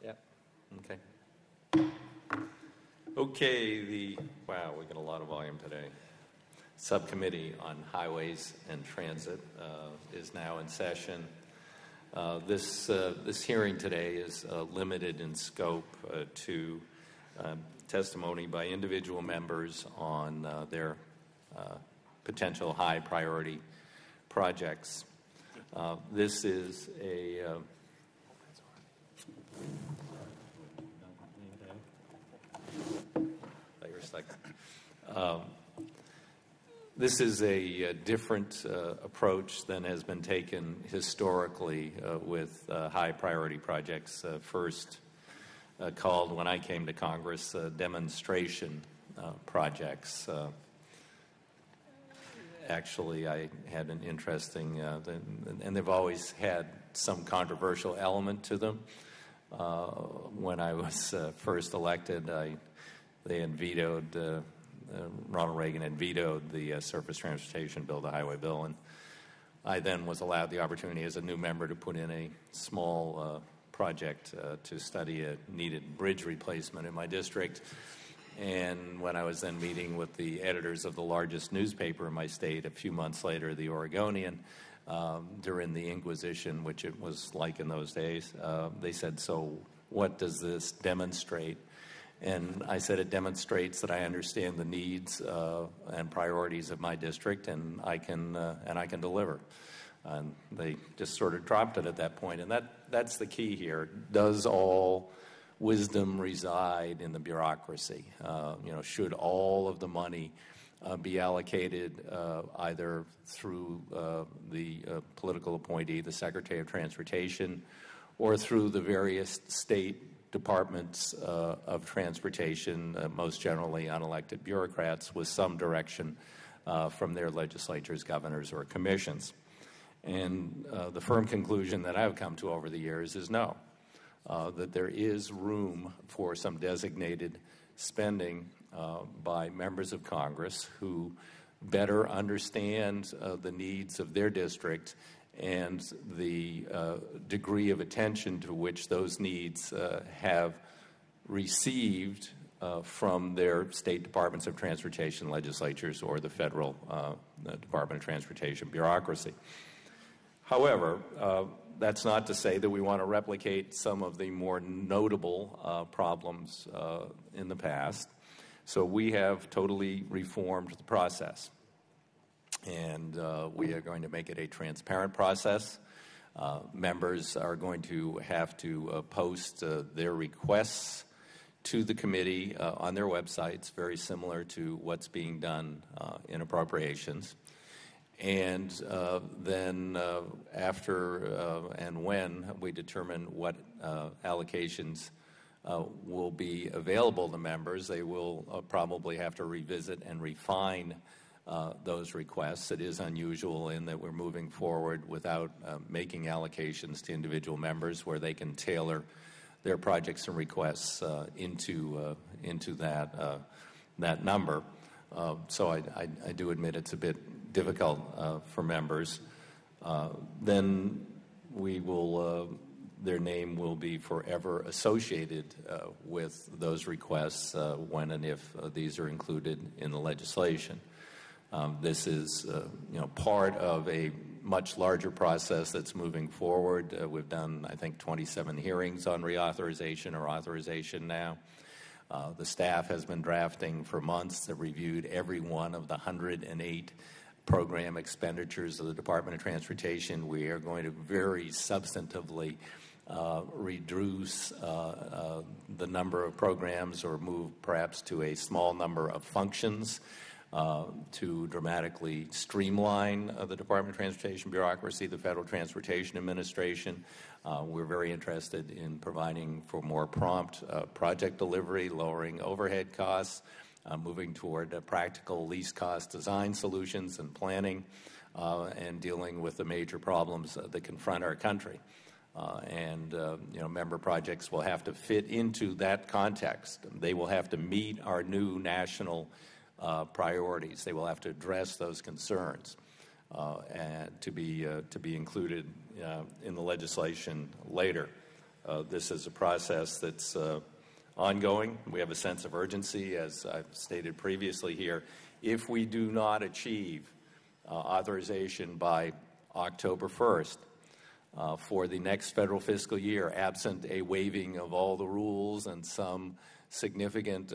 Yeah. Okay. Okay, wow, we got a lot of volume today. Subcommittee on Highways and Transit is now in session. This hearing today is limited in scope to testimony by individual members on their potential high priority projects. This is a This is a different approach than has been taken historically with high priority projects. First called, when I came to Congress, demonstration projects. Actually, I had an interesting, and they've always had some controversial element to them. When I was first elected, they had vetoed, Ronald Reagan had vetoed the Surface Transportation Bill, the Highway Bill, and I then was allowed the opportunity as a new member to put in a small project to study a needed bridge replacement in my district. And when I was then meeting with the editors of the largest newspaper in my state, a few months later, the Oregonian, during the Inquisition, which it was like in those days, they said, "So what does this demonstrate?" And I said, "It demonstrates that I understand the needs and priorities of my district, and I can deliver." And they just sort of dropped it at that point. And that's the key here. Does all wisdom reside in the bureaucracy? Should all of the money be allocated either through the political appointee, the Secretary of Transportation, or through the various state departments of transportation, most generally unelected bureaucrats with some direction from their legislatures, governors, or commissions? And the firm conclusion that I've come to over the years is no, that there is room for some designated spending by members of Congress who better understand the needs of their district and the degree of attention to which those needs have received from their state departments of transportation legislatures or the federal Department of Transportation bureaucracy. However, that's not to say that we want to replicate some of the more notable problems in the past. So we have totally reformed the process. And we are going to make it a transparent process. Members are going to have to post their requests to the committee on their websites, very similar to what's being done in appropriations. And then after and when we determine what allocations will be available to members, they will probably have to revisit and refine those requests. It is unusual in that we're moving forward without making allocations to individual members where they can tailor their projects and requests into that number. So I do admit it's a bit difficult for members. Then we will their name will be forever associated with those requests when and if these are included in the legislation. This is, part of a much larger process that's moving forward. We've done, I think, 27 hearings on reauthorization or authorization now. The staff has been drafting for months. They've reviewed every one of the 108 program expenditures of the Department of Transportation. We are going to very substantively reduce the number of programs or move perhaps to a small number of functions to dramatically streamline the Department of Transportation bureaucracy, the Federal Transportation Administration. We're very interested in providing for more prompt project delivery, lowering overhead costs, moving toward practical least cost design solutions and planning, and dealing with the major problems that confront our country. Member projects will have to fit into that context. They will have to meet our new national priorities. They will have to address those concerns and to be included in the legislation later. This is a process that's ongoing. We have a sense of urgency, as I've stated previously here. If we do not achieve authorization by October 1st for the next federal fiscal year, absent a waiving of all the rules and some significant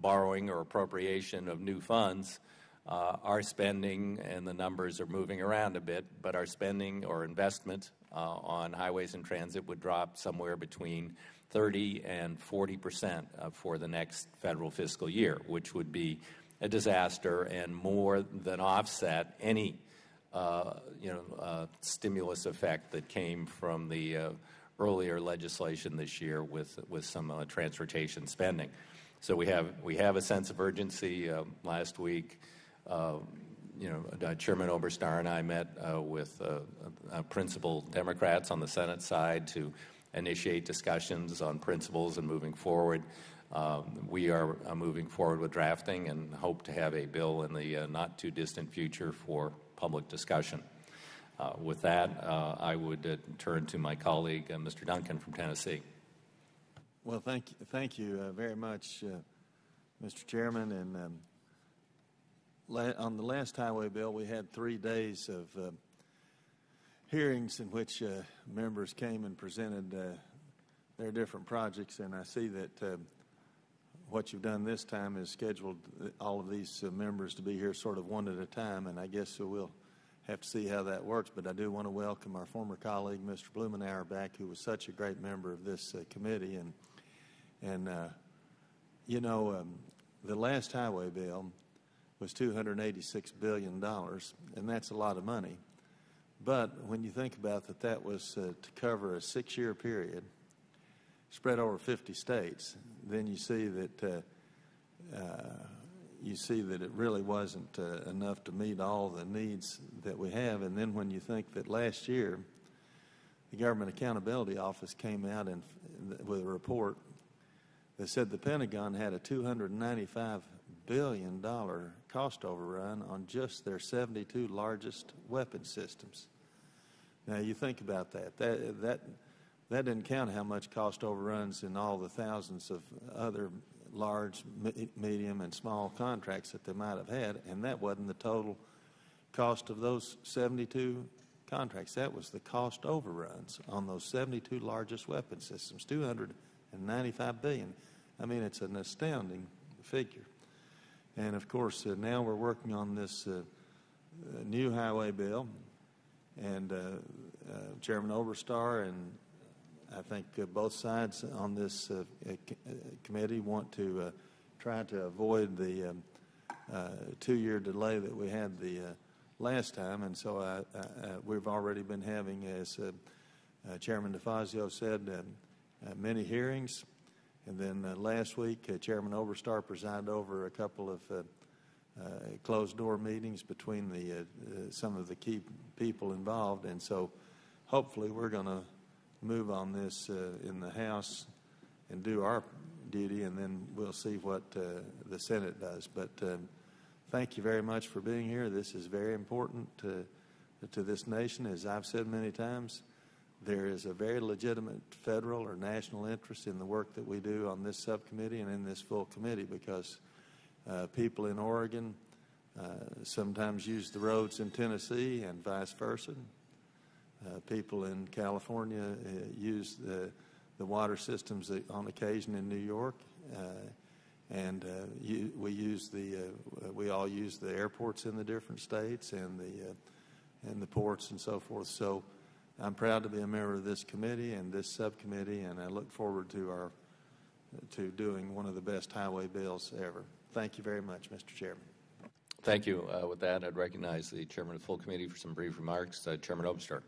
borrowing or appropriation of new funds, our spending, and the numbers are moving around a bit, but our spending or investment on highways and transit would drop somewhere between 30 and 40% for the next federal fiscal year, which would be a disaster and more than offset any stimulus effect that came from the earlier legislation this year with some transportation spending. So we have a sense of urgency. Last week, Chairman Oberstar and I met with principal Democrats on the Senate side to initiate discussions on principles and moving forward. We are moving forward with drafting and hope to have a bill in the not-too-distant future for public discussion. With that, I would turn to my colleague, Mr. Duncan from Tennessee. Well, thank you very much, Mr. Chairman. And on the last highway bill, we had 3 days of hearings in which members came and presented their different projects, and I see that what you've done this time is scheduled all of these members to be here sort of one at a time, and I guess we'll have to see how that works. But I do want to welcome our former colleague, Mr. Blumenauer, back, who was such a great member of this committee. And the last highway bill was $286 billion, and that's a lot of money. But when you think about that was to cover a 6-year period spread over 50 states, then you see that it really wasn't enough to meet all the needs that we have. And then when you think that last year the Government Accountability Office came out with a report that said the Pentagon had a $295 billion cost overrun on just their 72 largest weapon systems. Now you think about that. That didn't count how much cost overruns in all the thousands of other large, medium, and small contracts that they might have had, and that wasn't the total cost of those 72 contracts. That was the cost overruns on those 72 largest weapon systems, $295 billion. I mean, it's an astounding figure. And of course, now we're working on this new highway bill, and Chairman Oberstar and I think both sides on this committee want to try to avoid the 2-year delay that we had the last time. And so we've already been having, as Chairman DeFazio said, many hearings. And then last week, Chairman Oberstar presided over a couple of closed-door meetings between some of the key people involved. And so hopefully we're going to move on this in the House and do our duty, and then we'll see what the Senate does. But thank you very much for being here. This is very important to this nation. As I've said many times, there is a very legitimate federal or national interest in the work that we do on this subcommittee and in this full committee, because people in Oregon sometimes use the roads in Tennessee and vice versa. People in California use the water systems on occasion in New York, and we all use the airports in the different states and the ports and so forth. So I'm proud to be a member of this committee and this subcommittee, and I look forward to doing one of the best highway bills ever. Thank you very much, Mr. Chairman. Thank you. With that, I'd recognize the chairman of the full committee for some brief remarks. Chairman Oberstar.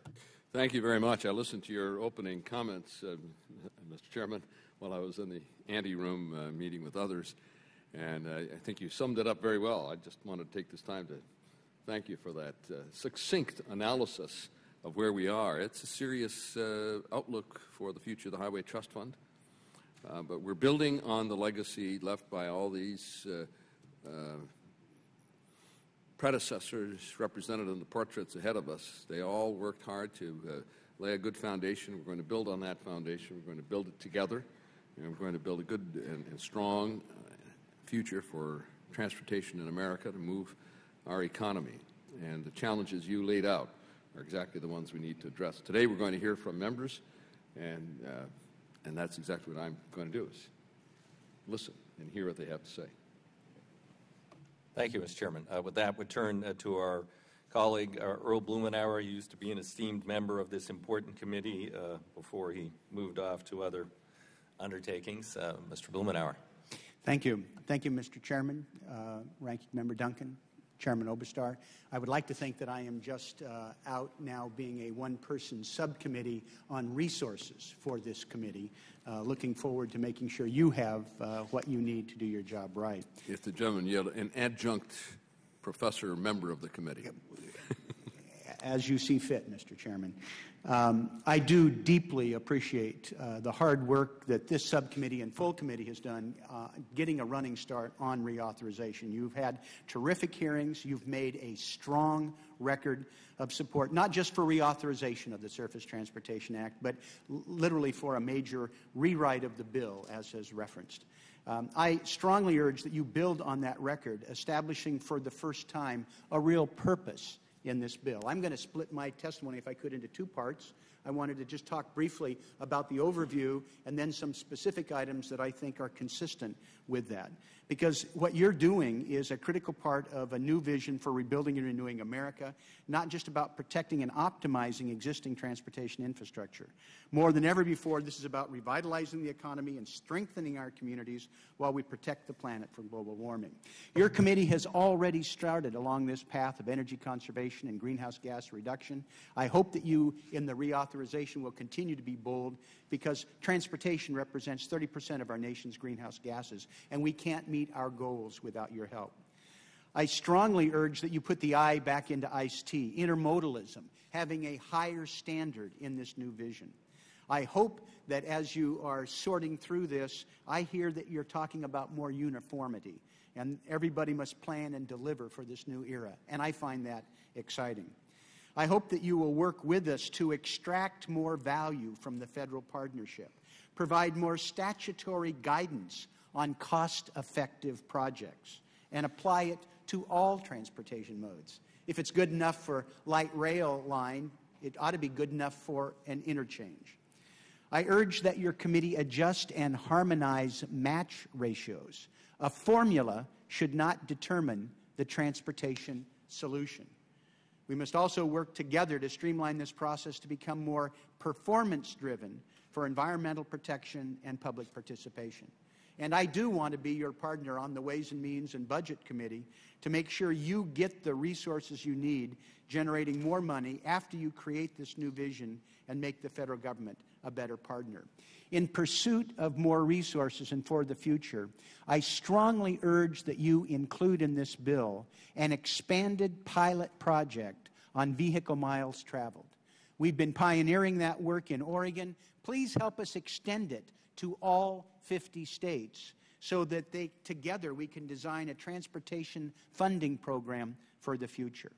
Thank you very much. I listened to your opening comments, Mr. Chairman, while I was in the ante-room meeting with others, and I think you summed it up very well. I just wanted to take this time to thank you for that succinct analysis of where we are. It's a serious outlook for the future of the Highway Trust Fund, but we're building on the legacy left by all these predecessors represented in the portraits ahead of us. They all worked hard to lay a good foundation. We're going to build on that foundation. We're going to build it together, and we're going to build a good and strong future for transportation in America to move our economy. And the challenges you laid out are exactly the ones we need to address. Today we're going to hear from members, and that's exactly what I'm going to do, is listen and hear what they have to say. Thank you, Mr. Chairman. With that, we turn to our colleague, Earl Blumenauer. He used to be an esteemed member of this important committee before he moved off to other undertakings. Mr. Blumenauer. Thank you. Thank you, Mr. Chairman, Ranking Member Duncan, Chairman Obastar. I would like to think that I am just out now being a one-person subcommittee on resources for this committee, looking forward to making sure you have what you need to do your job right. If the gentleman yelled, an adjunct professor or member of the committee. As you see fit, Mr. Chairman. I do deeply appreciate the hard work that this subcommittee and full committee has done getting a running start on reauthorization. You've had terrific hearings. You've made a strong record of support, not just for reauthorization of the Surface Transportation Act, but literally for a major rewrite of the bill, as has referenced. I strongly urge that you build on that record, establishing for the first time a real purpose in this bill. I'm going to split my testimony, if I could, into two parts. I wanted to just talk briefly about the overview and then some specific items that I think are consistent with that. Because what you're doing is a critical part of a new vision for rebuilding and renewing America, not just about protecting and optimizing existing transportation infrastructure. More than ever before, this is about revitalizing the economy and strengthening our communities while we protect the planet from global warming. Your committee has already started along this path of energy conservation and greenhouse gas reduction. I hope that you, in the reauthorization, will continue to be bold, because transportation represents 30% of our nation's greenhouse gases, and we can't meet our goals without your help. I strongly urge that you put the I back into ICE-T, intermodalism, having a higher standard in this new vision. I hope that as you are sorting through this, I hear that you're talking about more uniformity, and everybody must plan and deliver for this new era, and I find that exciting. I hope that you will work with us to extract more value from the federal partnership, provide more statutory guidance on cost-effective projects, and apply it to all transportation modes. If it's good enough for light rail line, it ought to be good enough for an interchange. I urge that your committee adjust and harmonize match ratios. A formula should not determine the transportation solution. We must also work together to streamline this process to become more performance-driven for environmental protection and public participation. And I do want to be your partner on the Ways and Means and Budget Committee to make sure you get the resources you need, generating more money after you create this new vision and make the federal government a better partner. In pursuit of more resources and for the future, I strongly urge that you include in this bill an expanded pilot project on vehicle miles traveled. We've been pioneering that work in Oregon. Please help us extend it to all 50 states so that together we can design a transportation funding program for the future.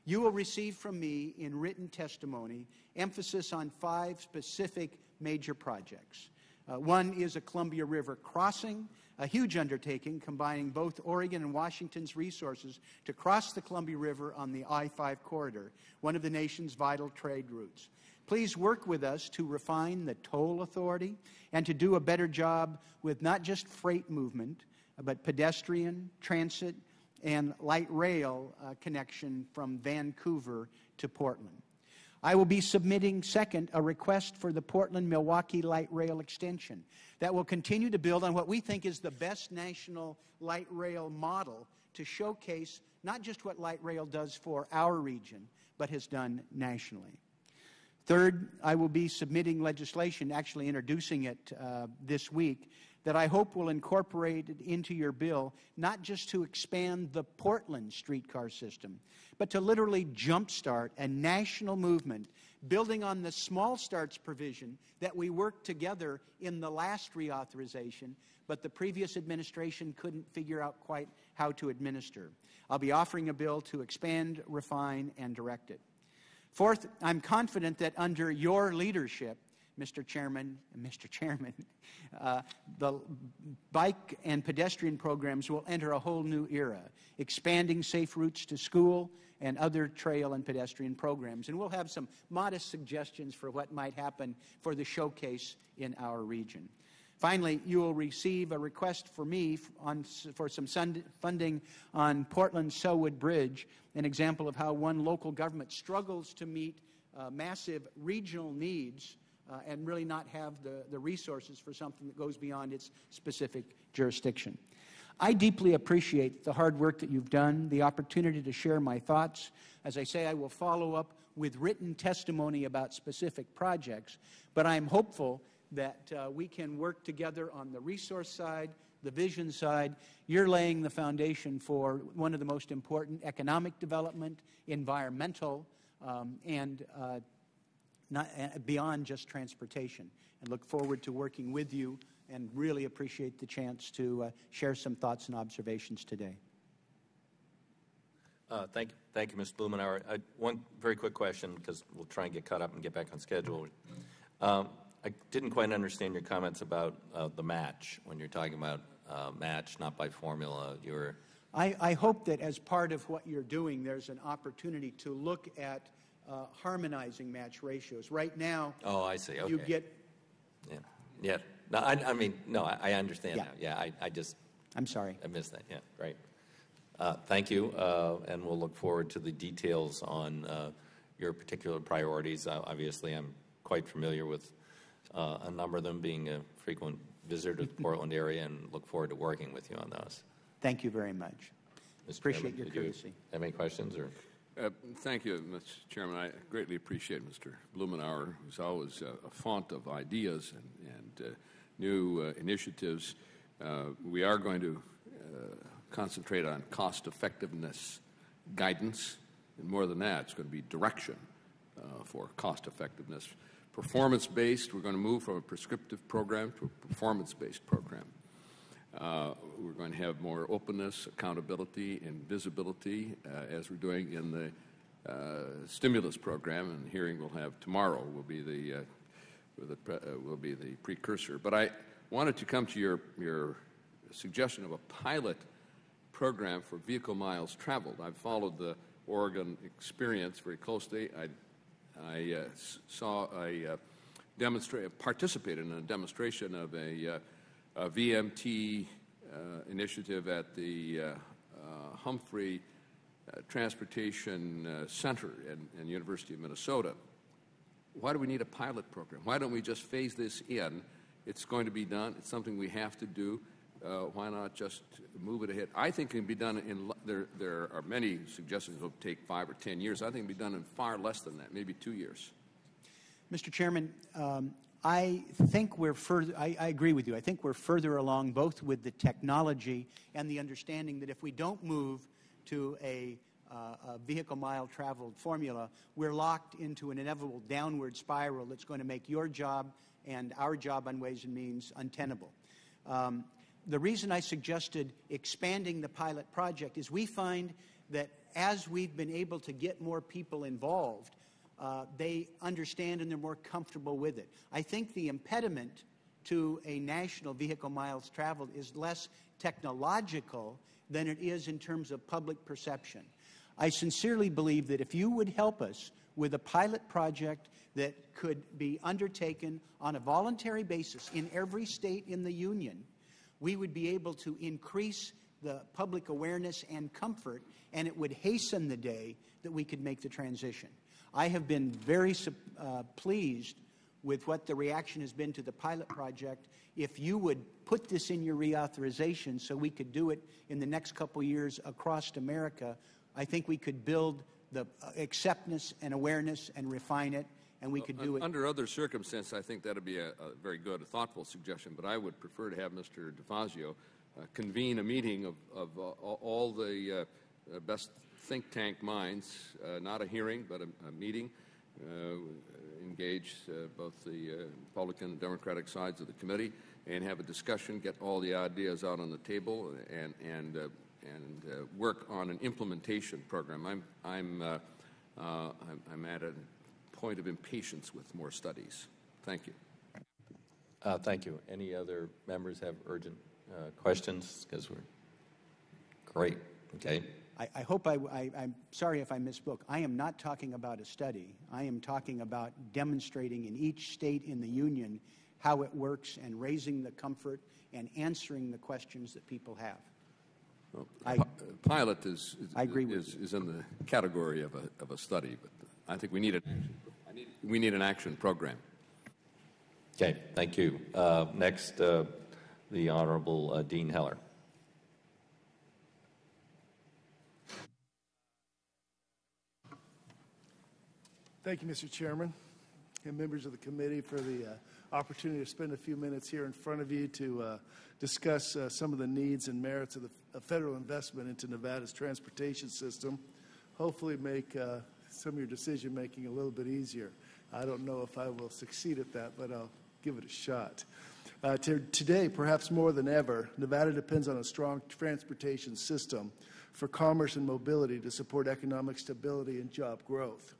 You will receive from me in written testimony emphasis on 5 specific major projects. One is a Columbia River crossing, a huge undertaking combining both Oregon and Washington's resources to cross the Columbia River on the I-5 corridor, one of the nation's vital trade routes. Please work with us to refine the toll authority and to do a better job with not just freight movement, but pedestrian, transit, and light rail connection from Vancouver to Portland. I will be submitting, second, a request for the Portland-Milwaukee light rail extension that will continue to build on what we think is the best national light rail model to showcase not just what light rail does for our region, but has done nationally. Third, I will be submitting legislation, actually introducing it this week, that I hope will incorporate it into your bill, not just to expand the Portland streetcar system, but to literally jumpstart a national movement building on the small starts provision that we worked together in the last reauthorization, but the previous administration couldn't figure out quite how to administer. I'll be offering a bill to expand, refine, and direct it. Fourth, I'm confident that under your leadership, Mr. Chairman, the bike and pedestrian programs will enter a whole new era, expanding safe routes to school and other trail and pedestrian programs. And we'll have some modest suggestions for what might happen for the showcase in our region. Finally, you will receive a request for me for some funding on Portland-Selwood Bridge, an example of how one local government struggles to meet massive regional needs and really not have the resources for something that goes beyond its specific jurisdiction. I deeply appreciate the hard work that you've done, the opportunity to share my thoughts. As I say, I will follow up with written testimony about specific projects, but I'm hopeful that we can work together on the resource side, the vision side. You're laying the foundation for one of the most important economic development, environmental, and not beyond just transportation. And look forward to working with you and really appreciate the chance to share some thoughts and observations today. Thank you, Mr. Blumenauer. One very quick question, because we'll try and get caught up and get back on schedule. I didn't quite understand your comments about the match when you're talking about match, not by formula. I hope that as part of what you're doing, there's an opportunity to look at harmonizing match ratios. Right now, oh, I see. Okay. You get. Yeah. No, I mean, no, I understand Yeah. now. Yeah, I just. I'm sorry. I missed that. Yeah, right. Thank you, and we'll look forward to the details on your particular priorities. Obviously, I'm quite familiar with a number of them, being a frequent visitor to the Portland area, and look forward to working with you on those. Thank you very much. Mr. Appreciate Chairman, your courtesy. You have any questions? Or? Thank you, Mr. Chairman. I greatly appreciate Mr. Blumenauer, who's always a font of ideas and new initiatives. We are going to concentrate on cost-effectiveness guidance, and more than that, it's going to be direction for cost-effectiveness. Performance-based, we're going to move from a prescriptive program to a performance-based program. We're going to have more openness, accountability, and visibility, as we're doing in the stimulus program, and the hearing we'll have tomorrow will be the precursor. But I wanted to come to your suggestion of a pilot program for vehicle miles traveled. I've followed the Oregon experience very closely. I participated in a demonstration of a VMT initiative at the Humphrey Transportation Center in the University of Minnesota. Why do we need a pilot program? Why don't we just phase this in? It's going to be done. It's something we have to do. Why not just move it ahead? I think it can be done there are many suggestions it will take 5 or 10 years. I think it can be done in far less than that, maybe 2 years. Mr. Chairman, I think we're further. I agree with you. I think we're further along both with the technology and the understanding that if we don't move to a vehicle mile traveled formula, we're locked into an inevitable downward spiral that's going to make your job and our job on Ways and Means untenable. The reason I suggested expanding the pilot project is we find that as we've been able to get more people involved, they understand and they're more comfortable with it. I think the impediment to a national vehicle miles traveled is less technological than it is in terms of public perception. I sincerely believe that if you would help us with a pilot project that could be undertaken on a voluntary basis in every state in the union, we would be able to increase the public awareness and comfort, and it would hasten the day that we could make the transition. I have been very pleased with what the reaction has been to the pilot project. If you would put this in your reauthorization so we could do it in the next couple years across America, I think we could build the acceptance and awareness and refine it, and we could do it. Under other circumstances, I think that would be a very good, a thoughtful suggestion, but I would prefer to have Mr. DeFazio convene a meeting of all the best think tank minds, not a hearing, but a meeting, engage both the Republican and Democratic sides of the committee, and have a discussion, get all the ideas out on the table, and work on an implementation program. I'm I'm at a point of impatience with more studies. Thank you. Thank you. Any other members have urgent questions? Because we're great. Okay. I hope I'm sorry if I misspoke. I am not talking about a study. I am talking about demonstrating in each state in the union how it works and raising the comfort and answering the questions that people have. Well, pilot is I agree with is in the category of a study, but I think we need an action program. Okay. Thank you. Next, the Honorable Dean Heller. Thank you, Mr. Chairman, and members of the committee for the opportunity to spend a few minutes here in front of you to discuss some of the needs and merits of the federal investment into Nevada's transportation system, hopefully make some of your decision-making a little bit easier. I don't know if I will succeed at that, but I'll give it a shot. Today, perhaps more than ever, Nevada depends on a strong transportation system for commerce and mobility to support economic stability and job growth.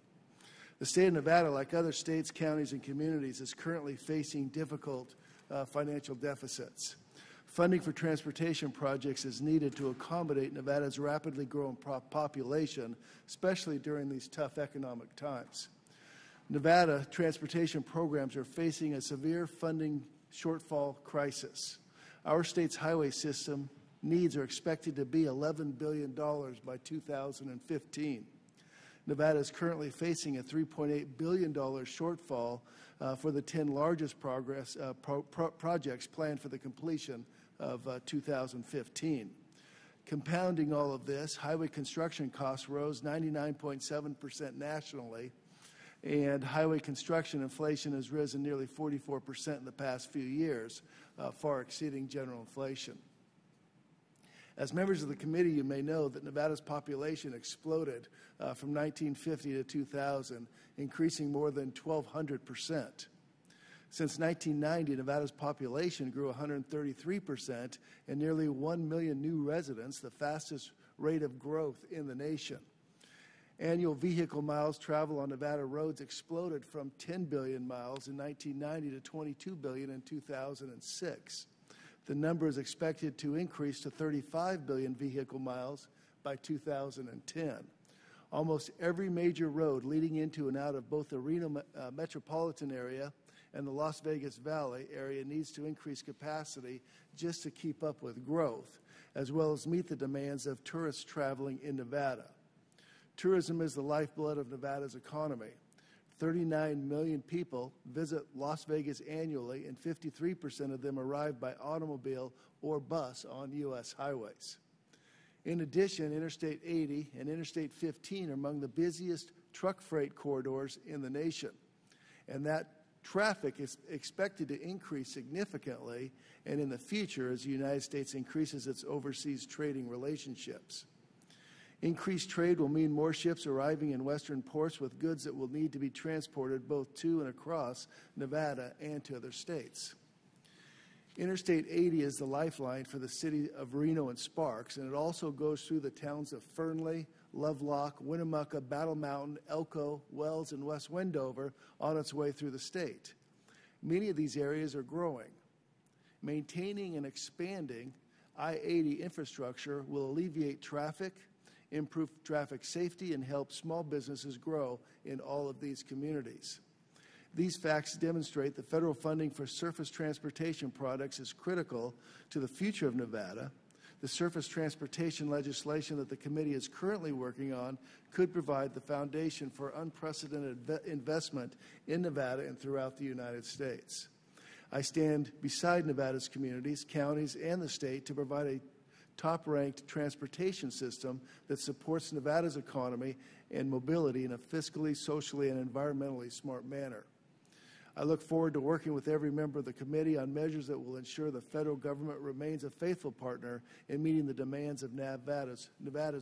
The state of Nevada, like other states, counties, and communities, is currently facing difficult financial deficits. Funding for transportation projects is needed to accommodate Nevada's rapidly growing population, especially during these tough economic times. Nevada transportation programs are facing a severe funding shortfall crisis. Our state's highway system needs are expected to be $11 billion by 2015. Nevada is currently facing a $3.8 billion shortfall for the 10 largest projects planned for the completion of 2015. Compounding all of this, highway construction costs rose 99.7% nationally, and highway construction inflation has risen nearly 44% in the past few years, far exceeding general inflation. As members of the committee, you may know that Nevada's population exploded from 1950 to 2000, increasing more than 1,200%. Since 1990, Nevada's population grew 133% and nearly 1 million new residents, the fastest rate of growth in the nation. Annual vehicle miles traveled on Nevada roads exploded from 10 billion miles in 1990 to 22 billion in 2006. The number is expected to increase to 35 billion vehicle miles by 2010. Almost every major road leading into and out of both the Reno metropolitan area and the Las Vegas Valley area needs to increase capacity just to keep up with growth, as well as meet the demands of tourists traveling in Nevada. Tourism is the lifeblood of Nevada's economy. 39 million people visit Las Vegas annually, and 53% of them arrive by automobile or bus on U.S. highways. In addition, Interstate 80 and Interstate 15 are among the busiest truck freight corridors in the nation, and that traffic is expected to increase significantly and in the future as the United States increases its overseas trading relationships. Increased trade will mean more ships arriving in western ports with goods that will need to be transported both to and across Nevada and to other states. Interstate 80 is the lifeline for the city of Reno and Sparks, and it also goes through the towns of Fernley, Lovelock, Winnemucca, Battle Mountain, Elko, Wells, and West Wendover on its way through the state. Many of these areas are growing. Maintaining and expanding I-80 infrastructure will alleviate traffic, improve traffic safety, and help small businesses grow in all of these communities. These facts demonstrate that federal funding for surface transportation products is critical to the future of Nevada. The surface transportation legislation that the committee is currently working on could provide the foundation for unprecedented investment in Nevada and throughout the United States. I stand beside Nevada's communities, counties, and the state to provide a top-ranked transportation system that supports Nevada's economy and mobility in a fiscally, socially, and environmentally smart manner. I look forward to working with every member of the committee on measures that will ensure the federal government remains a faithful partner in meeting the demands of Nevada's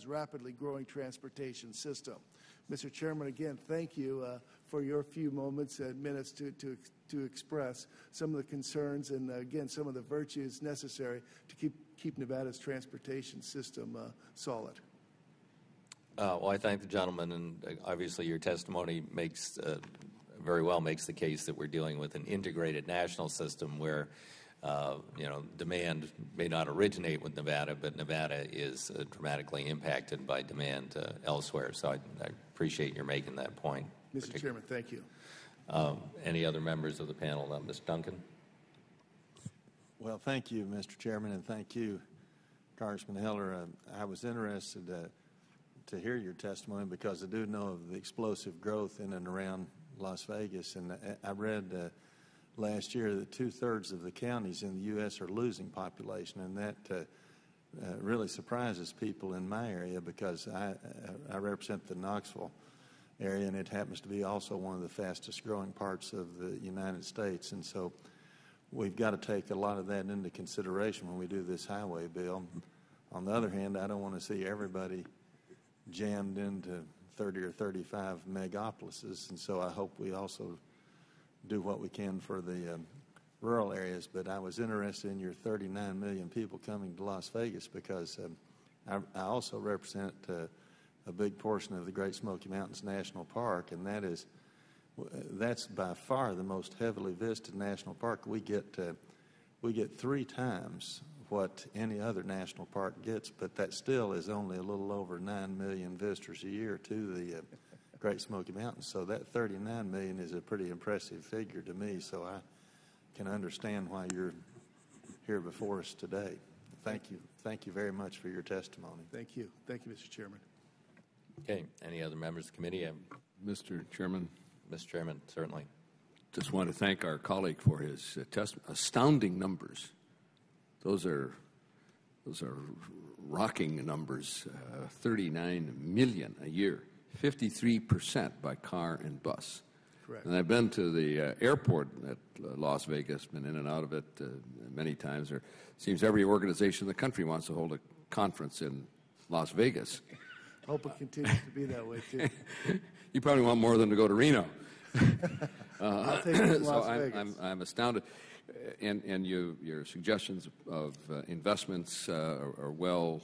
rapidly growing transportation system. Mr. Chairman, again, thank you for your few moments and minutes to express some of the concerns and, again, some of the virtues necessary to keep Nevada's transportation system solid. Well, I thank the gentleman, and obviously your testimony makes very well makes the case that we're dealing with an integrated national system where demand may not originate with Nevada, but Nevada is dramatically impacted by demand elsewhere. So I appreciate your making that point. Mr. Chairman, thank you. Any other members of the panel? Ms. Duncan? Well, thank you, Mr. Chairman, and thank you, Congressman Heller. I was interested to hear your testimony because I do know of the explosive growth in and around Las Vegas, and I read last year that 2/3 of the counties in the U.S. are losing population, and that really surprises people in my area because I represent the Knoxville area, and it happens to be also one of the fastest growing parts of the United States, and so we've got to take a lot of that into consideration when we do this highway bill. On the other hand, I don't want to see everybody jammed into 30 or 35 megapolises, and so I hope we also do what we can for the rural areas. But I was interested in your 39 million people coming to Las Vegas because I also represent a big portion of the Great Smoky Mountains National Park, and that's by far the most heavily visited national park. We get 3 times what any other national park gets, but that still is only a little over 9 million visitors a year to the Great Smoky Mountains. So that 39 million is a pretty impressive figure to me, so I can understand why you're here before us today. Thank you. Thank you very much for your testimony. Thank you. Thank you, Mr. Chairman. Okay. Any other members of the committee? Mr. Chairman. Mr. Chairman, certainly. Just want to thank our colleague for his astounding numbers. Those are rocking numbers. 39 million a year, 53% by car and bus. Correct. And I've been to the airport at Las Vegas, been in and out of it many times. There seems every organization in the country wants to hold a conference in Las Vegas. I hope it continues to be that way, too. You probably want more than to go to Reno. I'll take it to Las so Vegas. I'm astounded. And your suggestions of investments are well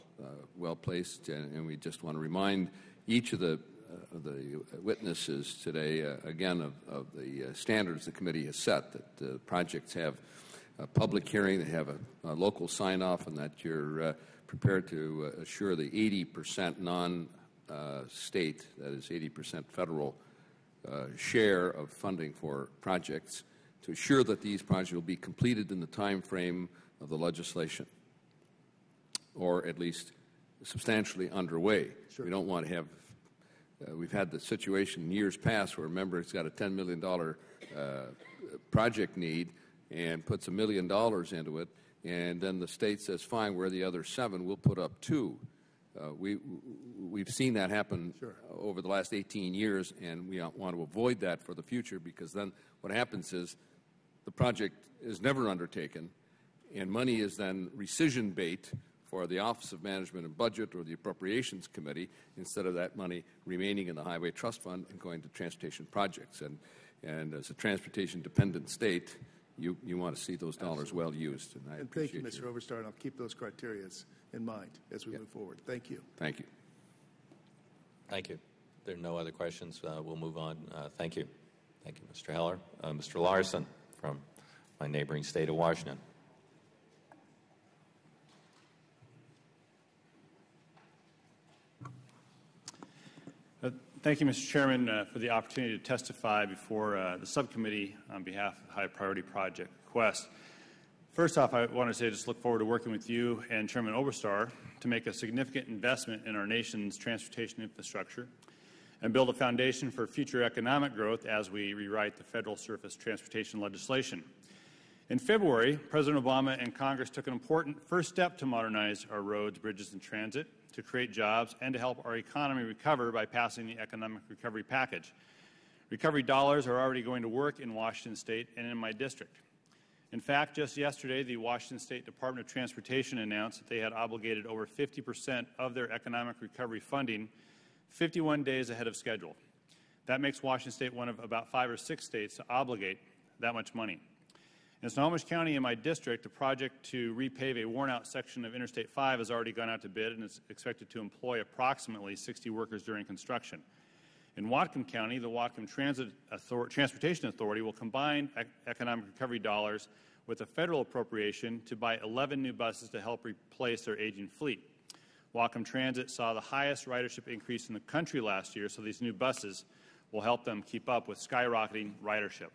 placed, and we just want to remind each of the witnesses today again of the standards the committee has set, that projects have a public hearing, they have a local sign-off, and that you're prepared to assure the 80% non-state, that is 80% federal share of funding for projects, to assure that these projects will be completed in the time frame of the legislation, or at least substantially underway. Sure. We don't want to have, we've had the situation in years past where a member has got a $10 million project need and puts $1 million into it, and then the state says, fine, we're the other 7, we'll put up 2. We've seen that happen over the last 18 years, and we want to avoid that for the future, because then what happens is the project is never undertaken, and money is then rescission bait for the Office of Management and Budget or the Appropriations Committee, instead of that money remaining in the Highway Trust Fund and going to transportation projects. And as a transportation-dependent state, you want to see those dollars well used. And thank you, Mr. Overstar, and I'll keep those criteria in mind as we move forward. Thank you. Thank you. Thank you. If there are no other questions, we'll move on. Thank you. Thank you, Mr. Heller. Mr. Larson from my neighboring state of Washington. Thank you, Mr. Chairman, for the opportunity to testify before the subcommittee on behalf of the High Priority Project Quest. First off, I want to say I just look forward to working with you and Chairman Overstar to make a significant investment in our nation's transportation infrastructure and build a foundation for future economic growth as we rewrite the federal surface transportation legislation. In February, President Obama and Congress took an important first step to modernize our roads, bridges, and transit, to create jobs, and to help our economy recover by passing the Economic Recovery Package. Recovery dollars are already going to work in Washington State and in my district. In fact, just yesterday, the Washington State Department of Transportation announced that they had obligated over 50% of their economic recovery funding 51 days ahead of schedule. That makes Washington State one of about 5 or 6 states to obligate that much money. In Snohomish County, in my district, a project to repave a worn-out section of Interstate 5 has already gone out to bid and is expected to employ approximately 60 workers during construction. In Whatcom County, the Whatcom Transportation Authority will combine economic recovery dollars with a federal appropriation to buy 11 new buses to help replace their aging fleet. Whatcom Transit saw the highest ridership increase in the country last year, so these new buses will help them keep up with skyrocketing ridership.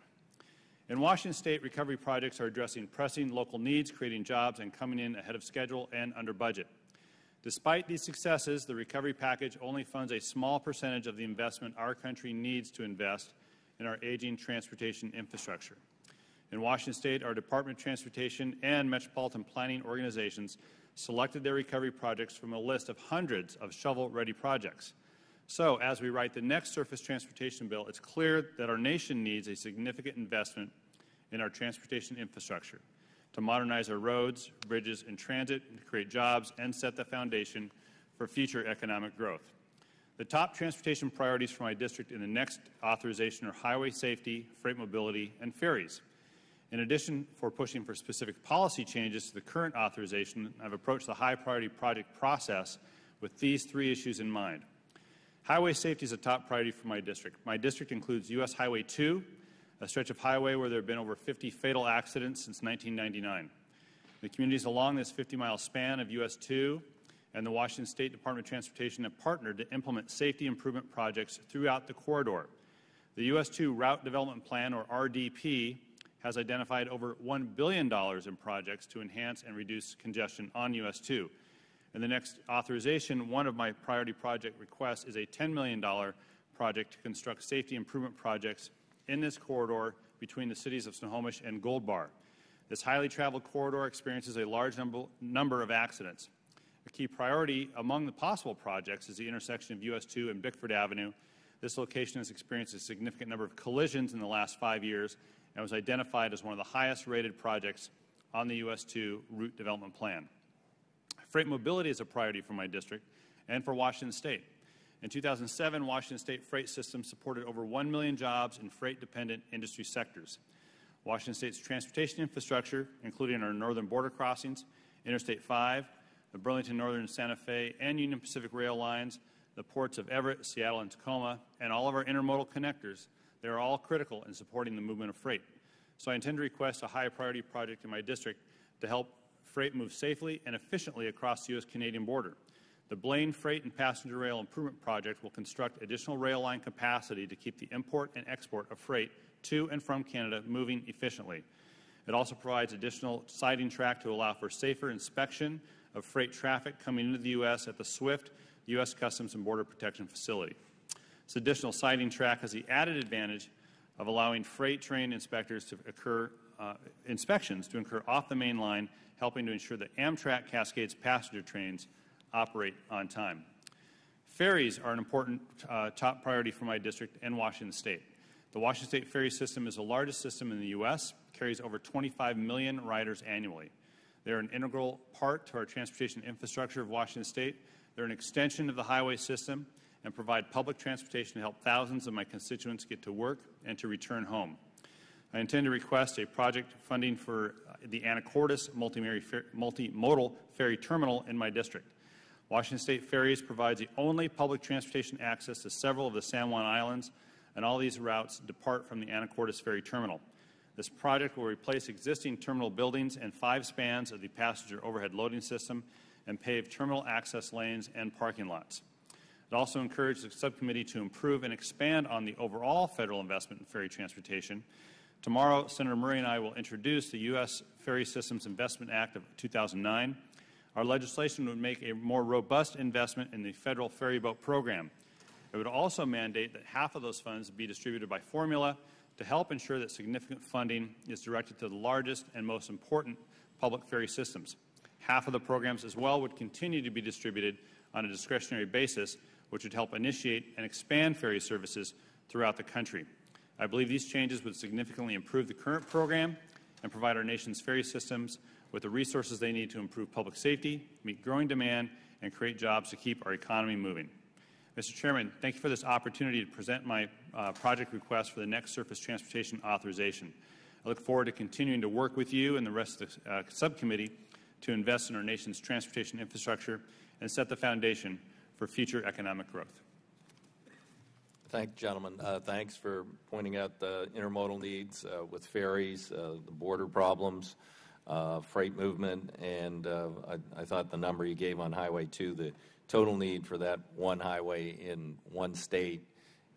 In Washington State, recovery projects are addressing pressing local needs, creating jobs, and coming in ahead of schedule and under budget. Despite these successes, the recovery package only funds a small percentage of the investment our country needs to invest in our aging transportation infrastructure. In Washington State, our Department of Transportation and metropolitan planning organizations selected their recovery projects from a list of hundreds of shovel-ready projects. So, as we write the next surface transportation bill, it's clear that our nation needs a significant investment in our transportation infrastructure to modernize our roads, bridges, and transit, and to create jobs and set the foundation for future economic growth. The top transportation priorities for my district in the next authorization are highway safety, freight mobility, and ferries. In addition, for pushing for specific policy changes to the current authorization, I've approached the high priority project process with these three issues in mind. Highway safety is a top priority for my district. My district includes U.S. Highway 2, a stretch of highway where there have been over 50 fatal accidents since 1999. The communities along this 50-mile span of U.S. 2 and the Washington State Department of Transportation have partnered to implement safety improvement projects throughout the corridor. The U.S. 2 Route Development Plan, or RDP, has identified over $1 billion in projects to enhance and reduce congestion on U.S. 2. In the next authorization, one of my priority project requests is a $10 million project to construct safety improvement projects in this corridor between the cities of Snohomish and Gold Bar. This highly traveled corridor experiences a large number of accidents. A key priority among the possible projects is the intersection of U.S. 2 and Bickford Avenue. This location has experienced a significant number of collisions in the last 5 years and was identified as one of the highest rated projects on the U.S. 2 Route Development Plan. Freight mobility is a priority for my district and for Washington State. In 2007, Washington State freight systems supported over 1 million jobs in freight-dependent industry sectors. Washington State's transportation infrastructure, including our northern border crossings, Interstate 5, the Burlington Northern Santa Fe and Union Pacific rail lines, the ports of Everett, Seattle, and Tacoma, and all of our intermodal connectors, they are all critical in supporting the movement of freight. So I intend to request a high-priority project in my district to help freight move safely and efficiently across the U.S.-Canadian border. The Blaine Freight and Passenger Rail Improvement Project will construct additional rail line capacity to keep the import and export of freight to and from Canada moving efficiently. It also provides additional siding track to allow for safer inspection of freight traffic coming into the U.S. at the SWIFT U.S. Customs and Border Protection Facility. This additional siding track has the added advantage of allowing freight train inspectors to inspections to occur off the main line, helping to ensure that Amtrak Cascades passenger trains operate on time. Ferries are an important top priority for my district and Washington State. The Washington State ferry system is the largest system in the U.S., carries over 25 million riders annually. They're an integral part to our transportation infrastructure of Washington State. They're an extension of the highway system and provide public transportation to help thousands of my constituents get to work and to return home. I intend to request a project funding for the Anacortes multimodal ferry terminal in my district. Washington State Ferries provides the only public transportation access to several of the San Juan Islands, and all these routes depart from the Anacortes Ferry Terminal. This project will replace existing terminal buildings and 5 spans of the passenger overhead loading system and pave terminal access lanes and parking lots. It also encourages the subcommittee to improve and expand on the overall federal investment in ferry transportation. Tomorrow, Senator Murray and I will introduce the U.S. Ferry Systems Investment Act of 2009. Our legislation would make a more robust investment in the federal ferry boat program. It would also mandate that half of those funds be distributed by formula to help ensure that significant funding is directed to the largest and most important public ferry systems. Half of the programs as well would continue to be distributed on a discretionary basis, which would help initiate and expand ferry services throughout the country. I believe these changes would significantly improve the current program and provide our nation's ferry systems with the resources they need to improve public safety, meet growing demand, and create jobs to keep our economy moving. Mr. Chairman, thank you for this opportunity to present my project request for the next surface transportation authorization. I look forward to continuing to work with you and the rest of the subcommittee to invest in our nation's transportation infrastructure and set the foundation for future economic growth. Thank you, gentlemen. Thanks for pointing out the intermodal needs with ferries, the border problems, freight movement, and I thought the number you gave on Highway 2, the total need for that one highway in one state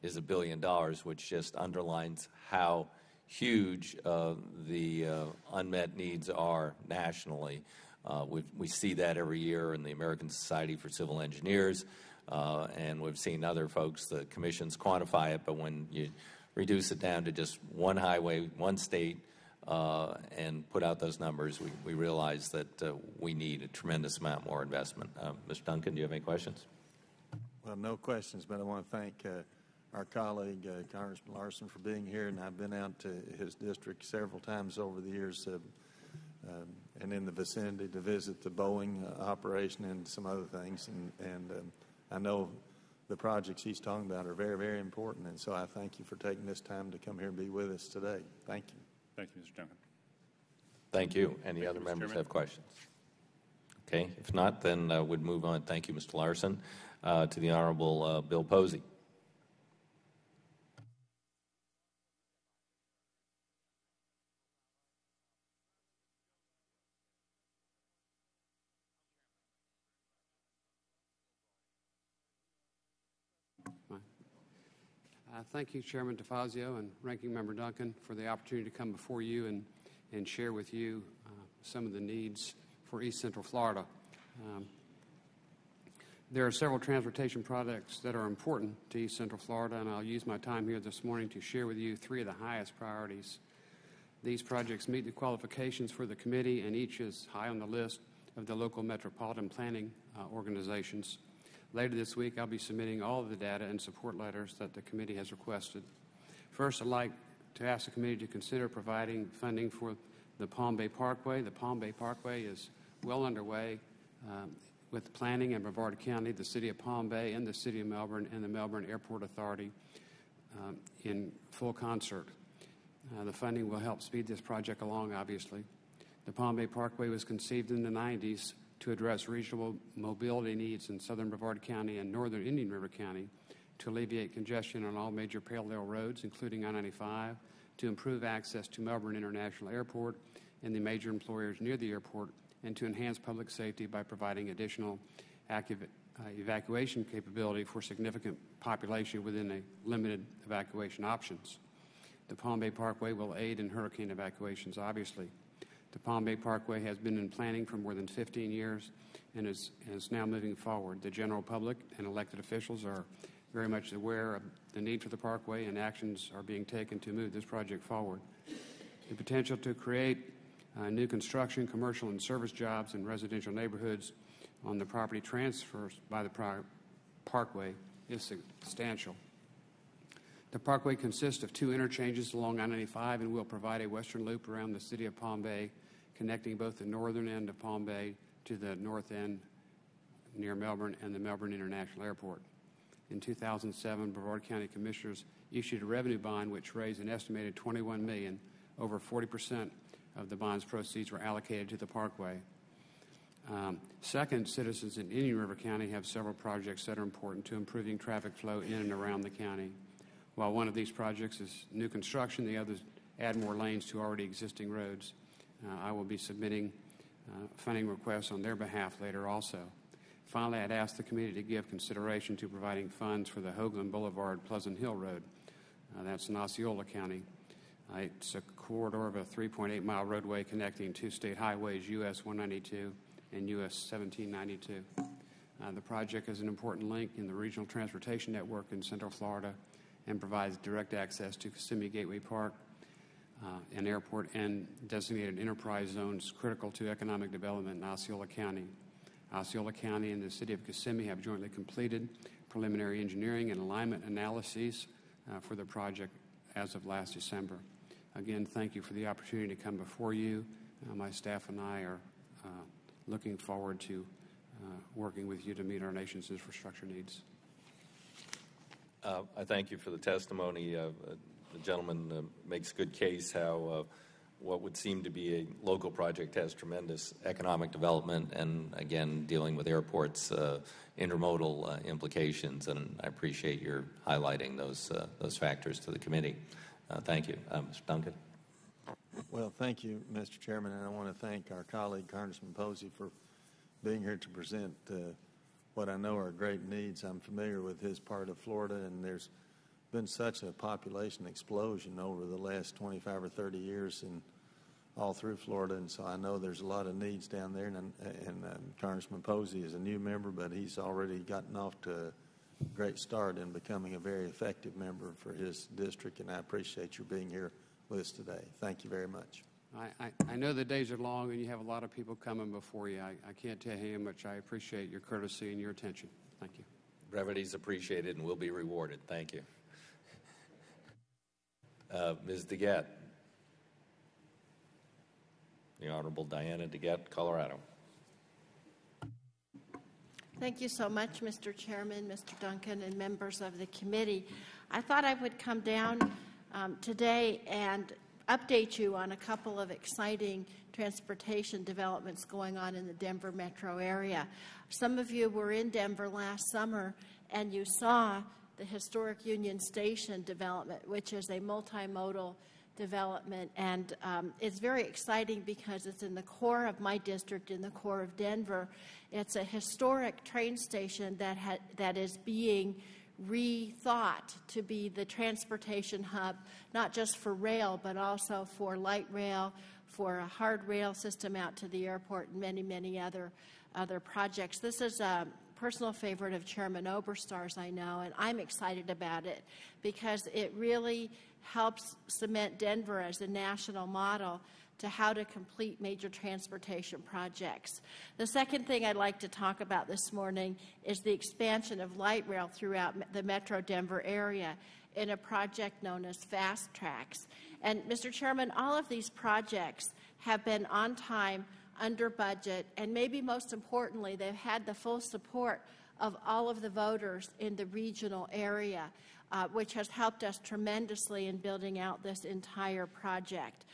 is $1 billion, which just underlines how huge the unmet needs are nationally. We see that every year in the American Society for Civil Engineers, and we've seen other folks, the commissions, quantify it, but when you reduce it down to just one highway, one state, and put out those numbers, we realize that we need a tremendous amount more investment. Mr. Duncan, do you have any questions? Well, no questions, but I want to thank our colleague, Congressman Larson, for being here, and I've been out to his district several times over the years and in the vicinity to visit the Boeing operation and some other things, and I know the projects he's talking about are very, very important, and so I thank you for taking this time to come here and be with us today. Thank you. Thank you, Mr. Duncan. Thank you. Any other members have questions? Okay. If not, then we'd move on. Thank you, Mr. Larson. To the Honorable Bill Posey. Thank you, Chairman DeFazio and Ranking Member Duncan, for the opportunity to come before you and share with you some of the needs for East Central Florida. There are several transportation projects that are important to East Central Florida, and I'll use my time here this morning to share with you three of the highest priorities. These projects meet the qualifications for the committee, and each is high on the list of the local metropolitan planning organizations. Later this week, I'll be submitting all of the data and support letters that the committee has requested. First, I'd like to ask the committee to consider providing funding for the Palm Bay Parkway. The Palm Bay Parkway is well underway with planning in Brevard County, the City of Palm Bay, and the City of Melbourne, and the Melbourne Airport Authority in full concert. The funding will help speed this project along, obviously. The Palm Bay Parkway was conceived in the 90s to address regional mobility needs in southern Brevard County and northern Indian River County, to alleviate congestion on all major parallel roads, including I-95, to improve access to Melbourne International Airport and the major employers near the airport, and to enhance public safety by providing additional evacuation capability for significant population within a limited evacuation options. The Palm Bay Parkway will aid in hurricane evacuations, obviously. The Palm Bay Parkway has been in planning for more than 15 years and is now moving forward. The general public and elected officials are very much aware of the need for the parkway, and actions are being taken to move this project forward. The potential to create new construction, commercial, and service jobs in residential neighborhoods on the property transfers by the parkway is substantial. The parkway consists of two interchanges along I-95 and will provide a western loop around the City of Palm Bay, connecting both the northern end of Palm Bay to the north end near Melbourne and the Melbourne International Airport. In 2007, Brevard County Commissioners issued a revenue bond which raised an estimated $21 million. Over 40% of the bond's proceeds were allocated to the parkway. Second, citizens in Indian River County have several projects that are important to improving traffic flow in and around the county. While one of these projects is new construction, the others add more lanes to already existing roads. I will be submitting funding requests on their behalf later also. Finally, I'd ask the committee to give consideration to providing funds for the Hoagland Boulevard Pleasant Hill Road. That's in Osceola County. It's a corridor of a 3.8-mile roadway connecting two state highways, US 192 and US 1792. The project is an important link in the regional transportation network in Central Florida and provides direct access to Kissimmee Gateway Park, an airport, and designated enterprise zones critical to economic development in Osceola County. Osceola County and the City of Kissimmee have jointly completed preliminary engineering and alignment analyses for the project as of last December. Again, thank you for the opportunity to come before you. My staff and I are looking forward to working with you to meet our nation's infrastructure needs. I thank you for the testimony. The gentleman makes good case how what would seem to be a local project has tremendous economic development, and again, dealing with airports, intermodal implications, and I appreciate your highlighting those factors to the committee. Thank you. Mr. Duncan. Well, thank you, Mr. Chairman, and I want to thank our colleague, Congressman Posey, for being here to present what I know are great needs. I'm familiar with his part of Florida, and there's been such a population explosion over the last 25 or 30 years in all through Florida, and so I know there's a lot of needs down there, and Congressman Posey is a new member, but he's already gotten off to a great start in becoming a very effective member for his district, and I appreciate your being here with us today. Thank you very much. I know the days are long and you have a lot of people coming before you. I can't tell you how much I appreciate your courtesy and your attention. Thank you. Brevity is appreciated and will be rewarded. Thank you. Ms. DeGette. The Honorable Diana DeGette, Colorado. Thank you so much, Mr. Chairman, Mr. Duncan, and members of the committee. I thought I would come down today and update you on a couple of exciting transportation developments going on in the Denver metro area. Some of you were in Denver last summer and you saw the historic Union Station development, which is a multimodal development, and it's very exciting because it's in the core of my district, in the core of Denver. It's a historic train station that is being rethought to be the transportation hub, not just for rail, but also for light rail, for a hard rail system out to the airport, and many, many other projects. This is a personal favorite of Chairman Oberstar's, I know, and I'm excited about it because it really helps cement Denver as a national model to how to complete major transportation projects. The second thing I'd like to talk about this morning is the expansion of light rail throughout the Metro Denver area in a project known as Fast Tracks. And Mr. Chairman, all of these projects have been on time, under budget, and maybe most importantly, they've had the full support of all of the voters in the regional area, which has helped us tremendously in building out this entire project.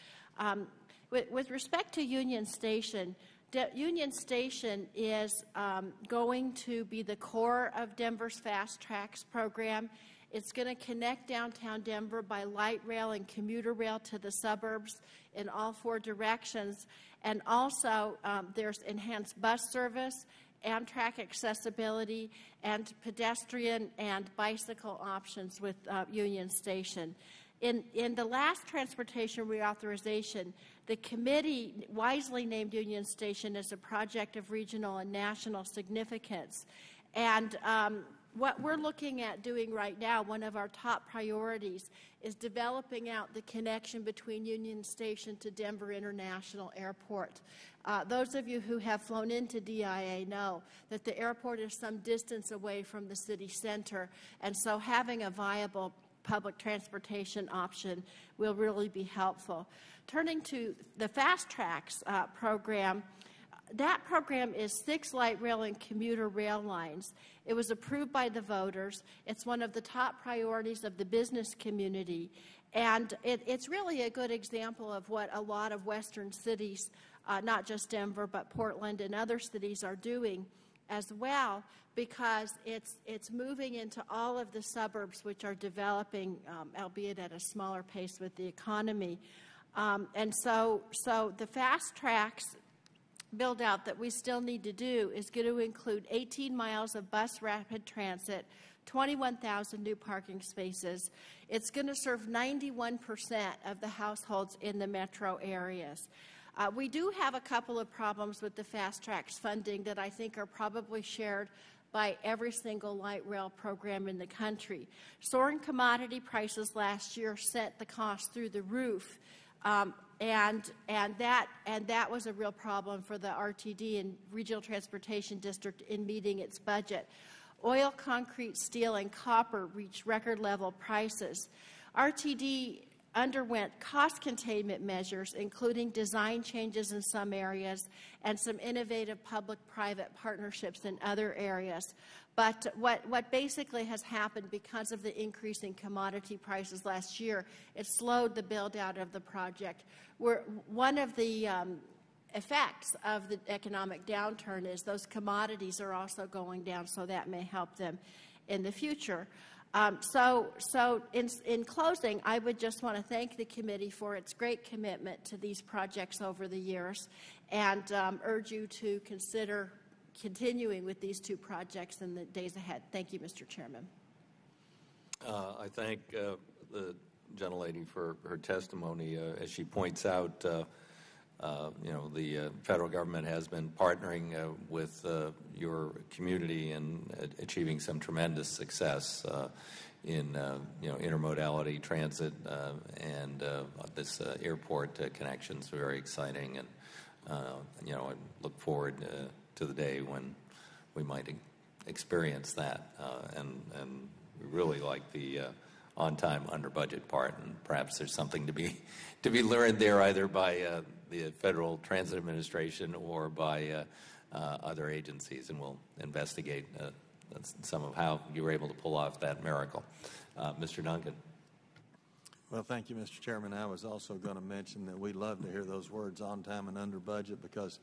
With respect to Union Station, Union Station is going to be the core of Denver's Fast Tracks program. It's going to connect downtown Denver by light rail and commuter rail to the suburbs in all four directions. And also, there's enhanced bus service, Amtrak accessibility, and pedestrian and bicycle options with Union Station. In the last transportation reauthorization, the committee wisely named Union Station as a project of regional and national significance. And what we're looking at doing right now, one of our top priorities, is developing out the connection between Union Station to Denver International Airport. Those of you who have flown into DIA know that the airport is some distance away from the city center, and so having a viable public transportation option will really be helpful. Turning to the Fast Tracks program, that program is 6 light rail and commuter rail lines. It was approved by the voters. It's one of the top priorities of the business community. And it's really a good example of what a lot of western cities, not just Denver, but Portland and other cities are doing as well, because it's moving into all of the suburbs which are developing, albeit at a smaller pace with the economy. And so the Fast Tracks build out that we still need to do is going to include 18 miles of bus rapid transit, 21,000 new parking spaces. It's going to serve 91% of the households in the metro areas. We do have a couple of problems with the Fast Tracks funding that I think are probably shared by every single light rail program in the country. Soaring commodity prices last year sent the cost through the roof. And that was a real problem for the RTD and Regional Transportation District in meeting its budget. Oil, concrete, steel, and copper reached record level prices. RTD underwent cost containment measures, including design changes in some areas and some innovative public-private partnerships in other areas. But what basically has happened because of the increase in commodity prices last year, it slowed the build-out of the project. One of the effects of the economic downturn is those commodities are also going down, so that may help them in the future. So in closing, I would just want to thank the committee for its great commitment to these projects over the years and urge you to consider continuing with these two projects in the days ahead. Thank you, Mr. Chairman. I thank the gentlelady for her testimony. As she points out, the federal government has been partnering with your community in achieving some tremendous success in intermodality transit and this airport connections. Very exciting, and I look forward to the day when we might experience that. And we really like the on-time, under-budget part, and perhaps there's something to be learned there either by the Federal Transit Administration or by other agencies, and we'll investigate some of how you were able to pull off that miracle. Mr. Duncan. Well, thank you, Mr. Chairman. I was also going to mention that we love to hear those words on time and under budget because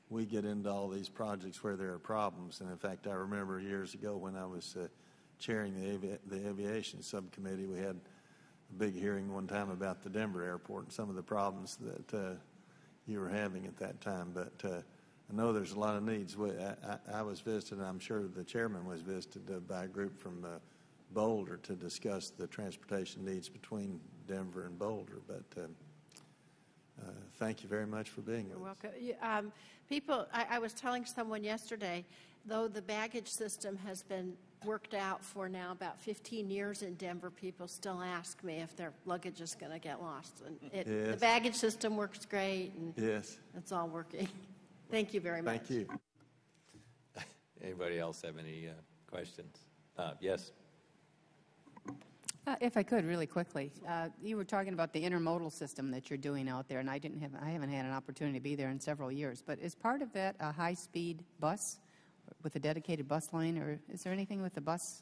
we get into all these projects where there are problems. And in fact, I remember years ago when I was chairing the aviation subcommittee, we had a big hearing one time about the Denver airport and some of the problems that you were having at that time. But I know there's a lot of needs. I was visited, and I'm sure the chairman was visited by a group from Boulder to discuss the transportation needs between Denver and Boulder. But thank you very much for being with us. You're welcome. I was telling someone yesterday, though the baggage system has been worked out for now about 15 years in Denver, people still ask me if their luggage is going to get lost. And Yes. The baggage system works great, and Yes. it's all working. Thank you very much. Thank you. Anybody else have any questions? Yes. If I could, really quickly, you were talking about the intermodal system that you're doing out there, and I haven't had an opportunity to be there in several years. But is part of that a high-speed bus with a dedicated bus lane, or is there anything with the bus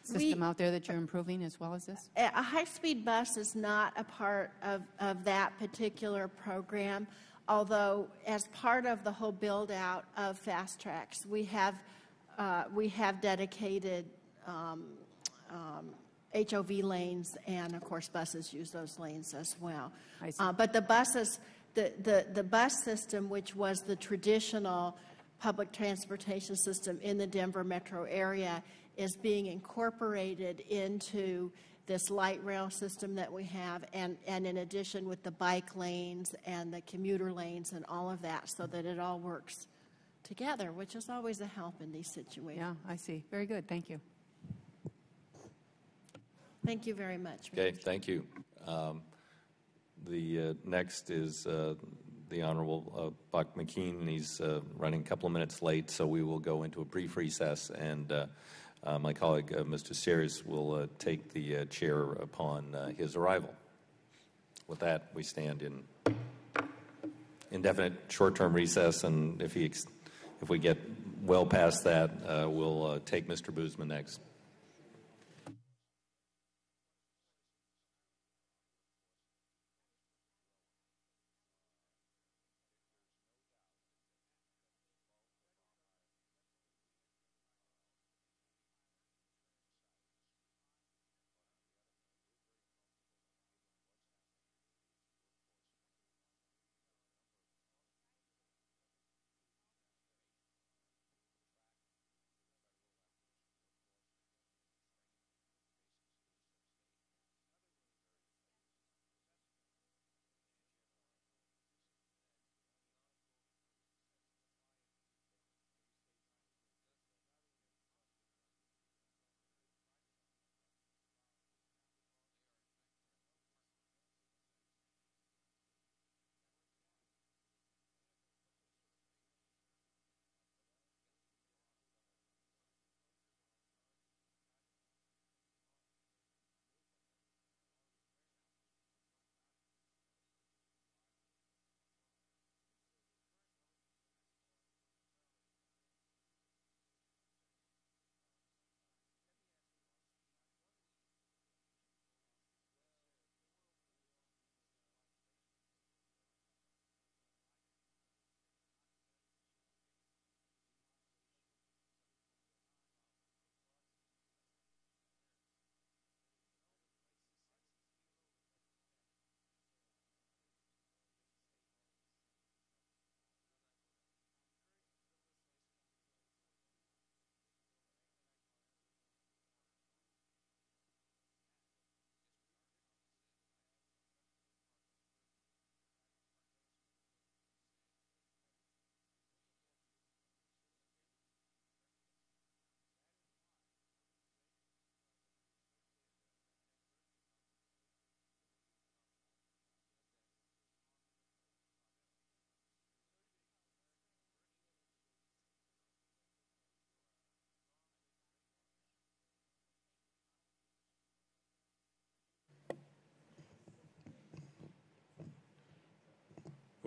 system out there that you're improving as well as this? A high-speed bus is not a part of that particular program, although as part of the whole build-out of Fast Tracks, we have dedicated HOV lanes, and of course buses use those lanes as well. I see. But the buses, the bus system, which was the traditional public transportation system in the Denver metro area, is being incorporated into this light rail system that we have, and in addition with the bike lanes and the commuter lanes and all of that, so that it all works together, which is always a help in these situations. Yeah, I see. Very good. Thank you. Thank you very much. Okay, thank you. The next is the Honorable Buck McKean. He's running a couple of minutes late, so we will go into a brief recess, and my colleague, Mr. Sears, will take the chair upon his arrival. With that, we stand in indefinite short-term recess, and if we get well past that, we'll take Mr. Boozman next.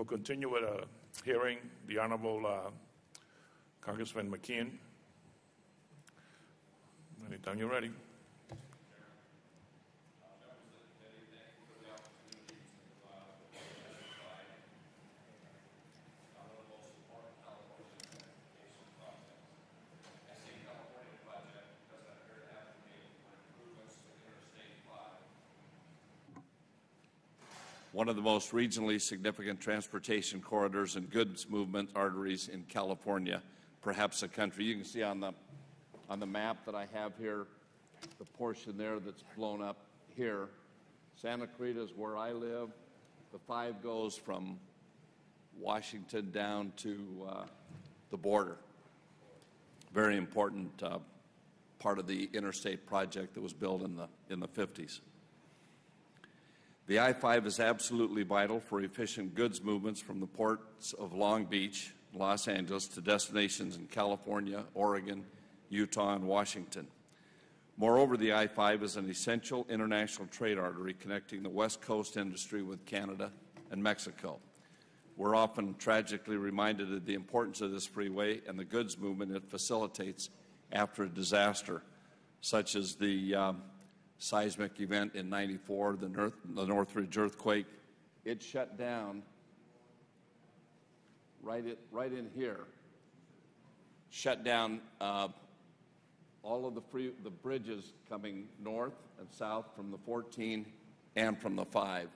We'll continue with a hearing. The Honorable Congressman McKeon. Anytime you're ready. One of the most regionally significant transportation corridors and goods movement arteries in California, perhaps the country. You can see on the map that I have here, the portion there that's blown up here. Santa Clarita is where I live. The 5 goes from Washington down to the border. Very important part of the interstate project that was built in the 50s. The I-5 is absolutely vital for efficient goods movements from the ports of Long Beach, Los Angeles, to destinations in California, Oregon, Utah, and Washington. Moreover, the I-5 is an essential international trade artery connecting the West Coast industry with Canada and Mexico. We're often tragically reminded of the importance of this freeway and the goods movement it facilitates after a disaster, such as the seismic event in '94, the Northridge earthquake. It shut down right in here. Shut down all of the bridges coming north and south from the 14 and from the 5.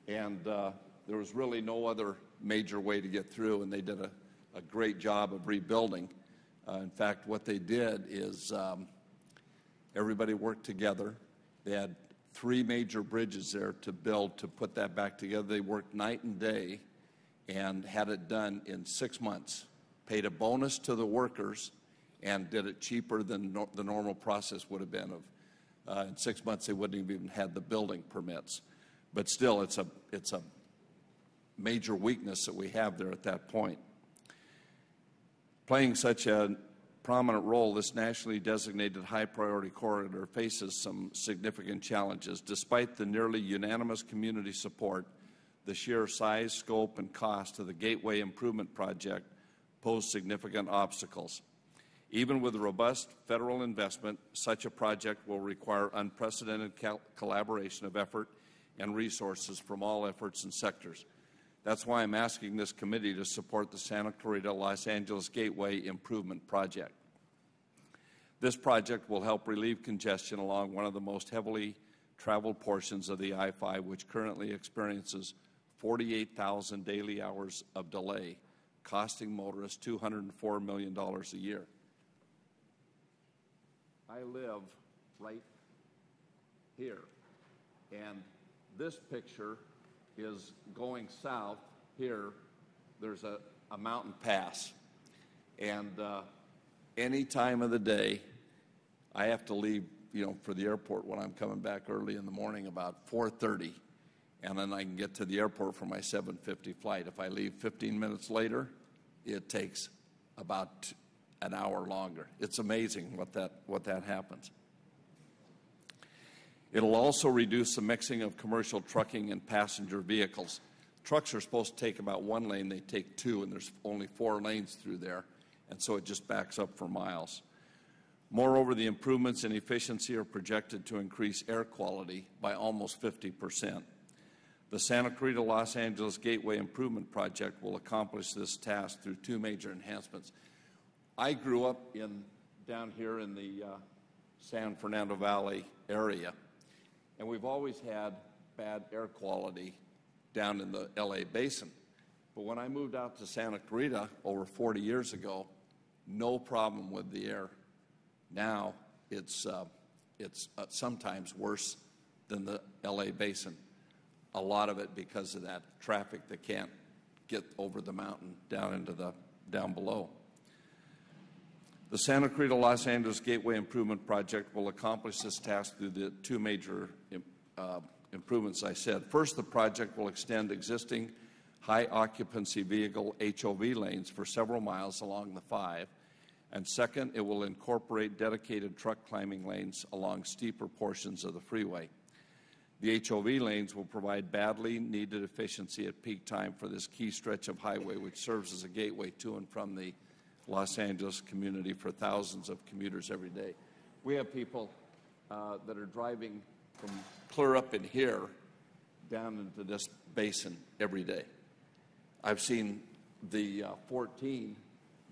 And there was really no other major way to get through, and they did a great job of rebuilding. In fact, what they did is everybody worked together. They had 3 major bridges there to build, to put that back together. They worked night and day and had it done in 6 months, paid a bonus to the workers, and did it cheaper than the normal process would have been. In 6 months, they wouldn't have even had the building permits. But still, it's a major weakness that we have there at that point. Playing such a prominent role, this nationally designated high-priority corridor faces some significant challenges. Despite the nearly unanimous community support, the sheer size, scope, and cost of the Gateway Improvement Project pose significant obstacles. Even with robust federal investment, such a project will require unprecedented collaboration of effort and resources from all efforts and sectors. That's why I'm asking this committee to support the Santa Clarita-Los Angeles Gateway Improvement Project. This project will help relieve congestion along one of the most heavily traveled portions of the I-5, which currently experiences 48,000 daily hours of delay, costing motorists $204 million a year. I live right here, and this picture is going south. Here, there's a mountain pass, and any time of the day, I have to leave, for the airport when I'm coming back early in the morning, about 4:30, and then I can get to the airport for my 7:50 flight. If I leave 15 minutes later, it takes about an hour longer. It's amazing what that happens. It'll also reduce the mixing of commercial trucking and passenger vehicles. Trucks are supposed to take about 1 lane, they take 2, and there's only 4 lanes through there, and so it just backs up for miles. Moreover, the improvements in efficiency are projected to increase air quality by almost 50%. The Santa Clarita-Los Angeles Gateway Improvement Project will accomplish this task through 2 major enhancements. I grew up down here in the San Fernando Valley area, and we've always had bad air quality down in the LA basin. But when I moved out to Santa Clarita over 40 years ago, no problem with the air. Now it's sometimes worse than the LA basin. A lot of it because of that traffic that can't get over the mountain down below. The Santa Clarita-Los Angeles Gateway Improvement Project will accomplish this task through the 2 major improvements I said. First, the project will extend existing high-occupancy vehicle HOV lanes for several miles along the 5. And second, it will incorporate dedicated truck climbing lanes along steeper portions of the freeway. The HOV lanes will provide badly needed efficiency at peak time for this key stretch of highway, which serves as a gateway to and from the Los Angeles community for thousands of commuters every day. We have people that are driving from clear up in here down into this basin every day. I've seen the 14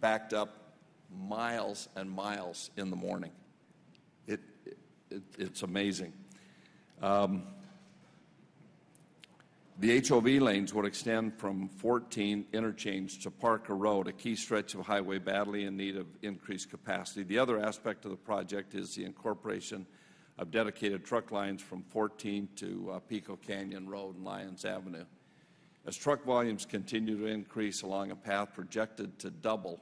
backed up miles and miles in the morning. It's amazing. The HOV lanes would extend from 14 interchange to Parker Road, a key stretch of highway badly in need of increased capacity. The other aspect of the project is the incorporation of dedicated truck lines from 14 to Pico Canyon Road and Lyons Avenue. As truck volumes continue to increase along a path projected to double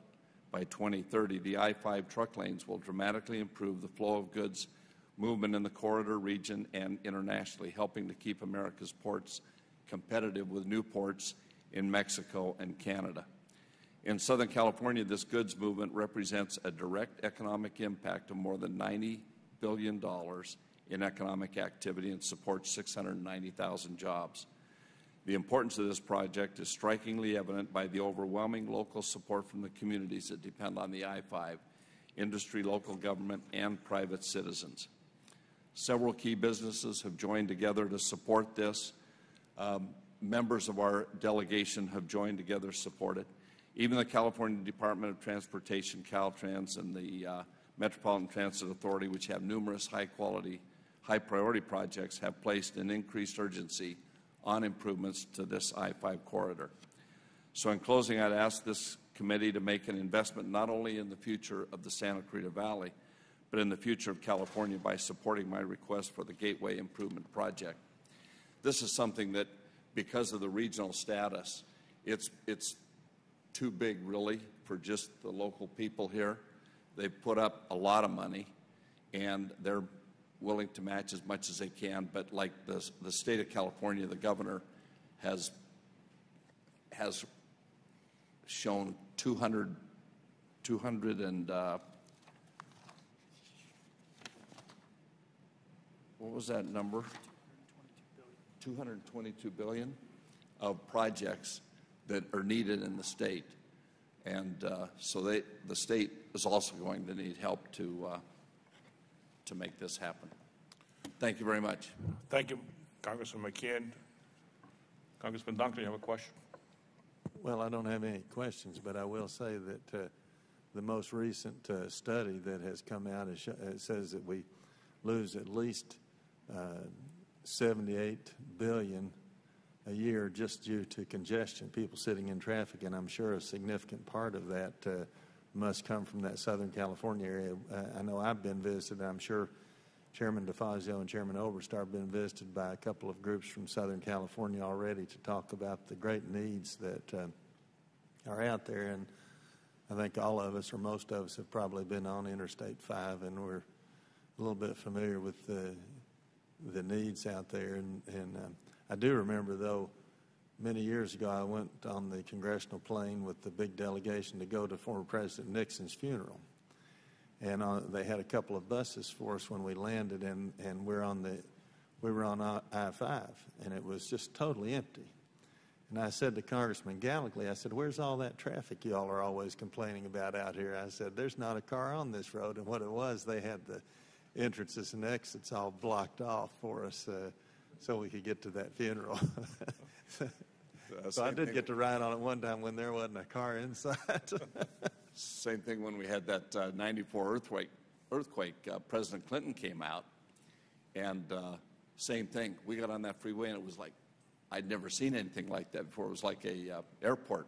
by 2030, the I-5 truck lanes will dramatically improve the flow of goods movement in the corridor region and internationally, helping to keep America's ports competitive with new ports in Mexico and Canada. In Southern California, this goods movement represents a direct economic impact of more than $90 billion in economic activity and supports 690,000 jobs. The importance of this project is strikingly evident by the overwhelming local support from the communities that depend on the I-5, industry, local government, and private citizens. Several key businesses have joined together to support this. Members of our delegation have joined together to support it. Even the California Department of Transportation, Caltrans, and the Metropolitan Transit Authority, which have numerous high-quality, high-priority projects, have placed an increased urgency on improvements to this I-5 corridor. So in closing, I'd ask this committee to make an investment not only in the future of the Santa Clarita Valley, but in the future of California by supporting my request for the Gateway Improvement Project. This is something that, because of the regional status, it's too big, really, for just the local people here. They've put up a lot of money, and they're willing to match as much as they can. But like the state of California, the governor has shown 200 and what was that number? 222 billion of projects that are needed in the state, and so the state is also going to need help to make this happen. Thank you very much. Thank you, Congressman McKeon. Congressman Duncan, you have a question? Well, I don't have any questions, but I will say that the most recent study that has come out says that we lose at least 78 billion a year just due to congestion, people sitting in traffic, and I'm sure a significant part of that must come from that Southern California area. I know I've been visited, and I'm sure Chairman DeFazio and Chairman Oberstar have been visited by a couple of groups from Southern California already to talk about the great needs that are out there, and I think all of us, or most of us, have probably been on Interstate 5, and we're a little bit familiar with the needs out there. And I do remember, though, many years ago I went on the congressional plane with the big delegation to go to former President Nixon's funeral. And they had a couple of buses for us when we landed, and we were on I-5, and it was just totally empty. And I said to Congressman Gallagher, I said, "Where's all that traffic you all are always complaining about out here?" I said, "There's not a car on this road." And what it was, they had the entrances and exits all blocked off for us so we could get to that funeral. So I did get to ride on it one time when there wasn't a car inside. Same thing when we had that 94 earthquake. President Clinton came out, and same thing. We got on that freeway, and it was like, I'd never seen anything like that before. It was like a airport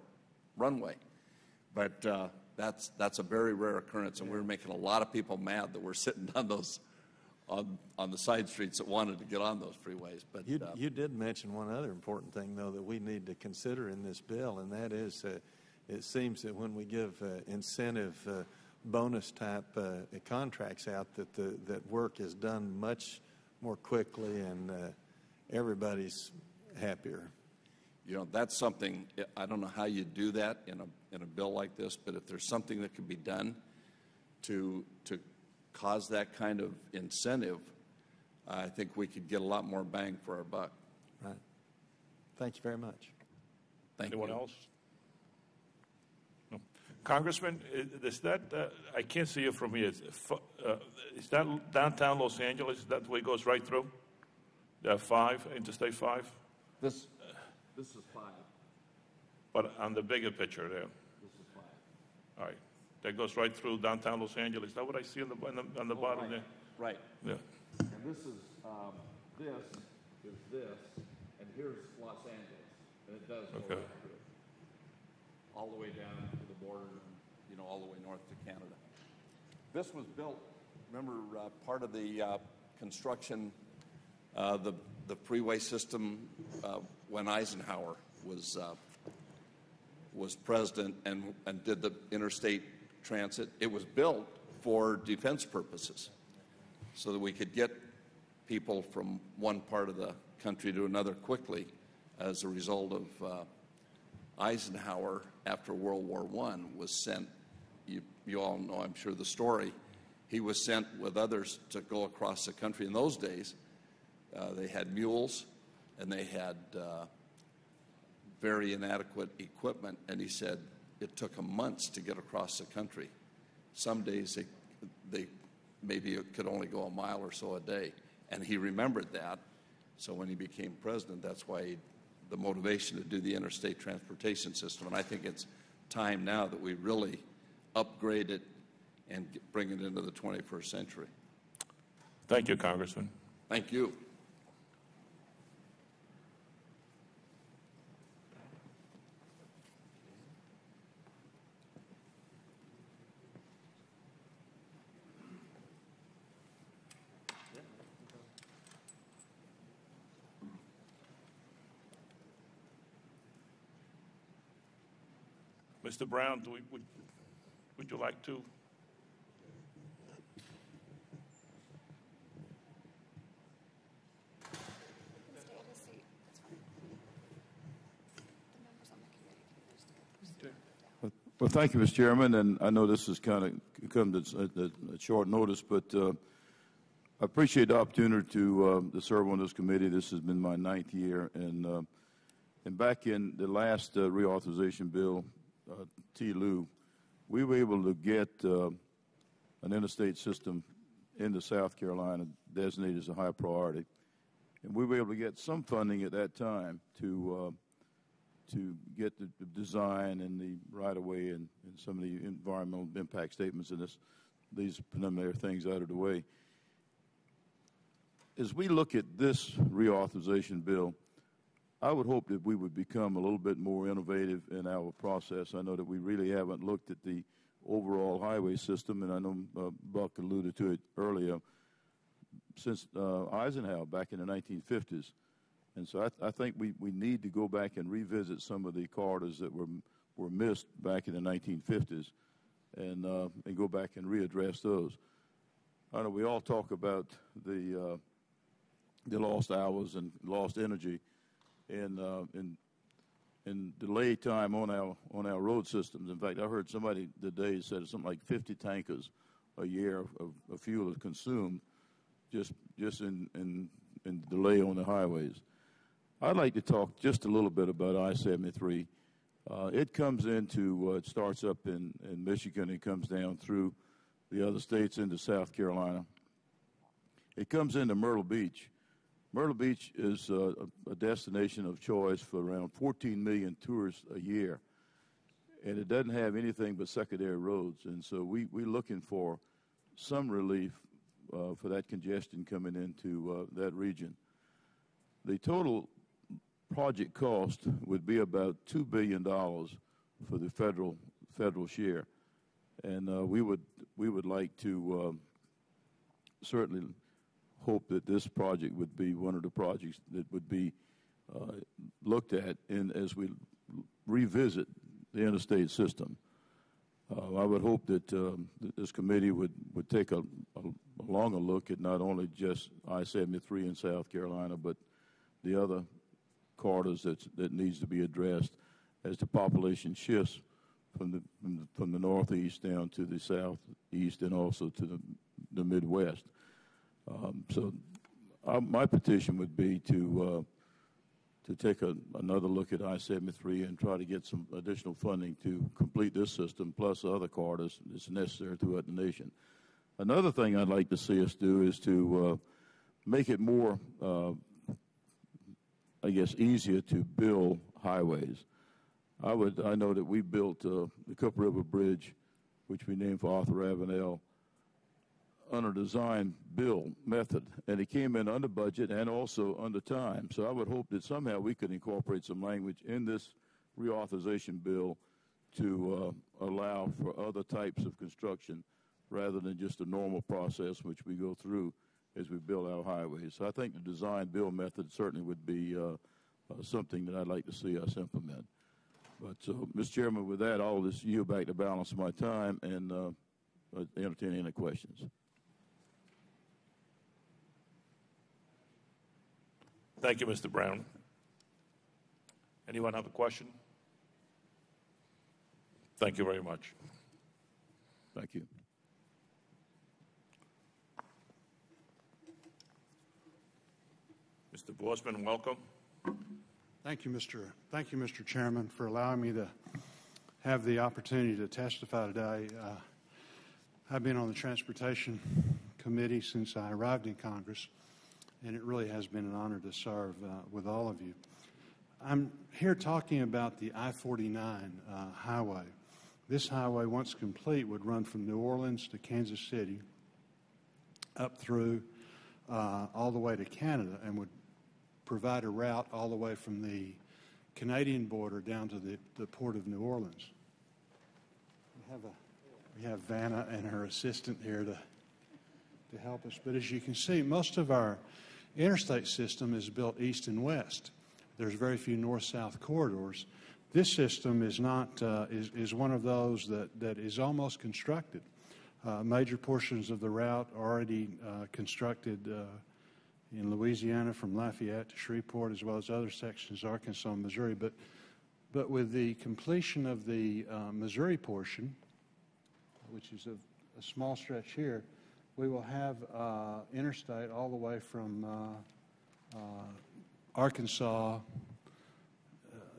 runway. But that's a very rare occurrence, and we were making a lot of people mad that were sitting on those on the side streets that wanted to get on those freeways. But you did mention one other important thing, though, that we need to consider in this bill, and that is it seems that when we give incentive bonus type contracts out, that work is done much more quickly, and everybody's happier. You know, that's something, I don't know how you do that in a bill like this, but if there's something that can be done to cause that kind of incentive, I think we could get a lot more bang for our buck. Right. Thank you very much. Thank Anyone you. else? No. Congressman, is that, I can't see it from here. Is that downtown Los Angeles? Is that the way it goes right through? Interstate 5? This is 5. But on the bigger picture there. This is 5. All right. That goes right through downtown Los Angeles. Is that what I see on the bottom right. there? Right. Yeah. And this is this, and here's Los Angeles, and it does go Okay. right through, all the way down to the border, and, all the way north to Canada. This was built. Remember, part of the construction, the freeway system when Eisenhower was president and did the interstate transit. It was built for defense purposes, so that we could get people from one part of the country to another quickly. As a result of Eisenhower, after World War I, was sent, you all know, I'm sure, the story. He was sent with others to go across the country. In those days, they had mules, and they had very inadequate equipment, and he said it took them months to get across the country. Some days they maybe could only go a mile or so a day. And he remembered that. So when he became president, that's why the motivation to do the interstate transportation system. And I think it's time now that we really upgrade it and bring it into the 21st century. Thank you, Congressman. Thank you. Mr. Brown, would you like to? Well, thank you, Mr. Chairman, and I know this has kind of come at short notice, but I appreciate the opportunity to serve on this committee. This has been my 9th year, and back in the last reauthorization bill, TLU, we were able to get an interstate system into South Carolina designated as a high priority, and we were able to get some funding at that time to get the design and the right-of-way and some of the environmental impact statements and these preliminary things out of the way. As we look at this reauthorization bill, I would hope that we would become a little bit more innovative in our process. I know that we really haven't looked at the overall highway system, and I know Buck alluded to it earlier, since Eisenhower back in the 1950s. And so I think we need to go back and revisit some of the corridors that were missed back in the 1950s and go back and readdress those. I know we all talk about the lost hours and lost energy and delay time on our road systems. In fact, I heard somebody today said something like 50 tankers a year of fuel is consumed just in delay on the highways. I'd like to talk just a little bit about I-73. It comes it starts up in Michigan. It comes down through the other states into South Carolina. It comes into Myrtle Beach. Myrtle Beach is a destination of choice for around 14 million tourists a year, and it doesn't have anything but secondary roads. And so we're looking for some relief for that congestion coming into that region. The total project cost would be about $2 billion for the federal share, and we would like to certainly hope that this project would be one of the projects that would be looked at as we revisit the interstate system. I would hope that this committee would take a longer look at not only just I-73 in South Carolina, but the other corridors that needs to be addressed as the population shifts from the northeast down to the southeast and also to the Midwest. So my petition would be to take another look at I-73 and try to get some additional funding to complete this system, plus other corridors that's necessary throughout the nation. Another thing I'd like to see us do is to make it more, I guess, easier to build highways. I know that we built the Cup River Bridge, which we named for Arthur Avenel, under design build method, and it came in under budget and also under time. So I would hope that somehow we could incorporate some language in this reauthorization bill to allow for other types of construction rather than just a normal process which we go through as we build our highways. So I think the design build method certainly would be something that I'd like to see us implement. But, Mr. Chairman, with that, I'll just yield back the balance of my time and entertain any questions. Thank you, Mr. Brown. Anyone have a question? Thank you very much. Thank you. Mr. Borsman, welcome. Thank you, Mr. Chairman, for allowing me to have the opportunity to testify today. I've been on the Transportation Committee since I arrived in Congress, and it really has been an honor to serve with all of you. I'm here talking about the I-49 highway. This highway, once complete, would run from New Orleans to Kansas City, up through all the way to Canada, and would provide a route all the way from the Canadian border down to the port of New Orleans. We have Vanna and her assistant here to help us. But as you can see, most of our interstate system is built east and west. There's very few north-south corridors. This system is not is one of those that is almost constructed. Major portions of the route are already constructed in Louisiana from Lafayette to Shreveport, as well as other sections of Arkansas and Missouri. But with the completion of the Missouri portion, which is a small stretch here, we will have interstate all the way from Arkansas,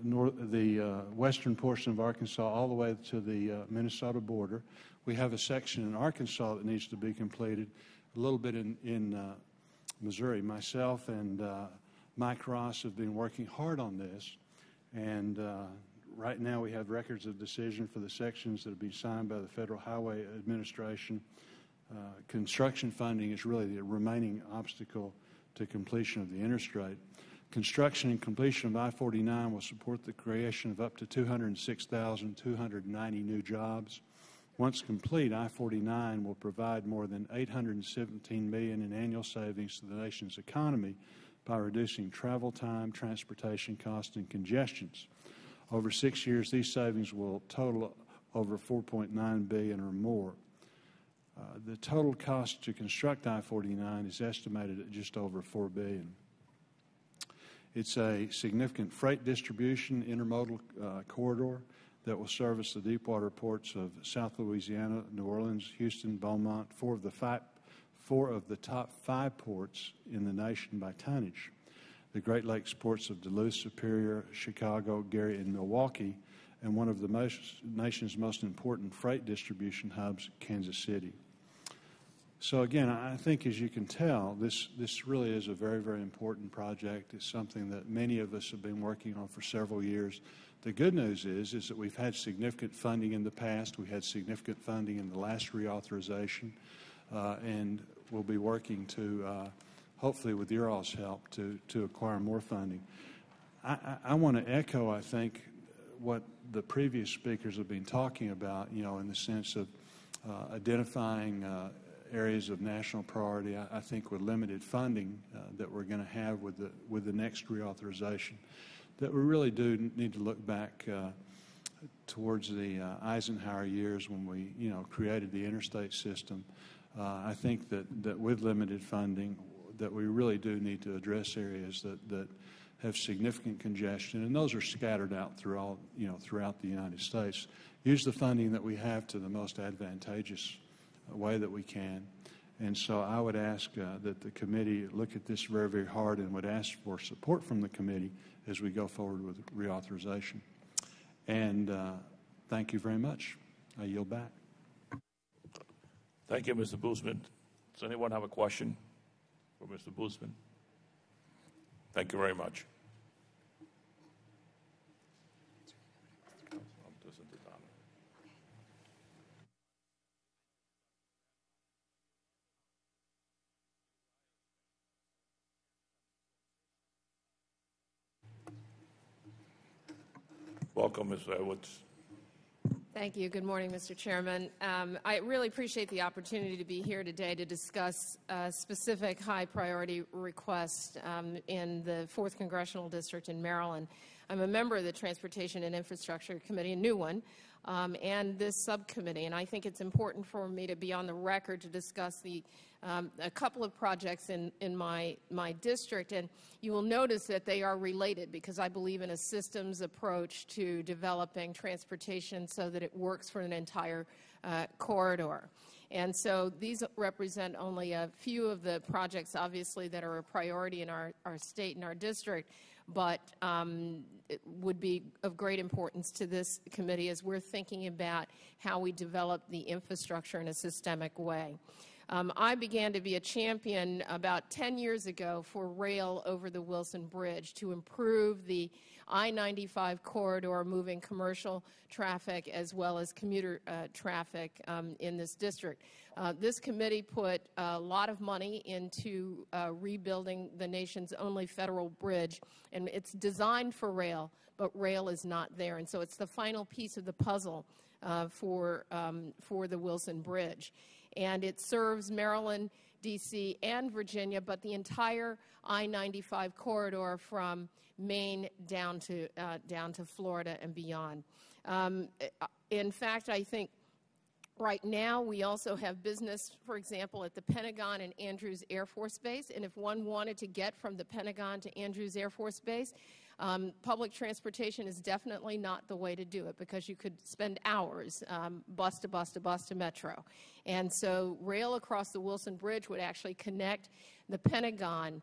the western portion of Arkansas, all the way to the Minnesota border. We have a section in Arkansas that needs to be completed, a little bit in Missouri. Myself and Mike Ross have been working hard on this, and right now we have records of decision for the sections that have been signed by the Federal Highway Administration. Construction funding is really the remaining obstacle to completion of the interstate. Construction and completion of I-49 will support the creation of up to 206,290 new jobs. Once complete, I-49 will provide more than $817 million in annual savings to the nation's economy by reducing travel time, transportation costs, and congestions. Over 6 years, these savings will total over $4.9 billion or more. The total cost to construct I-49 is estimated at just over $4 billion. It's a significant freight distribution intermodal corridor that will service the deepwater ports of South Louisiana, New Orleans, Houston, Beaumont, four of the top 5 ports in the nation by tonnage. The Great Lakes ports of Duluth, Superior, Chicago, Gary, and Milwaukee, and one of the nation's most important freight distribution hubs, Kansas City. So again, I think, as you can tell, this really is a very, very important project. It's something that many of us have been working on for several years. The good news is that we've had significant funding in the past. We had significant funding in the last reauthorization, and we'll be working to, hopefully with your all's help, to acquire more funding. I want to echo, I think, what the previous speakers have been talking about, in the sense of identifying areas of national priority. I think with limited funding that we're going to have with the next reauthorization, that we really do need to look back towards the Eisenhower years when we, created the interstate system. I think that with limited funding, that we really do need to address areas that have significant congestion, and those are scattered out throughout the United States. Use the funding that we have to the most advantageous way that we can, And so I would ask that the committee look at this very, very hard and would ask for support from the committee as we go forward with reauthorization. And thank you very much. I yield back. Thank you, Mr. Boozman. Does anyone have a question for Mr. Boozman? Thank you very much. Welcome, Ms. Edwards. Thank you. Good morning, Mr. Chairman. I really appreciate the opportunity to be here today to discuss specific high-priority requests in the 4th Congressional District in Maryland. I'm a member of the Transportation and Infrastructure Committee, a new one, and this subcommittee, and I think it's important for me to be on the record to discuss a couple of projects in my district, and you will notice that they are related because I believe in a systems approach to developing transportation so that it works for an entire corridor. And so these represent only a few of the projects, obviously, that are a priority in our state and our district, but it would be of great importance to this committee as we're thinking about how we develop the infrastructure in a systemic way. I began to be a champion about 10 years ago for rail over the Wilson Bridge to improve the I-95 corridor, moving commercial traffic as well as commuter traffic in this district. This committee put a lot of money into rebuilding the nation's only federal bridge, and it's designed for rail, but rail is not there. And so it's the final piece of the puzzle for the Wilson Bridge. And it serves Maryland, D.C., and Virginia, but the entire I-95 corridor from Maine down to Florida and beyond. In fact, I think right now we also have business, for example, at the Pentagon and Andrews Air Force Base, and if one wanted to get from the Pentagon to Andrews Air Force Base, public transportation is definitely not the way to do it because you could spend hours bus to bus to bus to metro. And so rail across the Wilson Bridge would actually connect the Pentagon,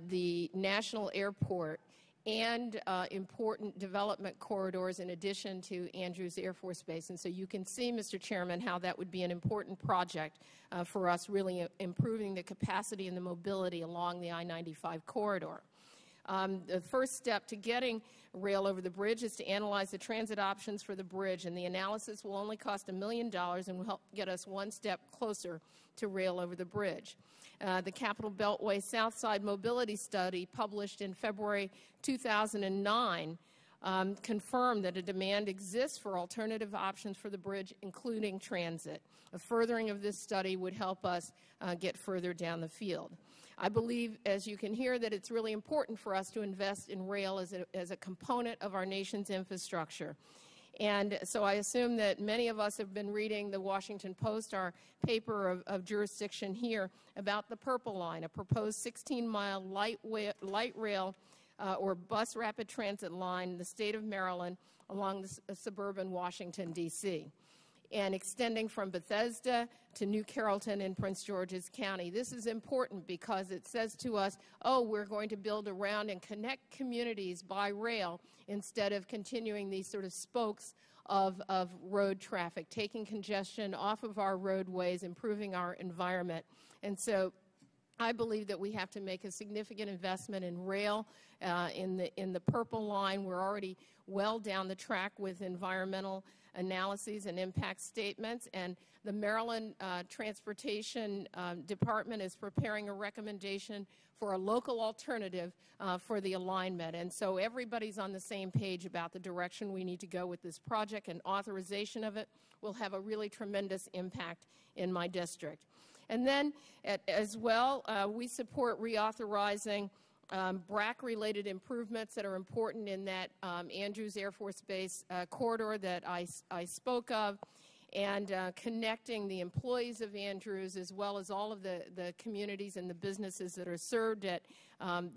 the National Airport, and important development corridors in addition to Andrews Air Force Base. And so you can see, Mr. Chairman, how that would be an important project for us, really improving the capacity and the mobility along the I-95 corridor. The first step to getting rail over the bridge is to analyze the transit options for the bridge, and the analysis will only cost $1 million and will help get us one step closer to rail over the bridge. The Capital Beltway Southside Mobility Study, published in February 2009, confirmed that a demand exists for alternative options for the bridge, including transit. A furthering of this study would help us get further down the field. I believe, as you can hear, that it's really important for us to invest in rail as a component of our nation's infrastructure. And so I assume that many of us have been reading the Washington Post, our paper of jurisdiction here, about the Purple Line, a proposed 16-mile light rail or bus rapid transit line in the state of Maryland along the suburban Washington, D.C., and extending from Bethesda to New Carrollton in Prince George's County. This is important because it says to us, oh, we're going to build around and connect communities by rail instead of continuing these sort of spokes of road traffic, taking congestion off of our roadways, improving our environment. And so I believe that we have to make a significant investment in rail, in the Purple Line. We're already well down the track with environmental analyses and impact statements, and the Maryland Transportation Department is preparing a recommendation for a local alternative for the alignment. And so everybody's on the same page about the direction we need to go with this project, and authorization of it will have a really tremendous impact in my district. And then, as well, we support reauthorizing BRAC-related improvements that are important in that Andrews Air Force Base corridor that I spoke of, and connecting the employees of Andrews as well as all of the communities and the businesses that are served at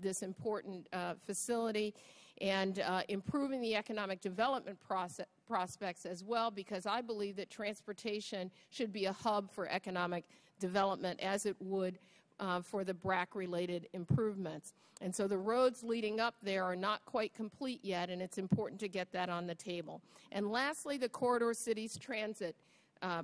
this important facility, and improving the economic development prospects as well, because I believe that transportation should be a hub for economic development, as it would for the BRAC-related improvements. And so the roads leading up there are not quite complete yet, and it's important to get that on the table. And lastly, the Corridor Cities Transit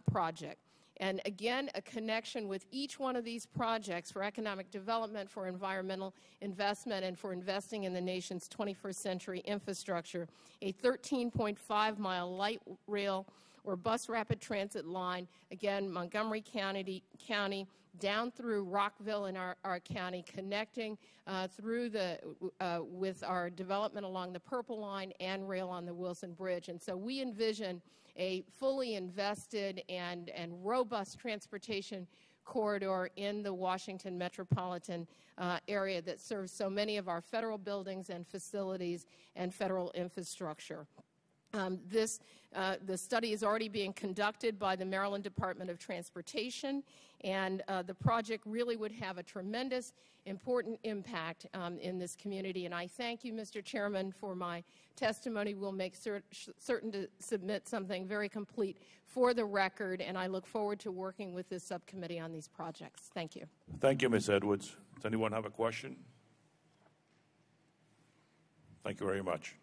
project. And again, a connection with each one of these projects for economic development, for environmental investment, and for investing in the nation's 21st century infrastructure. A 13.5-mile light rail or bus rapid transit line, again, Montgomery County down through Rockville in our county, connecting through with our development along the Purple Line and rail on the Wilson Bridge. And so we envision a fully invested and robust transportation corridor in the Washington metropolitan area that serves so many of our federal buildings and facilities and federal infrastructure. The study is already being conducted by the Maryland Department of Transportation, and the project really would have a tremendous, important impact in this community. And I thank you, Mr. Chairman, for my testimony. We'll make certain to submit something very complete for the record, and I look forward to working with this subcommittee on these projects. Thank you. Thank you, Ms. Edwards. Does anyone have a question? Thank you very much.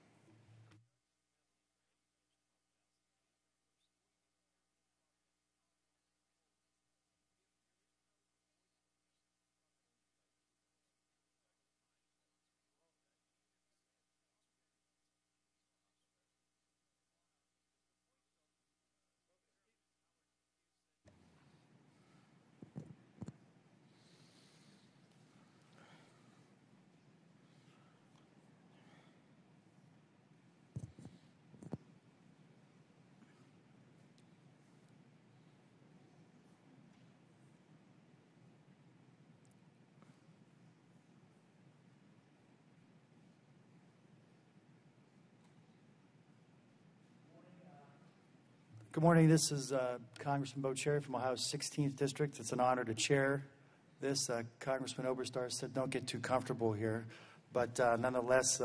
Good morning. This is Congressman Bo Cherry from Ohio's 16th District. It's an honor to chair this. Congressman Oberstar said don't get too comfortable here. But nonetheless,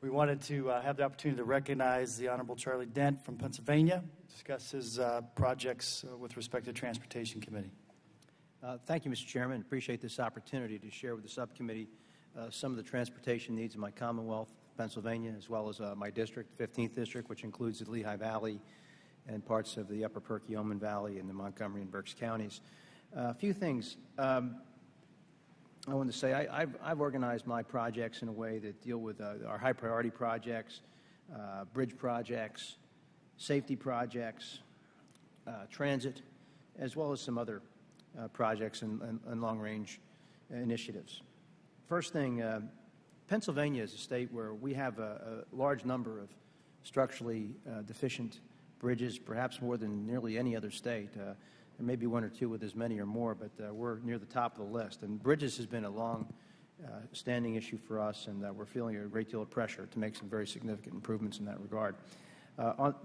we wanted to have the opportunity to recognize the Honorable Charlie Dent from Pennsylvania, discuss his projects with respect to the Transportation Committee. Thank you, Mr. Chairman. Appreciate this opportunity to share with the subcommittee some of the transportation needs of my Commonwealth, Pennsylvania, as well as my district, 15th District, which includes the Lehigh Valley and parts of the Upper Perkiomen Valley and the Montgomery and Berks counties. A few things I wanted to say. I've organized my projects in a way that deal with our high priority projects, bridge projects, safety projects, transit, as well as some other projects and long-range initiatives. First thing, Pennsylvania is a state where we have a large number of structurally deficient bridges, perhaps more than nearly any other state. There may be one or two with as many or more, but we're near the top of the list. And bridges has been a long-standing issue for us, and we're feeling a great deal of pressure to make some very significant improvements in that regard.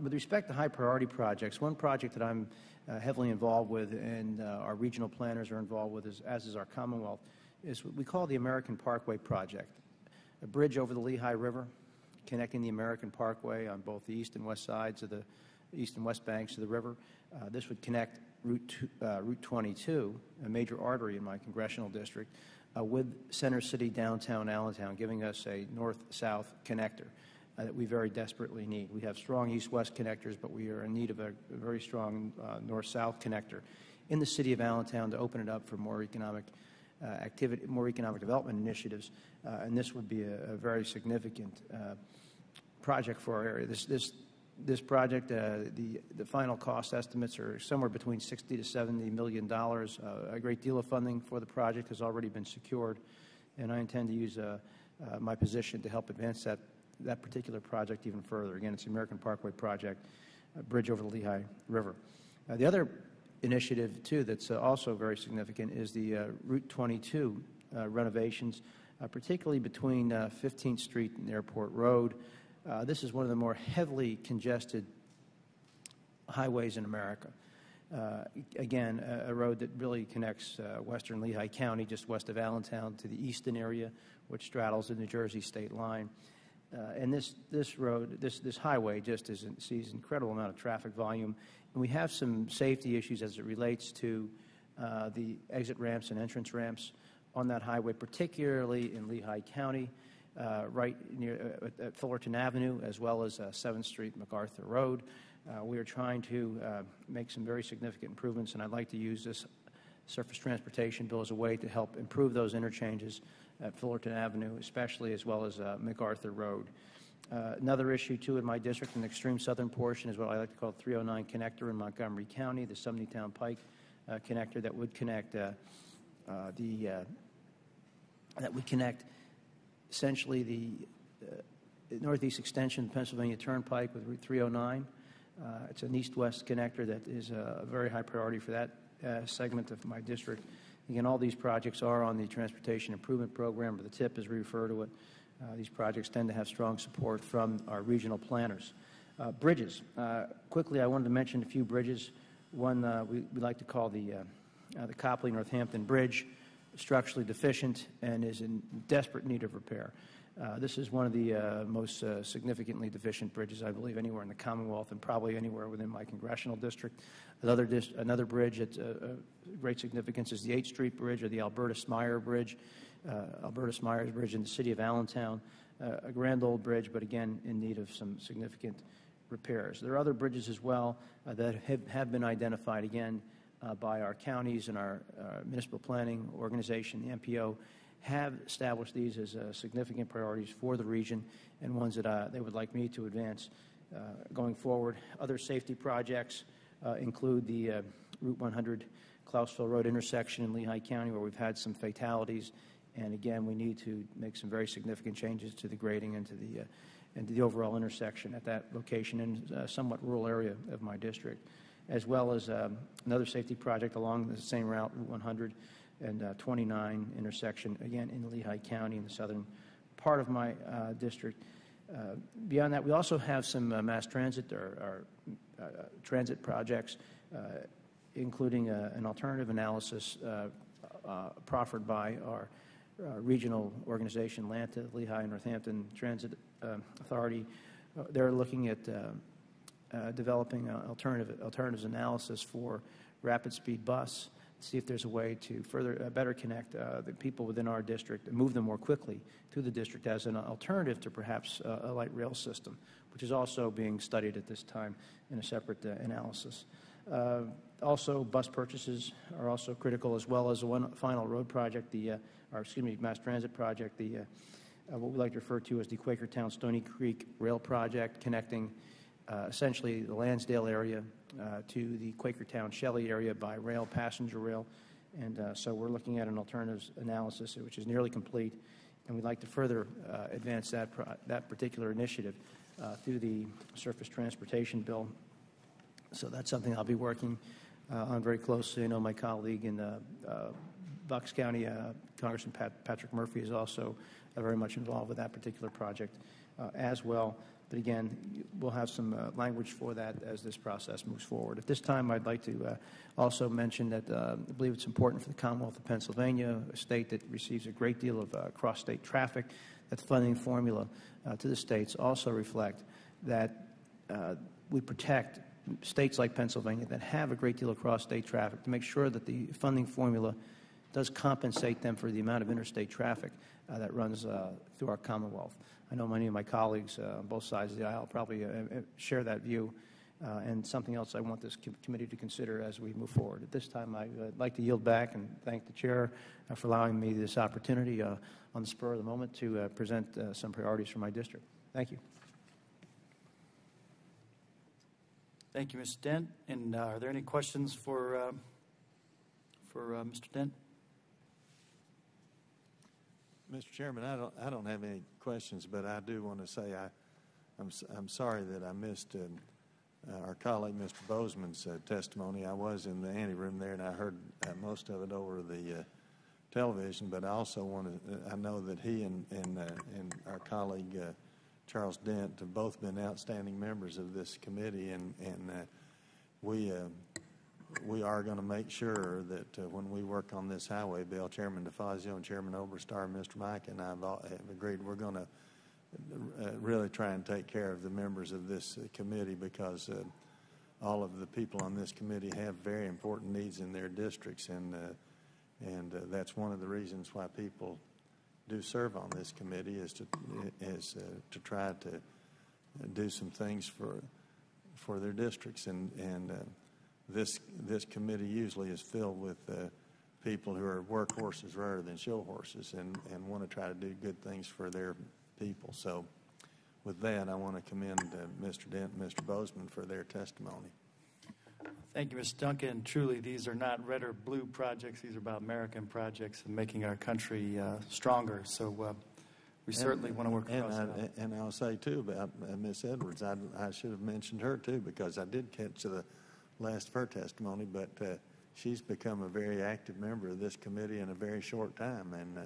With respect to high-priority projects, one project that I'm heavily involved with and our regional planners are involved with, as is our Commonwealth, is what we call the American Parkway Project, a bridge over the Lehigh River connecting the American Parkway on both the east and west sides of the east and west banks of the river. This would connect Route 22, a major artery in my congressional district, with Center City, downtown Allentown, giving us a north-south connector that we very desperately need. We have strong east-west connectors, but we are in need of a very strong north-south connector in the city of Allentown to open it up for more economic activity, more economic development initiatives, and this would be a very significant project for our area. This project, the final cost estimates are somewhere between $60 to $70 million. A great deal of funding for the project has already been secured, and I intend to use my position to help advance that particular project even further. Again, it's the American Parkway Project, a bridge over the Lehigh River. The other initiative, too, that's also very significant is the Route 22 renovations, particularly between 15th Street and Airport Road. This is one of the more heavily congested highways in America. Again, a road that really connects western Lehigh County, just west of Allentown, to the eastern area, which straddles the New Jersey state line. And this road, this highway just sees an incredible amount of traffic volume. And we have some safety issues as it relates to the exit ramps and entrance ramps on that highway, particularly in Lehigh County, right near at Fullerton Avenue, as well as 7th Street, MacArthur Road. We are trying to make some very significant improvements, and I'd like to use this surface transportation bill as a way to help improve those interchanges at Fullerton Avenue, especially, as well as MacArthur Road. Another issue, too, in my district, in the extreme southern portion, is what I like to call the 309 connector in Montgomery County, the Sumneytown Pike connector that would connect essentially the northeast extension of Pennsylvania Turnpike with Route 309. It's an east-west connector that is a very high priority for that segment of my district. Again, all these projects are on the Transportation Improvement Program, or the TIP as we refer to it. These projects tend to have strong support from our regional planners. Bridges. Quickly, I wanted to mention a few bridges. One we like to call the Copley-Northampton Bridge, structurally deficient and is in desperate need of repair. This is one of the most significantly deficient bridges, I believe, anywhere in the Commonwealth and probably anywhere within my congressional district. Another bridge at great significance is the 8th Street Bridge, or the Alberta-Smyers Bridge. Alberta-Smyers Bridge in the city of Allentown, a grand old bridge, but again in need of some significant repairs. There are other bridges as well that have been identified again by our counties and our municipal planning organization, the MPO, have established these as significant priorities for the region and ones that they would like me to advance going forward. Other safety projects include the Route 100 Clausville Road intersection in Lehigh County, where we've had some fatalities, and again we need to make some very significant changes to the grading and to the overall intersection at that location in a somewhat rural area of my district, as well as another safety project along the same route, Route 100 and 29 intersection, again in Lehigh County in the southern part of my district. Beyond that, we also have some mass transit or transit projects, including an alternative analysis proffered by our regional organization, LANTA, Lehigh and Northampton Transit Authority. They're looking at developing alternatives analysis for rapid speed bus, see if there's a way to better connect the people within our district and move them more quickly to the district as an alternative to perhaps a light rail system, which is also being studied at this time in a separate analysis. Also, bus purchases are also critical, as well as one final road project, mass transit project, what we like to refer to as the Quakertown Stony Creek Rail Project, connecting essentially the Lansdale area to the Quakertown Shelley area by rail, passenger rail. And so we're looking at an alternatives analysis, which is nearly complete, and we'd like to further advance that particular initiative through the surface transportation bill. So that's something I'll be working on very closely. I know my colleague in Bucks County, Congressman Patrick Murphy, is also very much involved with that particular project as well. But again, we'll have some language for that as this process moves forward. At this time, I'd like to also mention that I believe it's important for the Commonwealth of Pennsylvania, a state that receives a great deal of cross-state traffic, that the funding formula to the states also reflect that we protect states like Pennsylvania that have a great deal of cross-state traffic, to make sure that the funding formula does compensate them for the amount of interstate traffic that runs through our Commonwealth. I know many of my colleagues on both sides of the aisle probably share that view, and something else I want this committee to consider as we move forward. At this time, I'd like to yield back and thank the chair for allowing me this opportunity on the spur of the moment to present some priorities for my district. Thank you. Thank you, Mr. Dent. And are there any questions for Mr. Dent? Mr. Chairman, I don't have any questions, but I do want to say I'm sorry that I missed our colleague Mr. Bozeman's testimony. I was in the anteroom there, and I heard most of it over the television. But I also I know that he and our colleague Charles Dent have both been outstanding members of this committee, and we are going to make sure that when we work on this highway bill, Chairman DeFazio and Chairman Oberstar, Mr. Mike, and I have agreed we're going to really try and take care of the members of this committee, because all of the people on this committee have very important needs in their districts, and that's one of the reasons why people do serve on this committee, is to try to do some things for their districts, and this committee usually is filled with people who are workhorses rather than show horses, and want to try to do good things for their people. So with that, I want to commend Mr. Dent and Mr. Bozeman for their testimony. Thank you, Mr. Duncan. Truly, these are not red or blue projects. These are about American projects and making our country stronger. So we certainly want to work across that. And I'll say, too, about Ms. Edwards, I should have mentioned her, too, because I did catch the last of her testimony, but she's become a very active member of this committee in a very short time, and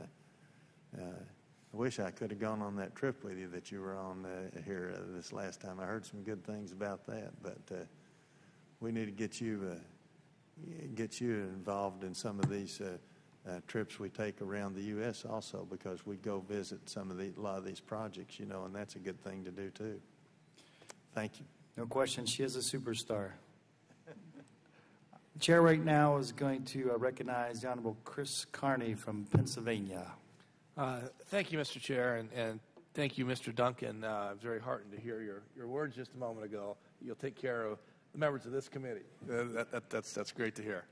I wish I could have gone on that trip with you that you were on here this last time. I heard some good things about that, but we need to get you involved in some of these trips we take around the U.S. also, because we go visit a lot of these projects, and that's a good thing to do too. Thank you. No question, she is a superstar. The chair right now is going to recognize the Honorable Chris Carney from Pennsylvania. Thank you, Mr. Chair, and thank you, Mr. Duncan. I was very heartened to hear your words just a moment ago. You'll take care of the members of this committee. That's great to hear.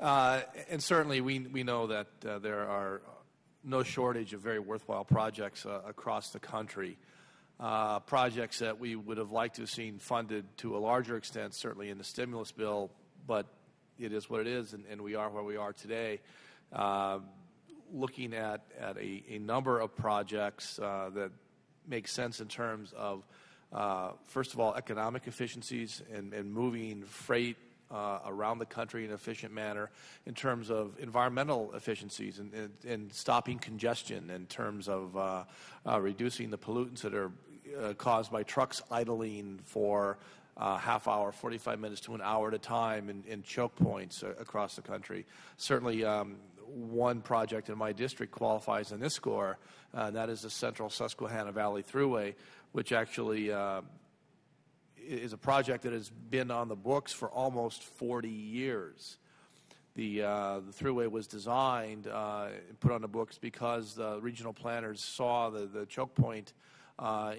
And certainly we know that there are no shortage of very worthwhile projects across the country, projects that we would have liked to have seen funded to a larger extent, certainly in the stimulus bill, but it is what it is, and we are where we are today. Looking at a number of projects that make sense in terms of, first of all, economic efficiencies and moving freight around the country in an efficient manner, in terms of environmental efficiencies and stopping congestion, in terms of reducing the pollutants that are caused by trucks idling for half hour, 45 minutes to an hour at a time in choke points across the country. Certainly, one project in my district qualifies in this score, and that is the Central Susquehanna Valley Thruway, which actually is a project that has been on the books for almost 40 years. The Thruway was designed and put on the books because the regional planners saw the choke point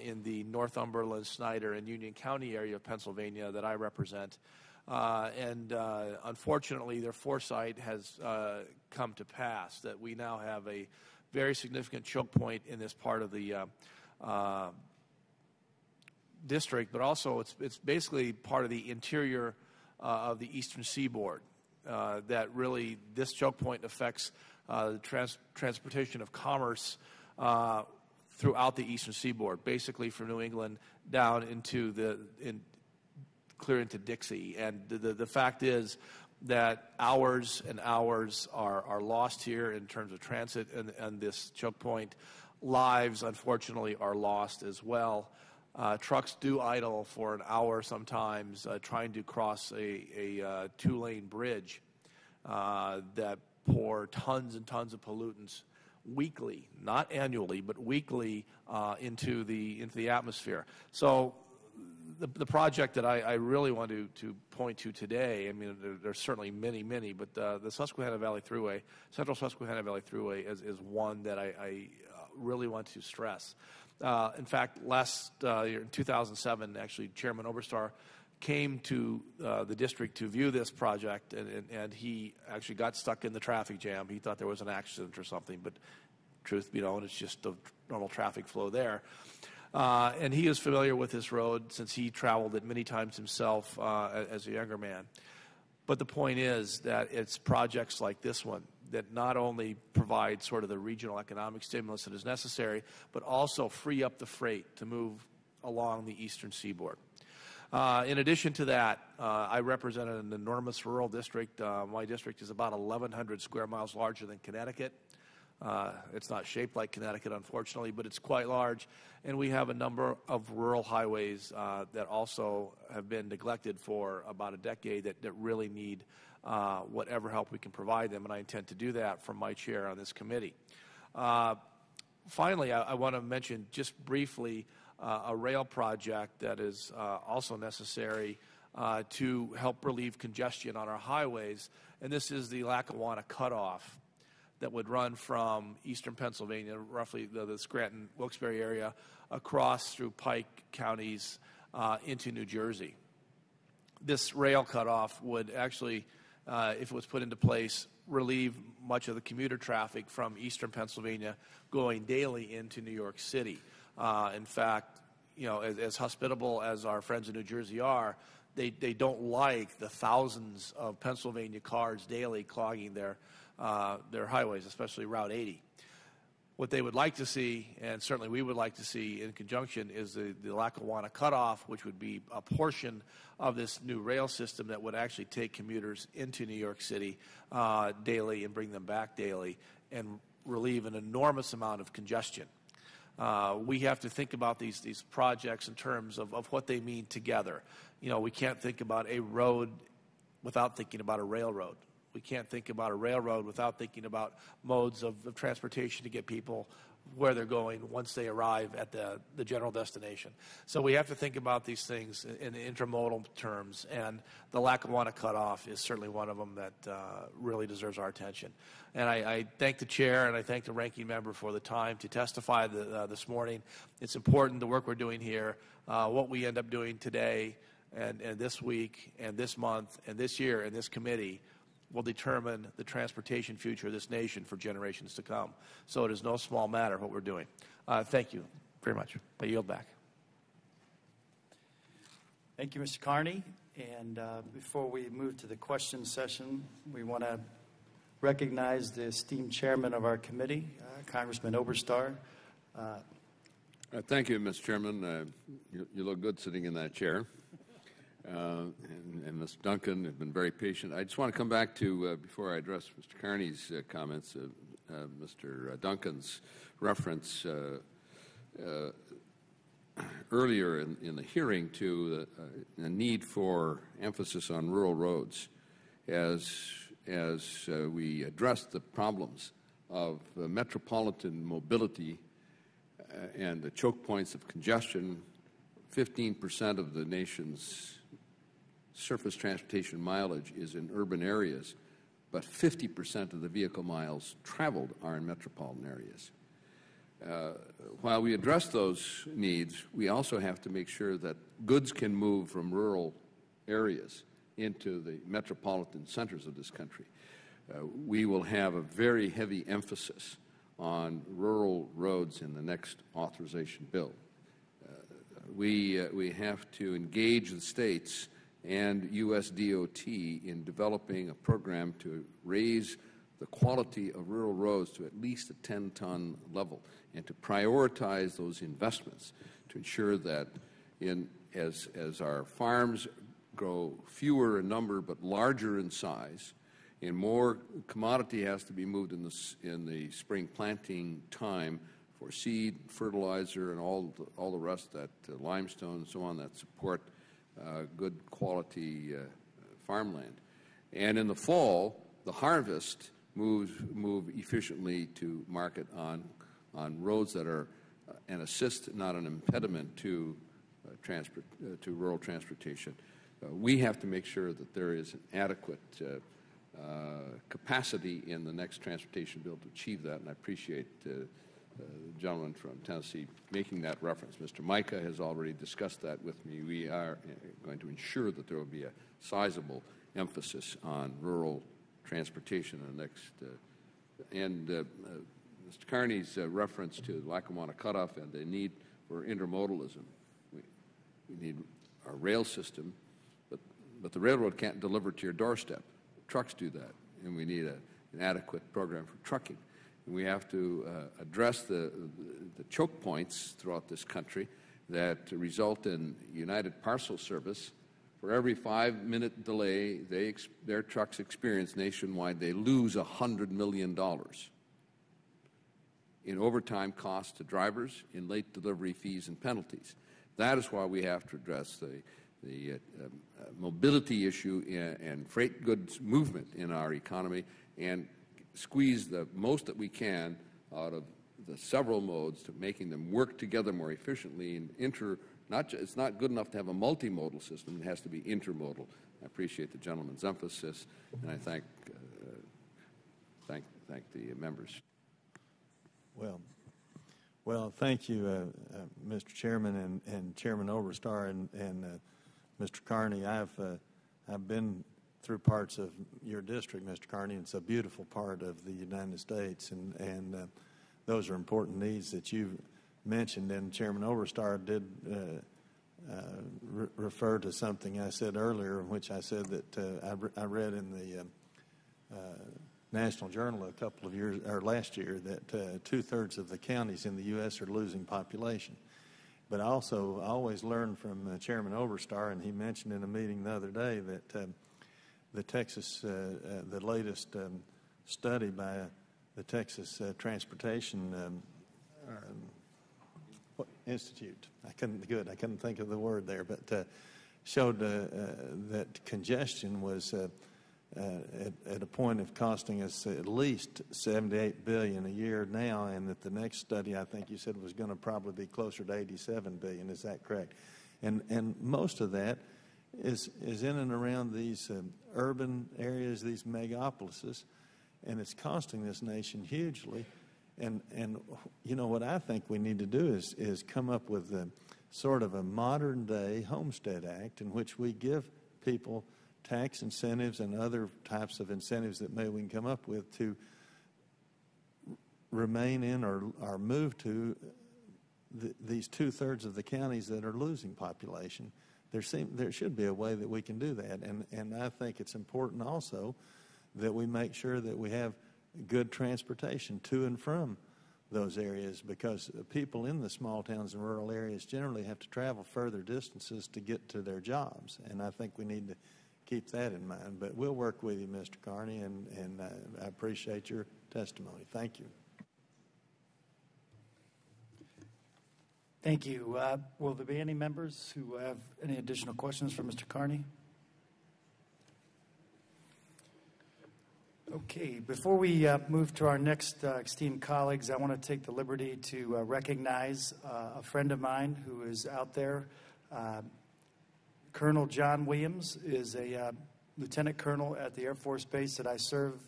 in the Northumberland, Snyder, and Union County area of Pennsylvania that I represent. And unfortunately, their foresight has come to pass, that we now have a very significant choke point in this part of the district, but also it's basically part of the interior of the eastern seaboard. That really, this choke point affects the transportation of commerce throughout the eastern seaboard, basically from New England down into clear into Dixie. And the fact is that hours and hours are lost here in terms of transit and this choke point. Lives, unfortunately, are lost as well. Trucks do idle for an hour sometimes trying to cross a two-lane bridge that pour tons and tons of pollutants weekly, not annually, but weekly into the atmosphere. So the project that I really want to point to today, I mean, there's certainly many, but the Susquehanna Valley Thruway, Central Susquehanna Valley Thruway is one that I really want to stress. In fact, last year, in 2007, actually, Chairman Oberstar came to the district to view this project, and he actually got stuck in the traffic jam. He thought there was an accident or something, but truth be known, it's just the normal traffic flow there. And he is familiar with this road since he traveled it many times himself as a younger man. But the point is that it's projects like this one that not only provide sort of the regional economic stimulus that is necessary, but also free up the freight to move along the eastern seaboard. In addition to that, I represent an enormous rural district. My district is about 1,100 square miles larger than Connecticut. It's not shaped like Connecticut, unfortunately, but it's quite large. And we have a number of rural highways that also have been neglected for about a decade that really need whatever help we can provide them, and I intend to do that from my chair on this committee. Finally, I want to mention just briefly a rail project that is also necessary to help relieve congestion on our highways, and this is the Lackawanna Cutoff that would run from eastern Pennsylvania, roughly the Scranton, Wilkes-Barre area, across through Pike counties into New Jersey. This rail cutoff would actually, if it was put into place, relieve much of the commuter traffic from eastern Pennsylvania going daily into New York City. In fact, as hospitable as our friends in New Jersey are, they don't like the thousands of Pennsylvania cars daily clogging their highways, especially Route 80. What they would like to see, and certainly we would like to see in conjunction, is the Lackawanna Cutoff, which would be a portion of this new rail system that would actually take commuters into New York City daily and bring them back daily and relieve an enormous amount of congestion. We have to think about these projects in terms of what they mean together. We can't think about a road without thinking about a railroad. We can't think about a railroad without thinking about modes of transportation to get people where they're going once they arrive at the general destination. So we have to think about these things in intermodal terms, and the Lackawanna Cutoff is certainly one of them that really deserves our attention. And I thank the chair and I thank the ranking member for the time to testify this morning. It's important, the work we're doing here, what we end up doing today and this week and this month and this year in this committee will determine the transportation future of this nation for generations to come. So it is no small matter what we're doing. Thank you very much. I yield back. Thank you, Mr. Carney. And before we move to the question session, we want to recognize the esteemed chairman of our committee, Congressman Oberstar. Thank you, Mr. Chairman. You look good sitting in that chair. And Mr. Duncan has been very patient. I just want to come back to, before I address Mr. Carney's comments, Mr. Duncan's reference earlier in the hearing to the need for emphasis on rural roads as we address the problems of metropolitan mobility and the choke points of congestion. 15% of the nation's surface transportation mileage is in urban areas, but 50% of the vehicle miles traveled are in metropolitan areas. While we address those needs, we also have to make sure that goods can move from rural areas into the metropolitan centers of this country. We will have a very heavy emphasis on rural roads in the next authorization bill. We have to engage the states and U.S. DOT in developing a program to raise the quality of rural roads to at least a 10-ton level and to prioritize those investments to ensure that as our farms grow fewer in number but larger in size, and more commodity has to be moved in the spring planting time for seed, fertilizer, and all the rest, that limestone and so on, that support good quality farmland. And in the fall, the harvest move efficiently to market on roads that are an assist, not an impediment to rural transportation. We have to make sure that there is an adequate capacity in the next transportation bill to achieve that, and I appreciate the gentleman from Tennessee making that reference. Mr. Micah has already discussed that with me. We are going to ensure that there will be a sizable emphasis on rural transportation in the next. Mr. Carney's reference to the Lackawanna Cutoff and the need for intermodalism. We need our rail system, but the railroad can't deliver to your doorstep. Trucks do that, and we need an adequate program for trucking. We have to address the choke points throughout this country that result in United Parcel Service. For every 5-minute delay their trucks experience nationwide, they lose $100 million in overtime costs to drivers, in late delivery fees and penalties. That is why we have to address the mobility issue and freight goods movement in our economy and squeeze the most that we can out of the several modes to making them work together more efficiently and it's not good enough to have a multimodal system. It has to be intermodal. I appreciate the gentleman's emphasis, and I thank the members. Well, thank you, Mr. Chairman and Chairman Oberstar and Mr. Carney. I've been through parts of your district, Mr. Carney. It's a beautiful part of the United States, and those are important needs that you mentioned. And Chairman Oberstar did refer to something I said earlier, in which I said that I read in the National Journal a couple of years, or last year, that 2/3 of the counties in the U.S. are losing population. But I always learn from Chairman Oberstar, and he mentioned in a meeting the other day that the Texas, the latest study by the Texas Transportation Institute. I couldn't think of the word there, but showed that congestion was at a point of costing us at least $78 billion a year now, and that the next study, I think you said, was going to probably be closer to $87 billion. Is that correct? And most of that is in and around these urban areas, these megapolises, and it's costing this nation hugely. And you know what I think we need to do is come up with sort of a modern day Homestead Act in which we give people tax incentives and other types of incentives that maybe we can come up with to remain in or move to these 2/3 of the counties that are losing population. There should be a way that we can do that, and I think it's important also that we make sure that we have good transportation to and from those areas, because people in the small towns and rural areas generally have to travel further distances to get to their jobs, and I think we need to keep that in mind. But we'll work with you, Mr. Carney, and I appreciate your testimony. Thank you. Thank you. Will there be any members who have any additional questions for Mr. Carney? Okay, before we move to our next esteemed colleagues, I want to take the liberty to recognize a friend of mine who is out there. Colonel John Williams is a lieutenant colonel at the Air Force Base that I serve,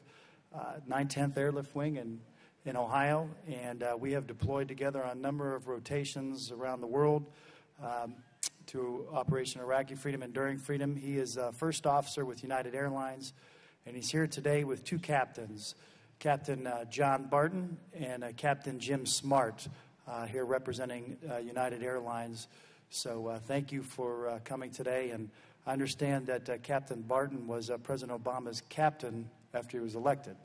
910th Airlift Wing in Ohio, and we have deployed together on a number of rotations around the world to Operation Iraqi Freedom, Enduring Freedom. He is a first officer with United Airlines, and he's here today with two captains, Captain John Barton and Captain Jim Smart, here representing United Airlines. So thank you for coming today. And I understand that Captain Barton was President Obama's captain after he was elected.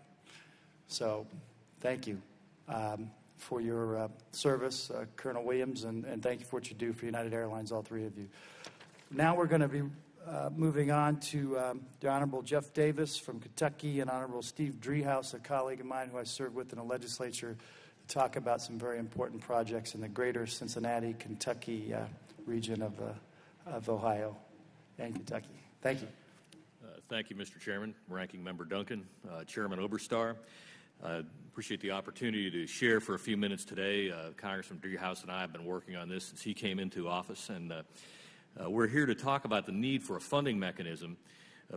So thank you for your service, Colonel Williams, and thank you for what you do for United Airlines, all three of you. Now we're going to be moving on to the Honorable Jeff Davis from Kentucky and Honorable Steve Driehaus, a colleague of mine who I served with in the legislature, to talk about some very important projects in the greater Cincinnati, Kentucky region of Ohio and Kentucky. Thank you. Thank you, Mr. Chairman, Ranking Member Duncan, Chairman Oberstar. Appreciate the opportunity to share for a few minutes today. Congressman Driehaus and I have been working on this since he came into office, and we're here to talk about the need for a funding mechanism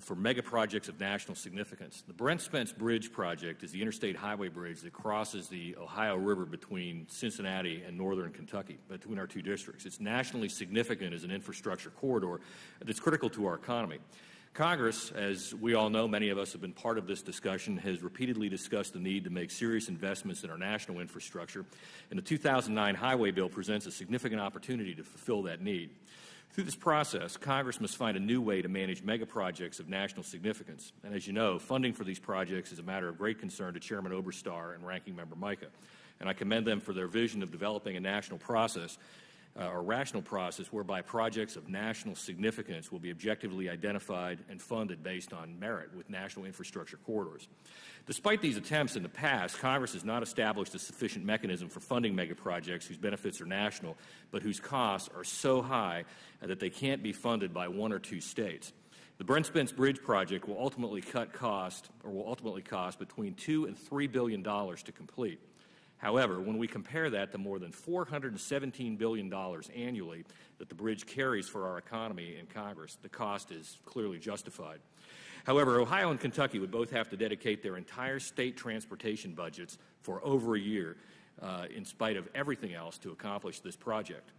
for mega projects of national significance. The Brent Spence Bridge project is the interstate highway bridge that crosses the Ohio River between Cincinnati and northern Kentucky, between our two districts. It's nationally significant as an infrastructure corridor that's critical to our economy. Congress, as we all know, many of us have been part of this discussion, has repeatedly discussed the need to make serious investments in our national infrastructure, and the 2009 Highway Bill presents a significant opportunity to fulfill that need. Through this process, Congress must find a new way to manage mega projects of national significance. And as you know, funding for these projects is a matter of great concern to Chairman Oberstar and Ranking Member Micah. And I commend them for their vision of developing a national process, or rational process, whereby projects of national significance will be objectively identified and funded based on merit with national infrastructure corridors. Despite these attempts in the past, Congress has not established a sufficient mechanism for funding mega projects whose benefits are national, but whose costs are so high that they can't be funded by one or two states. The Brent Spence Bridge project will ultimately cost between $2 and $3 billion to complete. However, when we compare that to more than $417 billion annually that the bridge carries for our economy in Congress, the cost is clearly justified. However, Ohio and Kentucky would both have to dedicate their entire state transportation budgets for over a year, in spite of everything else, to accomplish this project.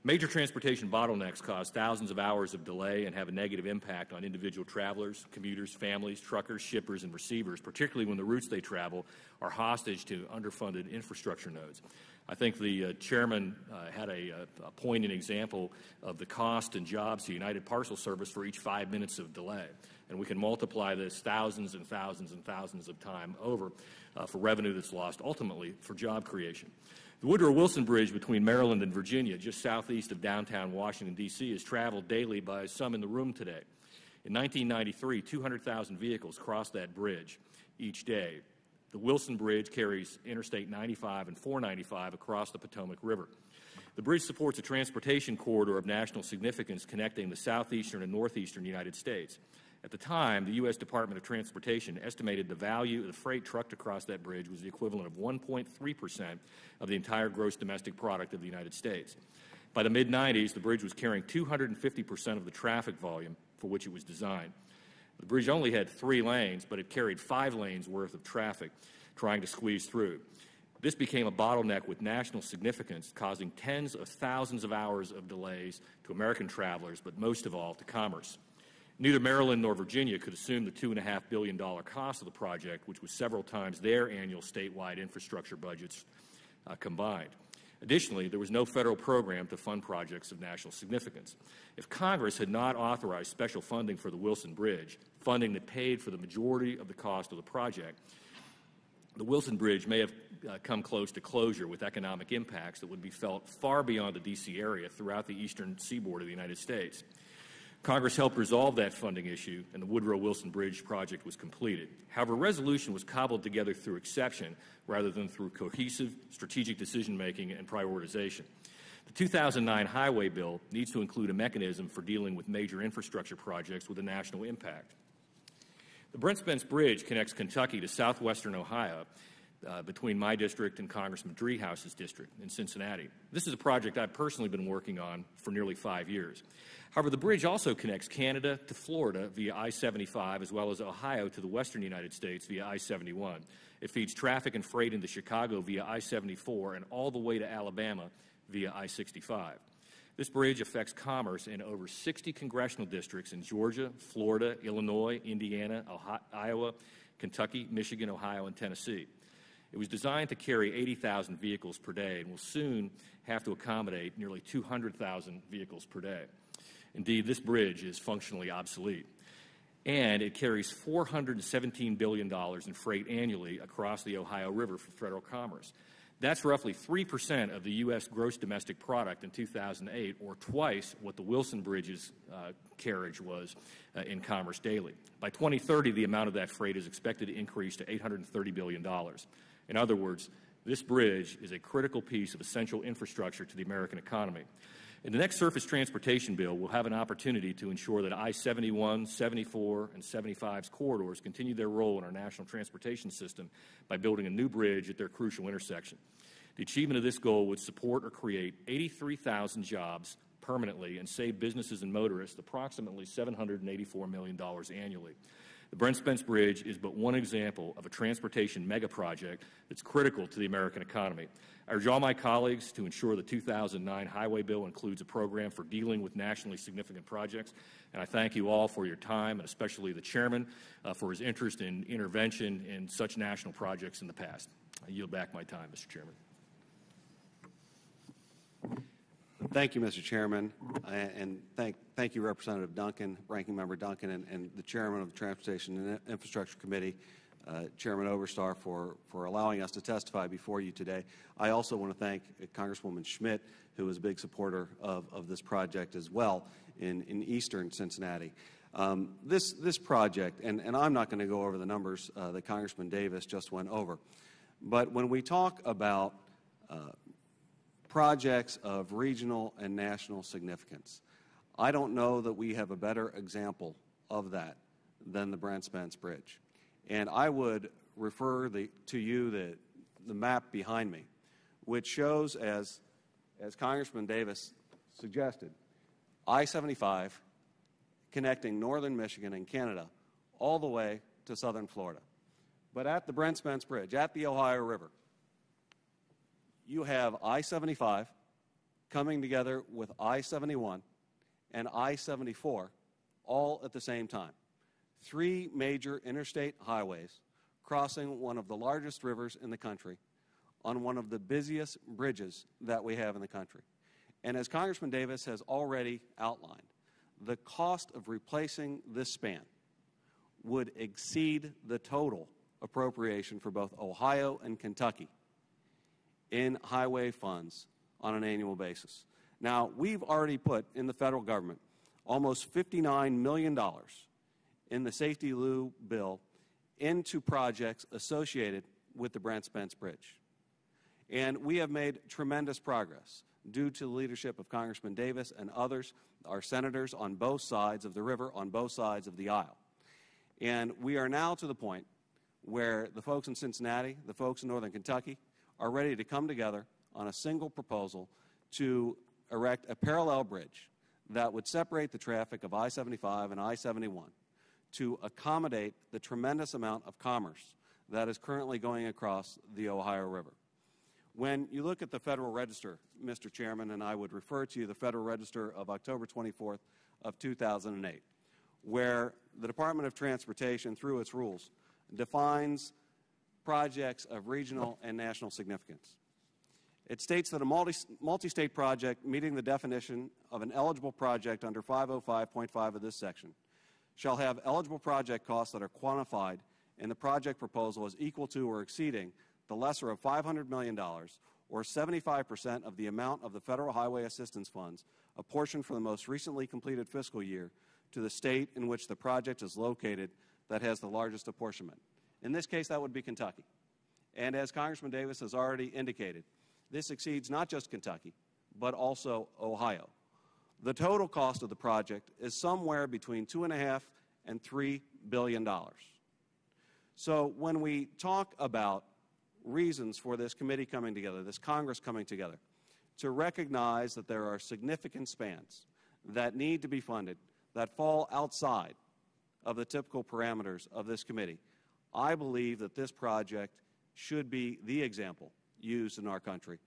Major transportation bottlenecks cause thousands of hours of delay and have a negative impact on individual travelers, commuters, families, truckers, shippers, and receivers, particularly when the routes they travel are hostage to underfunded infrastructure nodes. I think the chairman had a poignant example of the cost and jobs to United Parcel Service for each 5 minutes of delay. And we can multiply this thousands and thousands and thousands of times over for revenue that's lost, ultimately for job creation. The Woodrow Wilson Bridge between Maryland and Virginia, just southeast of downtown Washington, D.C., is traveled daily by some in the room today. In 1993, 200,000 vehicles crossed that bridge each day. The Wilson Bridge carries Interstate 95 and 495 across the Potomac River. The bridge supports a transportation corridor of national significance connecting the southeastern and northeastern United States. At the time, the U.S. Department of Transportation estimated the value of the freight trucked across that bridge was the equivalent of 1.3% of the entire gross domestic product of the United States. By the mid-90s, the bridge was carrying 250% of the traffic volume for which it was designed. The bridge only had 3 lanes, but it carried 5 lanes worth of traffic trying to squeeze through. This became a bottleneck with national significance, causing tens of thousands of hours of delays to American travelers, but most of all to commerce. Neither Maryland nor Virginia could assume the $2.5 billion cost of the project, which was several times their annual statewide infrastructure budgets combined. Additionally, there was no federal program to fund projects of national significance. If Congress had not authorized special funding for the Wilson Bridge, funding that paid for the majority of the cost of the project, the Wilson Bridge may have come close to closure with economic impacts that would be felt far beyond the D.C. area throughout the eastern seaboard of the United States. Congress helped resolve that funding issue, and the Woodrow Wilson Bridge project was completed. However, resolution was cobbled together through exception rather than through cohesive strategic decision-making and prioritization. The 2009 highway bill needs to include a mechanism for dealing with major infrastructure projects with a national impact. The Brent Spence Bridge connects Kentucky to southwestern Ohio between my district and Congressman Driehaus's district in Cincinnati. This is a project I've personally been working on for nearly 5 years. However, the bridge also connects Canada to Florida via I-75, as well as Ohio to the western United States via I-71. It feeds traffic and freight into Chicago via I-74 and all the way to Alabama via I-65. This bridge affects commerce in over 60 congressional districts in Georgia, Florida, Illinois, Indiana, Iowa, Kentucky, Michigan, Ohio, and Tennessee. It was designed to carry 80,000 vehicles per day and will soon have to accommodate nearly 200,000 vehicles per day. Indeed, this bridge is functionally obsolete, and it carries $417 billion in freight annually across the Ohio River for federal commerce. That's roughly 3% of the U.S. gross domestic product in 2008, or twice what the Wilson Bridge's carriage was in commerce daily. By 2030, the amount of that freight is expected to increase to $830 billion. In other words, this bridge is a critical piece of essential infrastructure to the American economy. In the next surface transportation bill, we'll have an opportunity to ensure that I-71, 74, and 75's corridors continue their role in our national transportation system by building a new bridge at their crucial intersection. The achievement of this goal would support or create 83,000 jobs permanently and save businesses and motorists approximately $784 million annually. The Brent Spence Bridge is but one example of a transportation mega project that's critical to the American economy. I urge all my colleagues to ensure the 2009 highway bill includes a program for dealing with nationally significant projects, and I thank you all for your time, and especially the chairman for his interest in intervention in such national projects in the past. I yield back my time, Mr. Chairman. Thank you, Mr. Chairman, and thank you, Representative Duncan, Ranking Member Duncan, and the Chairman of the Transportation and Infrastructure Committee, Chairman Oberstar, for allowing us to testify before you today. I also want to thank Congresswoman Schmidt, who is a big supporter of this project as well in eastern Cincinnati. This project, and I'm not going to go over the numbers that Congressman Davis just went over, but when we talk about projects of regional and national significance, I don't know that we have a better example of that than the Brent Spence Bridge. And I would refer to you that the map behind me, which shows, as Congressman Davis suggested, I-75 connecting northern Michigan and Canada all the way to southern Florida. But at the Brent Spence Bridge, at the Ohio River, you have I-75 coming together with I-71 and I-74 all at the same time. 3 major interstate highways crossing one of the largest rivers in the country on one of the busiest bridges that we have in the country. And as Congressman Davis has already outlined, the cost of replacing this span would exceed the total appropriation for both Ohio and Kentucky in highway funds on an annual basis. Now, we've already put in the federal government almost $59 million in the Safety Lieu bill into projects associated with the Brent Spence Bridge. And we have made tremendous progress due to the leadership of Congressman Davis and others, our senators on both sides of the river, on both sides of the aisle. And we are now to the point where the folks in Cincinnati, the folks in northern Kentucky, are ready to come together on a single proposal to erect a parallel bridge that would separate the traffic of I-75 and I-71 to accommodate the tremendous amount of commerce that is currently going across the Ohio River. When you look at the Federal Register, Mr. Chairman, and I would refer to the Federal Register of October 24th of 2008, where the Department of Transportation, through its rules, defines projects of regional and national significance. It states that a multi-state project meeting the definition of an eligible project under 505.5 of this section shall have eligible project costs that are quantified in the project proposal as equal to or exceeding the lesser of $500 million or 75% of the amount of the Federal Highway Assistance Funds apportioned for the most recently completed fiscal year to the state in which the project is located that has the largest apportionment. In this case, that would be Kentucky. And as Congressman Davis has already indicated, this exceeds not just Kentucky, but also Ohio. The total cost of the project is somewhere between $2.5 and $3 billion. So when we talk about reasons for this committee coming together, this Congress coming together, to recognize that there are significant spans that need to be funded that fall outside of the typical parameters of this committee, I believe that this project should be the example used in our country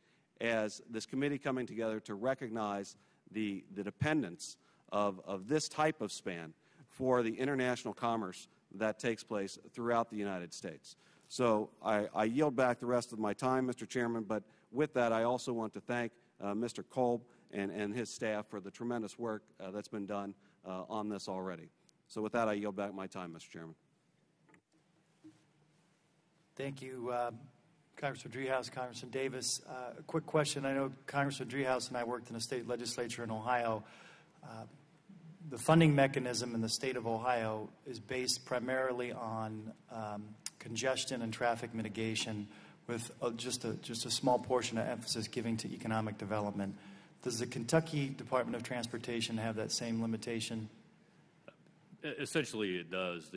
as this committee coming together to recognize the dependence of this type of span for the international commerce that takes place throughout the United States. So I yield back the rest of my time, Mr. Chairman, but with that I also want to thank Mr. Kolb and his staff for the tremendous work that's been done on this already. So with that I yield back my time, Mr. Chairman. Thank you, Congressman Driehaus, Congressman Davis. A quick question. I know Congressman Driehaus and I worked in the state legislature in Ohio. The funding mechanism in the state of Ohio is based primarily on congestion and traffic mitigation with just a small portion of emphasis given to economic development. Does the Kentucky Department of Transportation have that same limitation? Essentially, it does.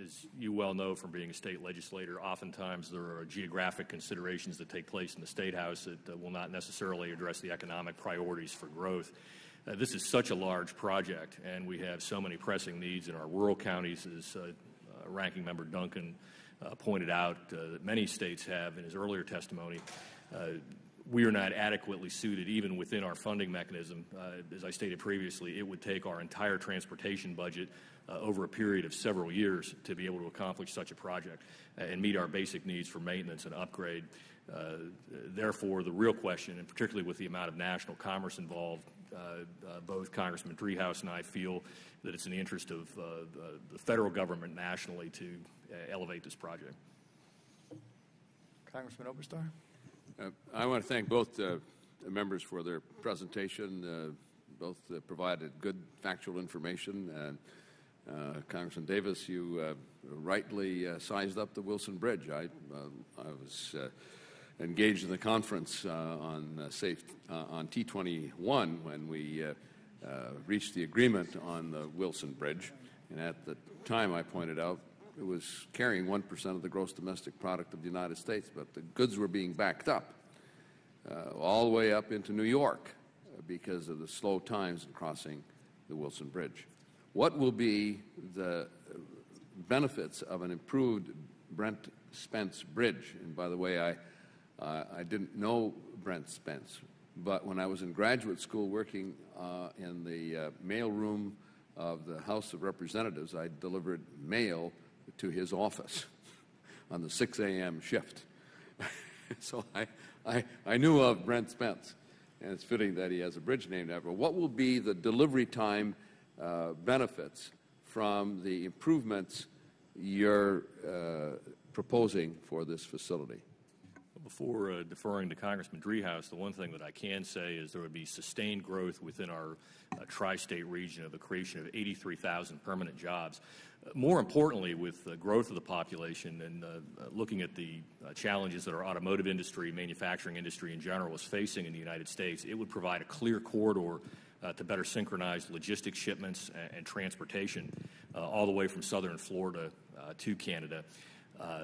As you well know from being a state legislator, oftentimes there are geographic considerations that take place in the State House that will not necessarily address the economic priorities for growth. This is such a large project, and we have so many pressing needs in our rural counties, as Ranking Member Duncan pointed out, that many states have in his earlier testimony. We are not adequately suited, even within our funding mechanism. As I stated previously, it would take our entire transportation budget over a period of several years to be able to accomplish such a project and meet our basic needs for maintenance and upgrade. Therefore, the real question, and particularly with the amount of national commerce involved, both Congressman Driehaus and I feel that it's in the interest of the federal government nationally to elevate this project. Congressman Oberstar? I want to thank both members for their presentation. Both provided good factual information. Congressman Davis, you rightly sized up the Wilson Bridge. I was engaged in the conference on T21 when we reached the agreement on the Wilson Bridge. And at the time I pointed out it was carrying 1% of the gross domestic product of the United States, but the goods were being backed up all the way up into New York because of the slow times in crossing the Wilson Bridge. What will be the benefits of an improved Brent Spence Bridge? And by the way, I didn't know Brent Spence, but when I was in graduate school working in the mail room of the House of Representatives, I delivered mail to his office on the 6 a.m. shift. So I knew of Brent Spence, and it's fitting that he has a bridge named after him. What will be the delivery time benefits from the improvements you're proposing for this facility? Before deferring to Congressman Driehaus, the one thing that I can say is there would be sustained growth within our tri-state region of the creation of 83,000 permanent jobs. More importantly, with the growth of the population and looking at the challenges that our automotive industry, manufacturing industry in general is facing in the United States, it would provide a clear corridor to better synchronize logistics shipments and transportation all the way from southern Florida to Canada.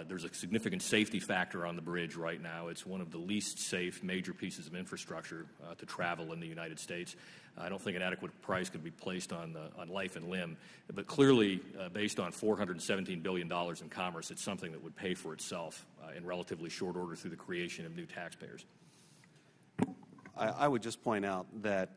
There's a significant safety factor on the bridge right now. It's one of the least safe major pieces of infrastructure to travel in the United States. I don't think an adequate price could be placed on life and limb, but clearly, based on $417 billion in commerce, it's something that would pay for itself in relatively short order through the creation of new taxpayers. I would just point out that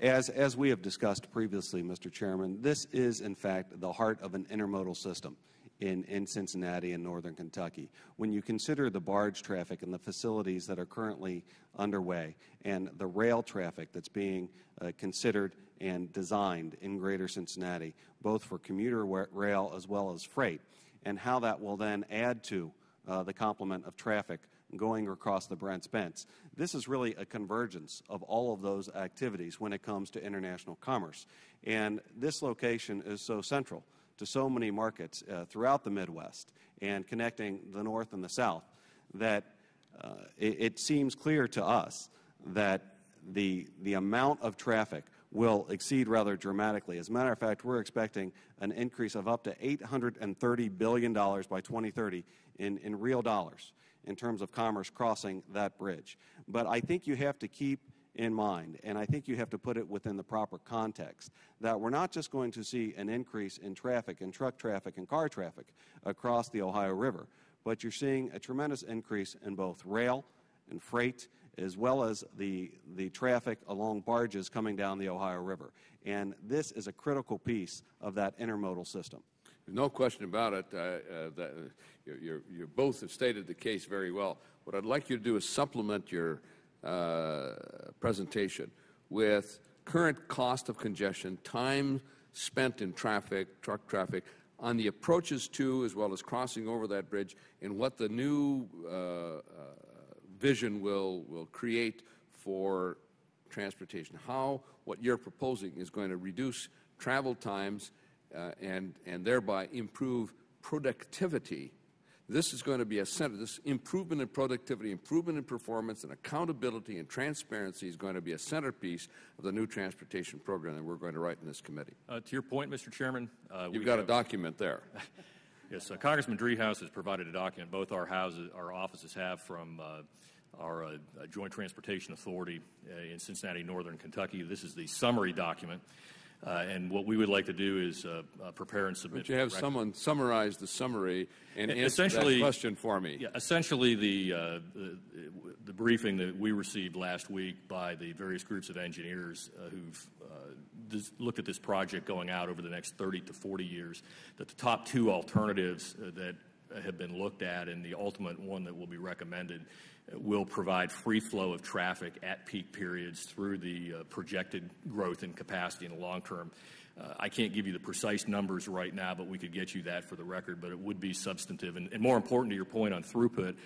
as we have discussed previously, Mr. Chairman, this is, in fact, the heart of an intermodal system in Cincinnati and northern Kentucky. When you consider the barge traffic and the facilities that are currently underway and the rail traffic that's being considered and designed in greater Cincinnati, both for commuter rail as well as freight, and how that will then add to the complement of traffic going across the Brent Spence. This is really a convergence of all of those activities when it comes to international commerce. And this location is so central to so many markets throughout the Midwest and connecting the North and the South that it seems clear to us that the amount of traffic will exceed rather dramatically. As a matter of fact, we're expecting an increase of up to $830 billion by 2030 in real dollars in terms of commerce crossing that bridge. But I think you have to keep in mind, and I think you have to put it within the proper context, that we're not just going to see an increase in traffic, and truck traffic and car traffic across the Ohio River, but you're seeing a tremendous increase in both rail and freight, as well as the traffic along barges coming down the Ohio River. And this is a critical piece of that intermodal system. There's no question about it. That you both have stated the case very well. What I'd like you to do is supplement your presentation with current cost of congestion, time spent in traffic, truck traffic, on the approaches to as well as crossing over that bridge, and what the new vision will create for transportation. How what you're proposing is going to reduce travel times and thereby improve productivity. This is going to be a center. This improvement in productivity, improvement in performance, and accountability and transparency is going to be a centerpiece of the new transportation program that we're going to write in this committee. To your point, Mr. Chairman, you've got a document there. Yes, Congressman Driehaus has provided a document. Both our offices have from our Joint Transportation Authority in Cincinnati, northern Kentucky. This is the summary document. And what we would like to do is prepare and submit. Would you have someone summarize the summary and answer that question for me? Yeah, essentially, the briefing that we received last week by the various groups of engineers who've looked at this project going out over the next 30 to 40 years, that the top two alternatives that have been looked at and the ultimate one that will be recommended will provide free flow of traffic at peak periods through the projected growth in capacity in the long term. I can't give you the precise numbers right now, but we could get you that for the record, but it would be substantive. And more important to your point on throughput,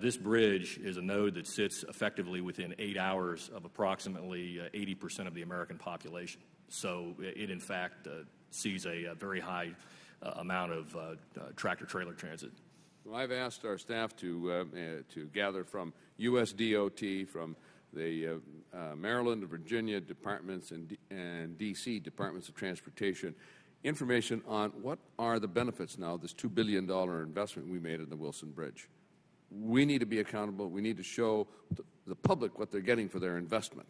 this bridge is a node that sits effectively within 8 hours of approximately 80% of the American population. So it in fact sees a very high amount of tractor-trailer transit. Well, I've asked our staff to gather from USDOT, from the Maryland and Virginia departments and D.C. departments of transportation, information on what are the benefits now of this $2 billion investment we made in the Wilson Bridge. We need to be accountable. We need to show the public what they're getting for their investment.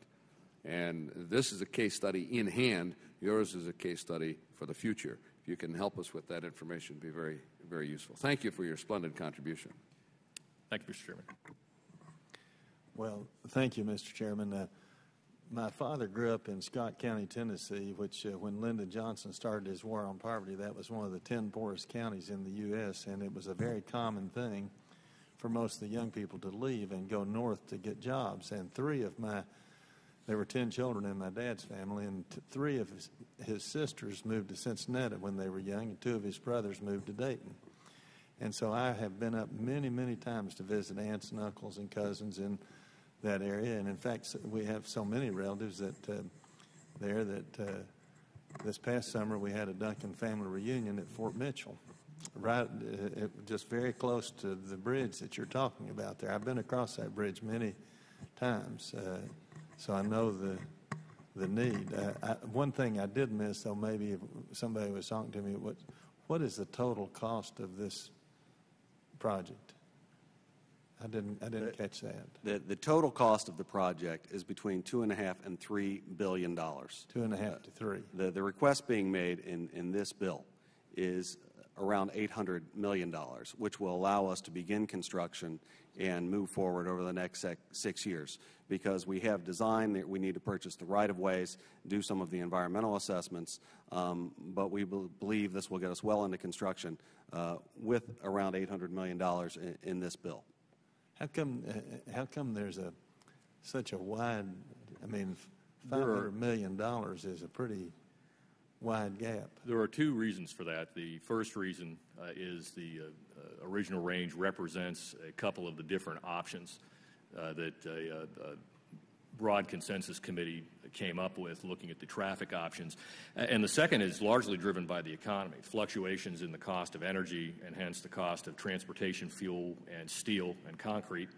And this is a case study in hand. Yours is a case study for the future. If you can help us with that information, it would be very, very useful. Thank you for your splendid contribution. Thank you, Mr. Chairman. Well, thank you, Mr. Chairman. My father grew up in Scott County, Tennessee, which when Lyndon Johnson started his war on poverty, that was one of the 10 poorest counties in the U.S., and it was a very common thing for most of the young people to leave and go north to get jobs. And there were 10 children in my dad's family, and 3 of his sisters moved to Cincinnati when they were young, and 2 of his brothers moved to Dayton. And so I have been up many, many times to visit aunts and uncles and cousins in that area. And in fact, we have so many relatives that this past summer we had a Duncan family reunion at Fort Mitchell, right, just very close to the bridge that you're talking about there. I've been across that bridge many times, so I know the need. One thing I did miss, though, maybe if somebody was talking to me, what is the total cost of this project? I didn't catch that. The total cost of the project is between $2.5 and $3 billion. 2.5 to 3. The request being made in this bill is around $800 million, which will allow us to begin construction and move forward over the next 6 years. Because we have design, that we need to purchase the right-of-ways, do some of the environmental assessments, but we believe this will get us well into construction with around $800 million in this bill. How come there's such a wide? I mean, $500 million is a pretty wide gap. There are 2 reasons for that. The first reason is the original range represents a couple of the different options that a broad consensus committee came up with, looking at the traffic options. And the second is largely driven by the economy. Fluctuations in the cost of energy and hence the cost of transportation fuel and steel and concrete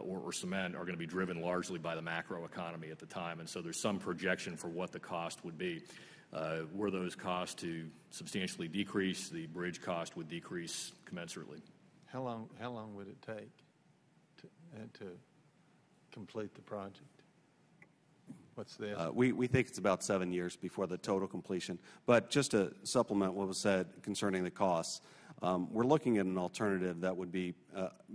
or cement are going to be driven largely by the macro economy at the time. And so there's some projection for what the cost would be. Were those costs to substantially decrease, the bridge cost would decrease commensurately. How long would it take to complete the project? What's the estimate? We think it's about 7 years before the total completion. But just to supplement what was said concerning the costs, we're looking at an alternative that would be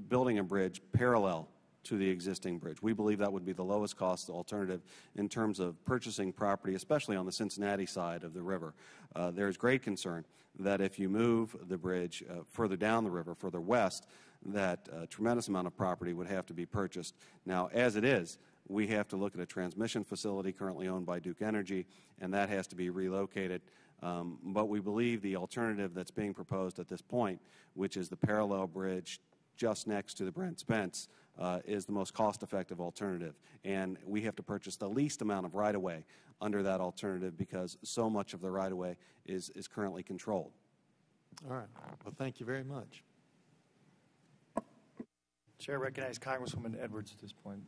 building a bridge parallel to the existing bridge. We believe that would be the lowest cost alternative in terms of purchasing property, especially on the Cincinnati side of the river. There's great concern that if you move the bridge further down the river, further west, that a tremendous amount of property would have to be purchased. Now, as it is, we have to look at a transmission facility currently owned by Duke Energy, and that has to be relocated. But we believe the alternative that's being proposed at this point, which is the parallel bridge just next to the Brent Spence, is the most cost-effective alternative. And we have to purchase the least amount of right-of-way under that alternative because so much of the right-of-way is currently controlled. All right. Well, thank you very much. Chair recognizes Congresswoman Edwards at this point.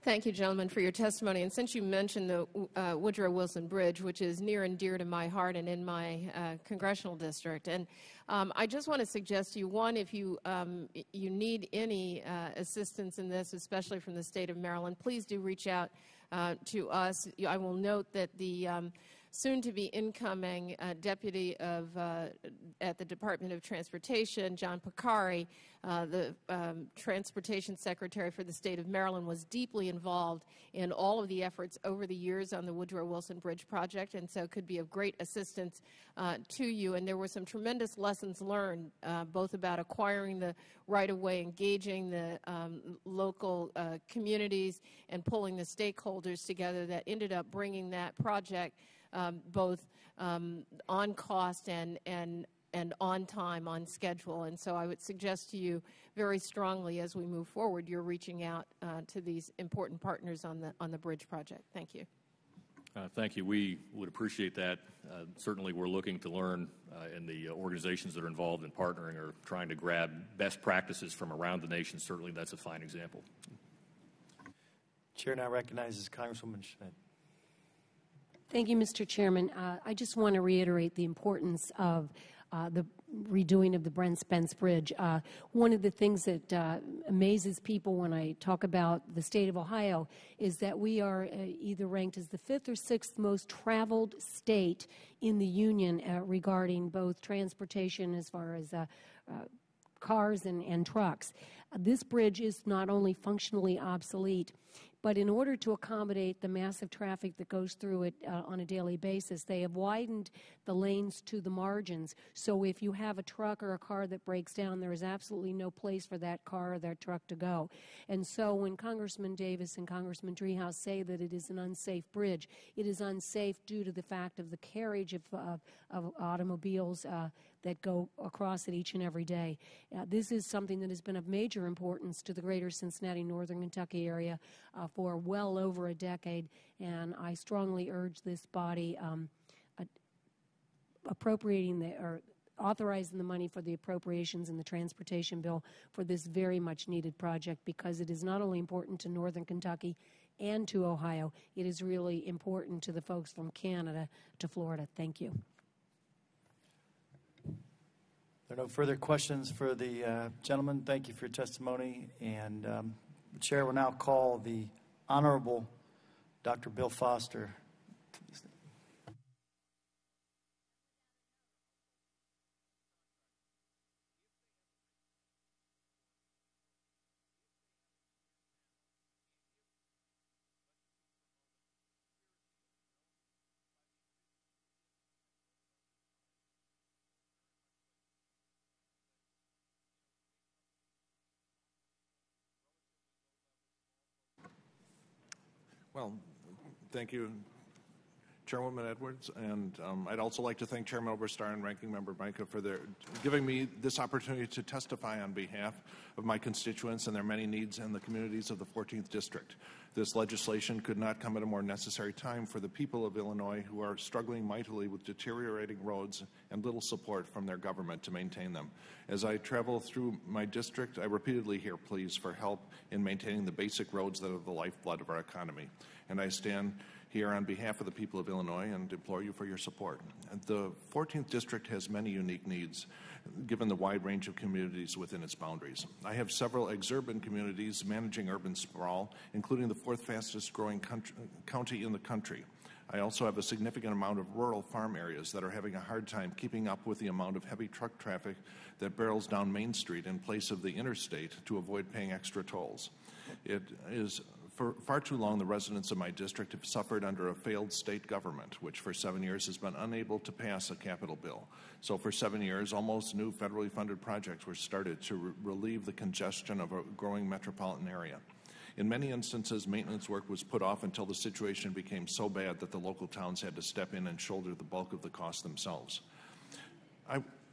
Thank you, gentlemen, for your testimony. And since you mentioned the Woodrow Wilson Bridge, which is near and dear to my heart and in my congressional district, and I just want to suggest to you, one, if you need any assistance in this, especially from the state of Maryland, please do reach out to us. I will note that the soon-to-be incoming deputy at the Department of Transportation, John Picari, the Transportation Secretary for the state of Maryland, was deeply involved in all of the efforts over the years on the Woodrow Wilson Bridge project, and so could be of great assistance to you. And there were some tremendous lessons learned, both about acquiring the right-of-way, engaging the local communities, and pulling the stakeholders together that ended up bringing that project both on cost and on time, on schedule. And so I would suggest to you very strongly as we move forward, you're reaching out to these important partners on the bridge project. Thank you. Thank you. We would appreciate that. Certainly we're looking to learn, and the organizations that are involved in partnering are trying to grab best practices from around the nation. Certainly that's a fine example. Chair now recognizes Congresswoman Schmidt. Thank you, Mr. Chairman. I just want to reiterate the importance of the redoing of the Brent Spence Bridge. One of the things that amazes people when I talk about the state of Ohio is that we are either ranked as the 5th or 6th most traveled state in the union regarding both transportation as far as cars and trucks. This bridge is not only functionally obsolete, but in order to accommodate the massive traffic that goes through it on a daily basis, they have widened the lanes to the margins. So if you have a truck or a car that breaks down, there is absolutely no place for that car or that truck to go. And so when Congressman Davis and Congressman Driehaus say that it is an unsafe bridge, it is unsafe due to the fact of the carriage of automobiles that go across it each and every day. This is something that has been of major importance to the greater Cincinnati, Northern Kentucky area for well over a decade, and I strongly urge this body authorizing the money for the appropriations in the transportation bill for this very much needed project, because it is not only important to Northern Kentucky and to Ohio, it is really important to the folks from Canada to Florida. Thank you. There are no further questions for the gentleman. Thank you for your testimony. And the Chair will now call the Honorable Dr. Bill Foster. Well, thank you, Chairwoman Edwards, and I'd also like to thank Chairman Oberstar and Ranking Member Micah for giving me this opportunity to testify on behalf of my constituents and their many needs in the communities of the 14th District. This legislation could not come at a more necessary time for the people of Illinois, who are struggling mightily with deteriorating roads and little support from their government to maintain them. As I travel through my district, I repeatedly hear pleas for help in maintaining the basic roads that are the lifeblood of our economy. And I stand here on behalf of the people of Illinois and implore you for your support. The 14th District has many unique needs, given the wide range of communities within its boundaries. I have several exurban communities managing urban sprawl, including the 4th fastest growing county in the country. I also have a significant amount of rural farm areas that are having a hard time keeping up with the amount of heavy truck traffic that barrels down Main Street in place of the interstate to avoid paying extra tolls. It is for far too long, the residents of my district have suffered under a failed state government, which for 7 years has been unable to pass a capital bill. So for 7 years, almost new federally funded projects were started to relieve the congestion of a growing metropolitan area. In many instances, maintenance work was put off until the situation became so bad that the local towns had to step in and shoulder the bulk of the cost themselves.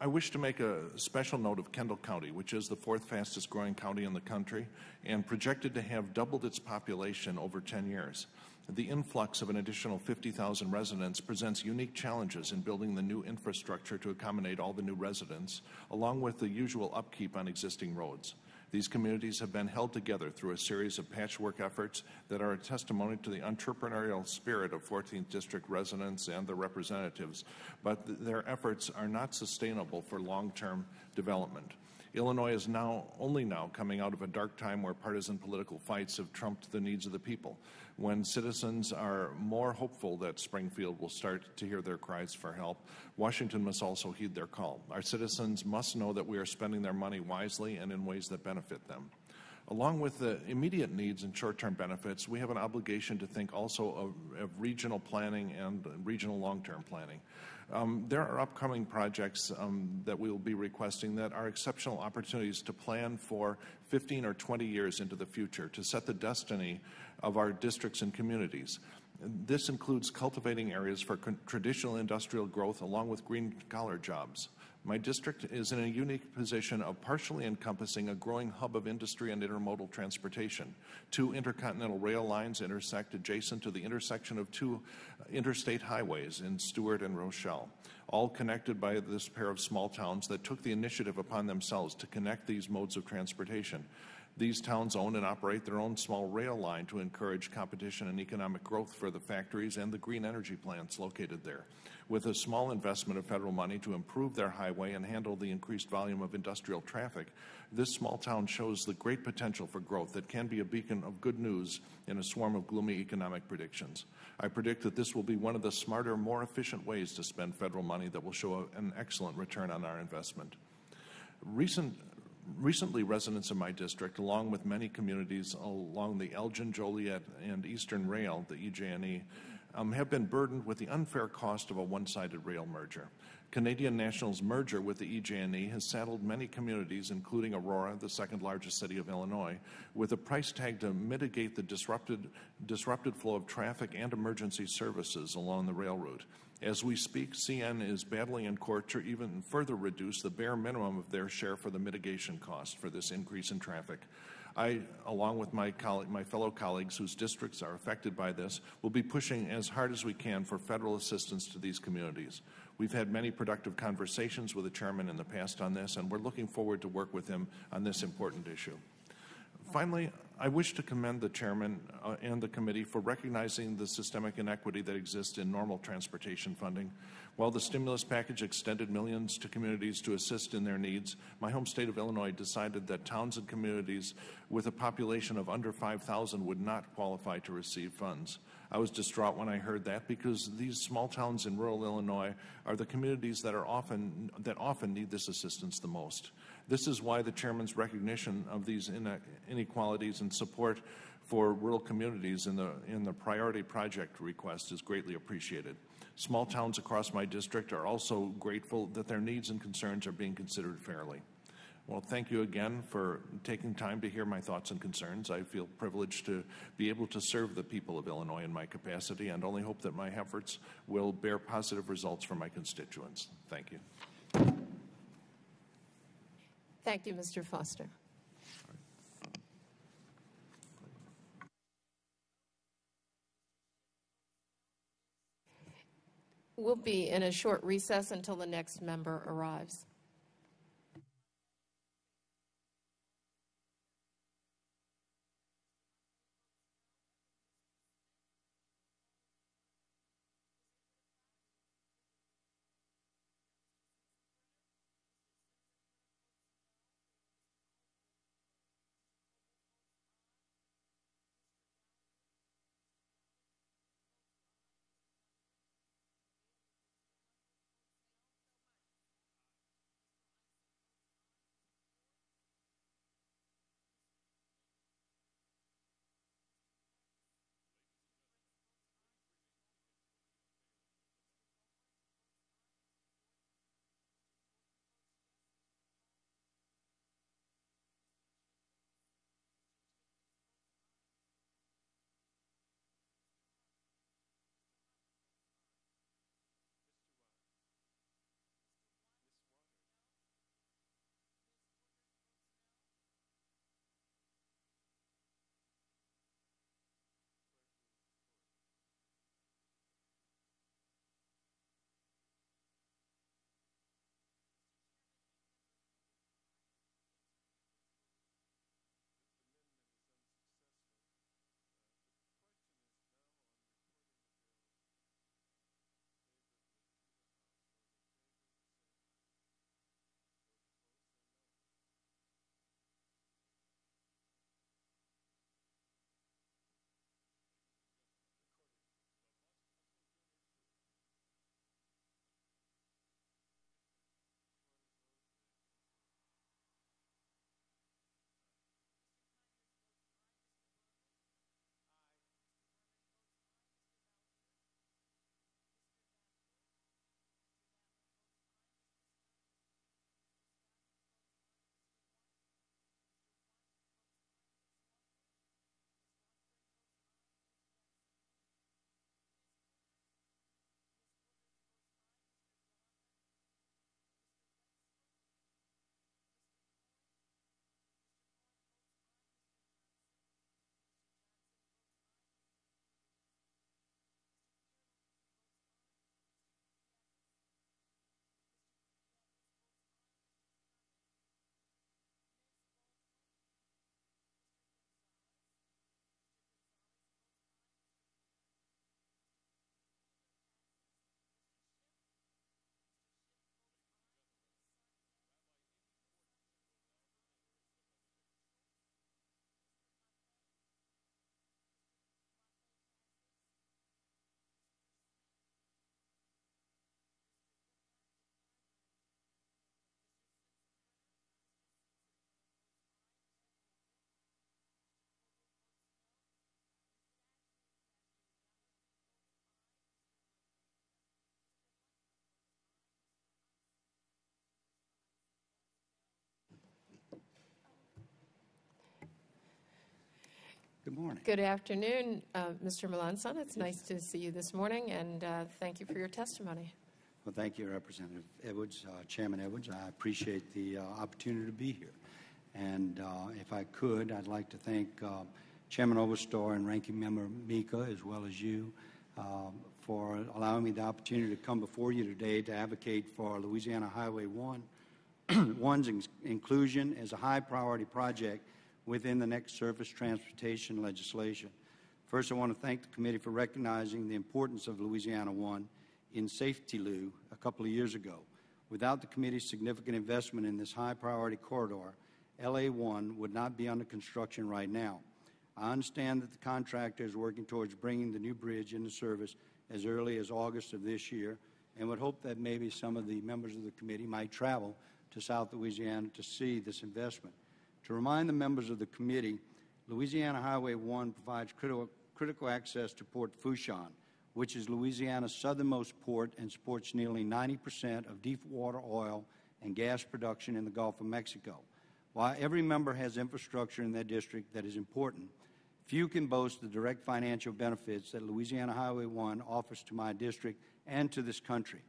I wish to make a special note of Kendall County, which is the 4th fastest growing county in the country and projected to have doubled its population over 10 years. The influx of an additional 50,000 residents presents unique challenges in building the new infrastructure to accommodate all the new residents, along with the usual upkeep on existing roads. These communities have been held together through a series of patchwork efforts that are a testimony to the entrepreneurial spirit of 14th District residents and their representatives, but their efforts are not sustainable for long-term development. Illinois is only now coming out of a dark time where partisan political fights have trumped the needs of the people. When citizens are more hopeful that Springfield will start to hear their cries for help, Washington must also heed their call. Our citizens must know that we are spending their money wisely and in ways that benefit them. Along with the immediate needs and short-term benefits, we have an obligation to think also of regional planning and regional long-term planning. There are upcoming projects that we will be requesting that are exceptional opportunities to plan for 15 or 20 years into the future to set the destiny of our districts and communities. This includes cultivating areas for traditional industrial growth along with green-collar jobs. My district is in a unique position of partially encompassing a growing hub of industry and intermodal transportation. 2 intercontinental rail lines intersect adjacent to the intersection of 2 interstate highways in Stewart and Rochelle, all connected by this pair of small towns that took the initiative upon themselves to connect these modes of transportation. These towns own and operate their own small rail line to encourage competition and economic growth for the factories and the green energy plants located there. With a small investment of federal money to improve their highway and handle the increased volume of industrial traffic, this small town shows the great potential for growth that can be a beacon of good news in a swarm of gloomy economic predictions. I predict that this will be one of the smarter, more efficient ways to spend federal money that will show an excellent return on our investment. Recently, residents of my district, along with many communities along the Elgin, Joliet, and Eastern Rail, the EJ&E, have been burdened with the unfair cost of a one-sided rail merger. Canadian National's merger with the EJ&E has saddled many communities, including Aurora, the second largest city of Illinois, with a price tag to mitigate the disrupted flow of traffic and emergency services along the railroad. As we speak, CN is battling in court to even further reduce the bare minimum of their share for the mitigation cost for this increase in traffic. I, along with my fellow colleagues whose districts are affected by this, will be pushing as hard as we can for federal assistance to these communities. We've had many productive conversations with the chairman in the past on this, and we're looking forward to work with him on this important issue. Finally, I wish to commend the chairman and the committee for recognizing the systemic inequity that exists in normal transportation funding. While the stimulus package extended millions to communities to assist in their needs, my home state of Illinois decided that towns and communities with a population of under 5,000 would not qualify to receive funds. I was distraught when I heard that, because these small towns in rural Illinois are the communities that often need this assistance the most. This is why the chairman's recognition of these inequalities and support for rural communities in the priority project request is greatly appreciated. Small towns across my district are also grateful that their needs and concerns are being considered fairly. Well, thank you again for taking time to hear my thoughts and concerns. I feel privileged to be able to serve the people of Illinois in my capacity, and only hope that my efforts will bear positive results for my constituents. Thank you. Thank you, Mr. Foster. We'll be in a short recess until the next member arrives. Good morning. Good afternoon, Mr. Melanson. It's nice to see you this morning, and thank you for your testimony. Well, thank you, Representative Edwards, Chairman Edwards. I appreciate the opportunity to be here. And if I could, I'd like to thank Chairman Oberstar and Ranking Member Mika, as well as you, for allowing me the opportunity to come before you today to advocate for Louisiana Highway 1's inclusion as a high-priority project within the next surface transportation legislation. First, I want to thank the committee for recognizing the importance of Louisiana 1 in Safety Lou a couple of years ago. Without the committee's significant investment in this high-priority corridor, LA 1 would not be under construction right now. I understand that the contractor is working towards bringing the new bridge into service as early as August of this year, and would hope that maybe some of the members of the committee might travel to South Louisiana to see this investment. To remind the members of the committee, Louisiana Highway 1 provides critical access to Port Fourchon, which is Louisiana's southernmost port and supports nearly 90% of deepwater oil and gas production in the Gulf of Mexico. While every member has infrastructure in their district that is important, few can boast the direct financial benefits that Louisiana Highway 1 offers to my district and to this country.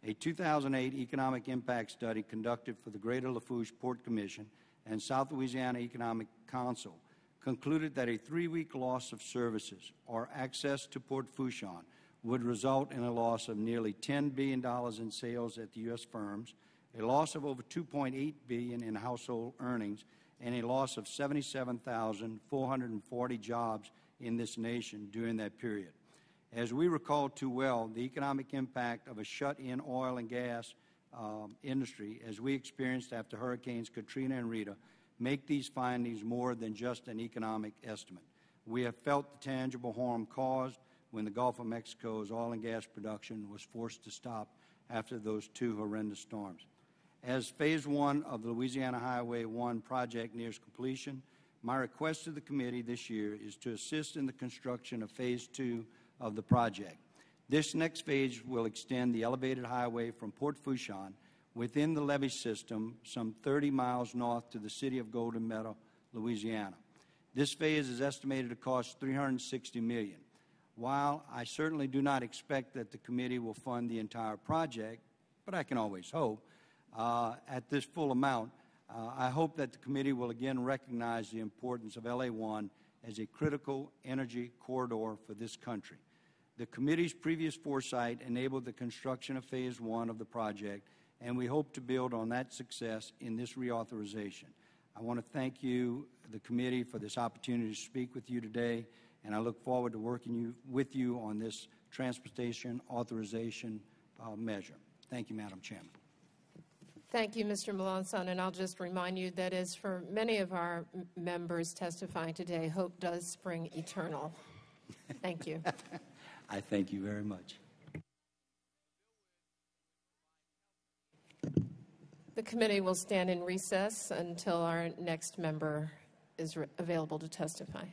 A 2008 economic impact study conducted for the Greater Lafourche Port Commission and South Louisiana Economic Council concluded that a 3-week loss of services or access to Port Fourchon would result in a loss of nearly $10 billion in sales at the U.S. firms, a loss of over $2.8 billion in household earnings, and a loss of 77,440 jobs in this nation during that period. As we recall too well, the economic impact of a shut-in oil and gas industry, as we experienced after Hurricanes Katrina and Rita, make these findings more than just an economic estimate. We have felt the tangible harm caused when the Gulf of Mexico's oil and gas production was forced to stop after those 2 horrendous storms. As Phase 1 of the Louisiana Highway 1 project nears completion, my request to the committee this year is to assist in the construction of Phase 2 of the project. This next phase will extend the elevated highway from Port Fourchon within the levee system some 30 miles north to the city of Golden Meadow, Louisiana. This phase is estimated to cost $360 million. While I certainly do not expect that the committee will fund the entire project, but I can always hope, at this full amount, I hope that the committee will again recognize the importance of LA 1 as a critical energy corridor for this country. The committee's previous foresight enabled the construction of Phase 1 of the project, and we hope to build on that success in this reauthorization. I want to thank you, the committee, for this opportunity to speak with you today, and I look forward to working with you on this transportation authorization measure. Thank you, Madam Chairman. Thank you, Mr. Melanson, and I'll just remind you that as for many of our members testifying today, hope does spring eternal. Thank you. I thank you very much. The committee will stand in recess until our next member is available to testify.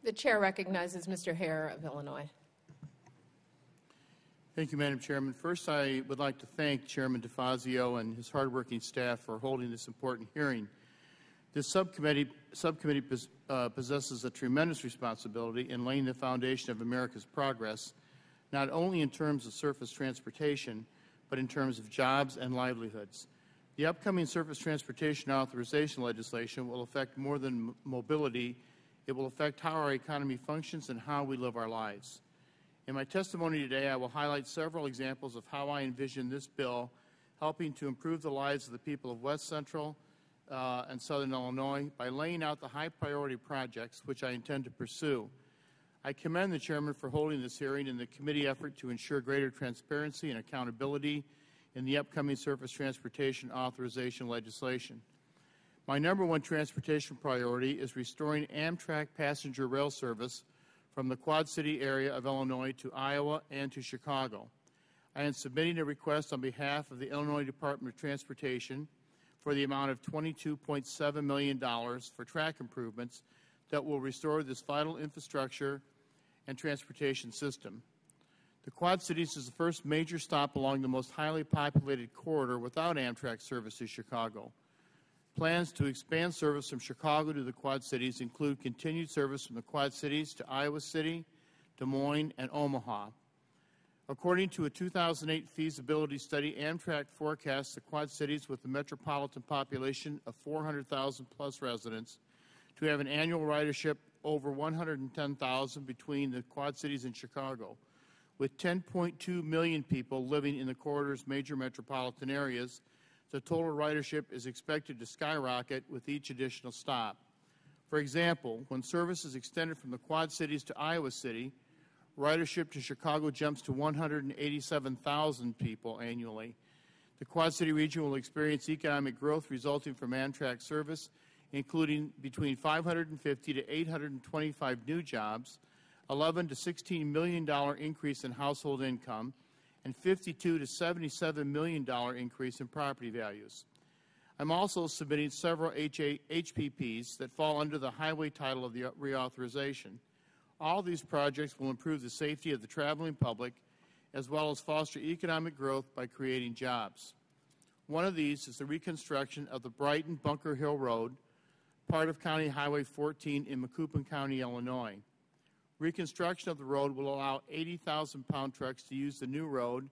The chair recognizes Mr. Hare of Illinois. Thank you, Madam Chairman. First, I would like to thank Chairman DeFazio and his hardworking staff for holding this important hearing. This subcommittee possesses a tremendous responsibility in laying the foundation of America's progress, not only in terms of surface transportation, but in terms of jobs and livelihoods. The upcoming surface transportation authorization legislation will affect more than mobility. It will affect how our economy functions and how we live our lives. In my testimony today, I will highlight several examples of how I envision this bill helping to improve the lives of the people of West Central and Southern Illinois by laying out the high-priority projects which I intend to pursue. I commend the Chairman for holding this hearing and the committee effort to ensure greater transparency and accountability in the upcoming surface transportation authorization legislation. My number one transportation priority is restoring Amtrak passenger rail service from the Quad City area of Illinois to Iowa and to Chicago. I am submitting a request on behalf of the Illinois Department of Transportation for the amount of $22.7 million for track improvements that will restore this vital infrastructure and transportation system. The Quad Cities is the first major stop along the most highly populated corridor without Amtrak service to Chicago. Plans to expand service from Chicago to the Quad Cities include continued service from the Quad Cities to Iowa City, Des Moines, and Omaha. According to a 2008 feasibility study, Amtrak forecasts the Quad Cities with a metropolitan population of 400,000 plus residents to have an annual ridership over 110,000 between the Quad Cities and Chicago. With 10.2 million people living in the corridor's major metropolitan areas, the total ridership is expected to skyrocket with each additional stop. For example, when service is extended from the Quad Cities to Iowa City, ridership to Chicago jumps to 187,000 people annually. The Quad City region will experience economic growth resulting from Amtrak service, including between 550 to 825 new jobs, $11 to $16 million increase in household income, and $52 to $77 million increase in property values. I'm also submitting several HPPs that fall under the highway title of the reauthorization. All these projects will improve the safety of the traveling public as well as foster economic growth by creating jobs. One of these is the reconstruction of the Brighton-Bunker Hill Road, part of County Highway 14 in Macoupin County, Illinois. Reconstruction of the road will allow 80,000 pound trucks to use the new road,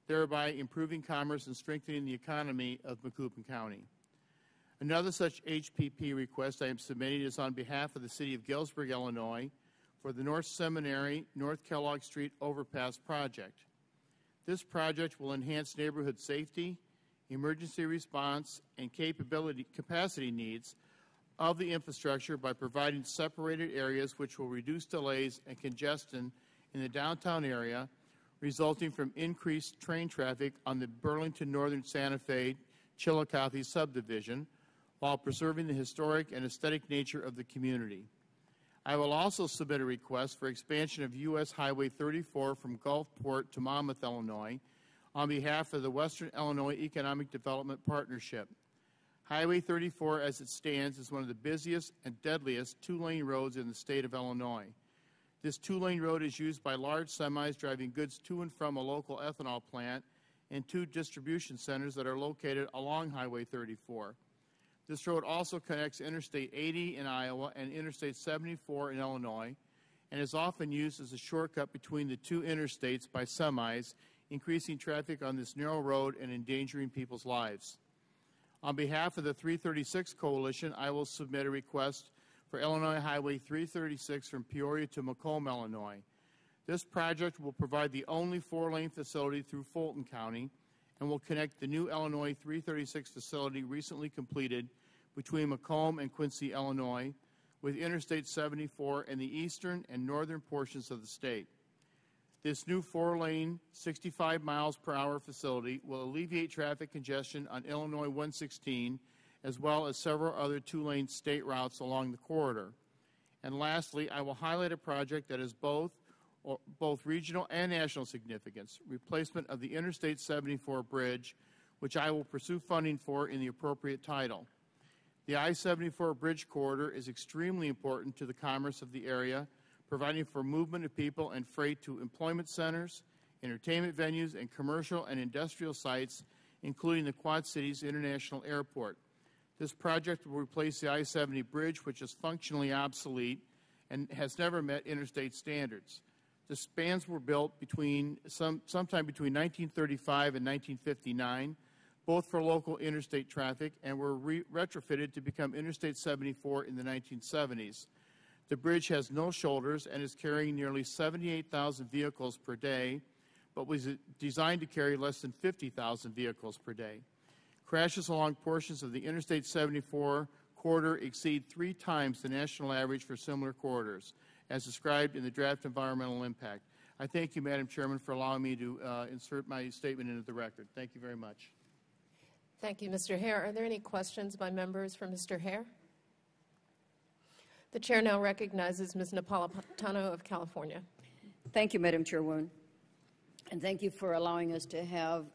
thereby improving commerce and strengthening the economy of Macoupin County. Another such HPP request I am submitting is on behalf of the City of Galesburg, Illinois, for the North Seminary, North Kellogg Street Overpass project. This project will enhance neighborhood safety, emergency response, and capacity needs of the infrastructure by providing separated areas which will reduce delays and congestion in the downtown area resulting from increased train traffic on the Burlington Northern Santa Fe Chillicothe subdivision while preserving the historic and aesthetic nature of the community. I will also submit a request for expansion of U.S. Highway 34 from Gulfport to Monmouth, Illinois, on behalf of the Western Illinois Economic Development Partnership. Highway 34, as it stands, is one of the busiest and deadliest two-lane roads in the state of Illinois. This two-lane road is used by large semis driving goods to and from a local ethanol plant and two distribution centers that are located along Highway 34. This road also connects Interstate 80 in Iowa and Interstate 74 in Illinois and is often used as a shortcut between the two interstates by semis, increasing traffic on this narrow road and endangering people's lives. On behalf of the 336 Coalition, I will submit a request for Illinois Highway 336 from Peoria to Macomb, Illinois. This project will provide the only four-lane facility through Fulton County and will connect the new Illinois 336 facility recently completed between Macomb and Quincy, Illinois, with Interstate 74 in the eastern and northern portions of the state. This new four-lane, 65 miles per hour facility will alleviate traffic congestion on Illinois 116, as well as several other two-lane state routes along the corridor. And lastly, I will highlight a project that is both regional and national significance, replacement of the Interstate 74 bridge, which I will pursue funding for in the appropriate title. The I-74 bridge corridor is extremely important to the commerce of the area, providing for movement of people and freight to employment centers, entertainment venues, and commercial and industrial sites, including the Quad Cities International Airport. This project will replace the I-70 bridge, which is functionally obsolete and has never met interstate standards. The spans were built sometime between 1935 and 1959, both for local interstate traffic, and were retrofitted to become Interstate 74 in the 1970s. The bridge has no shoulders and is carrying nearly 78,000 vehicles per day, but was designed to carry less than 50,000 vehicles per day. Crashes along portions of the Interstate 74 corridor exceed 3 times the national average for similar corridors, as described in the draft environmental impact. I thank you, Madam Chairman, for allowing me to insert my statement into the record. Thank you very much. Thank you, Mr. Hare. Are there any questions by members for Mr. Hare? The chair now recognizes Ms. Napolitano of California. Thank you, Madam Chairwoman. And thank you for allowing us to have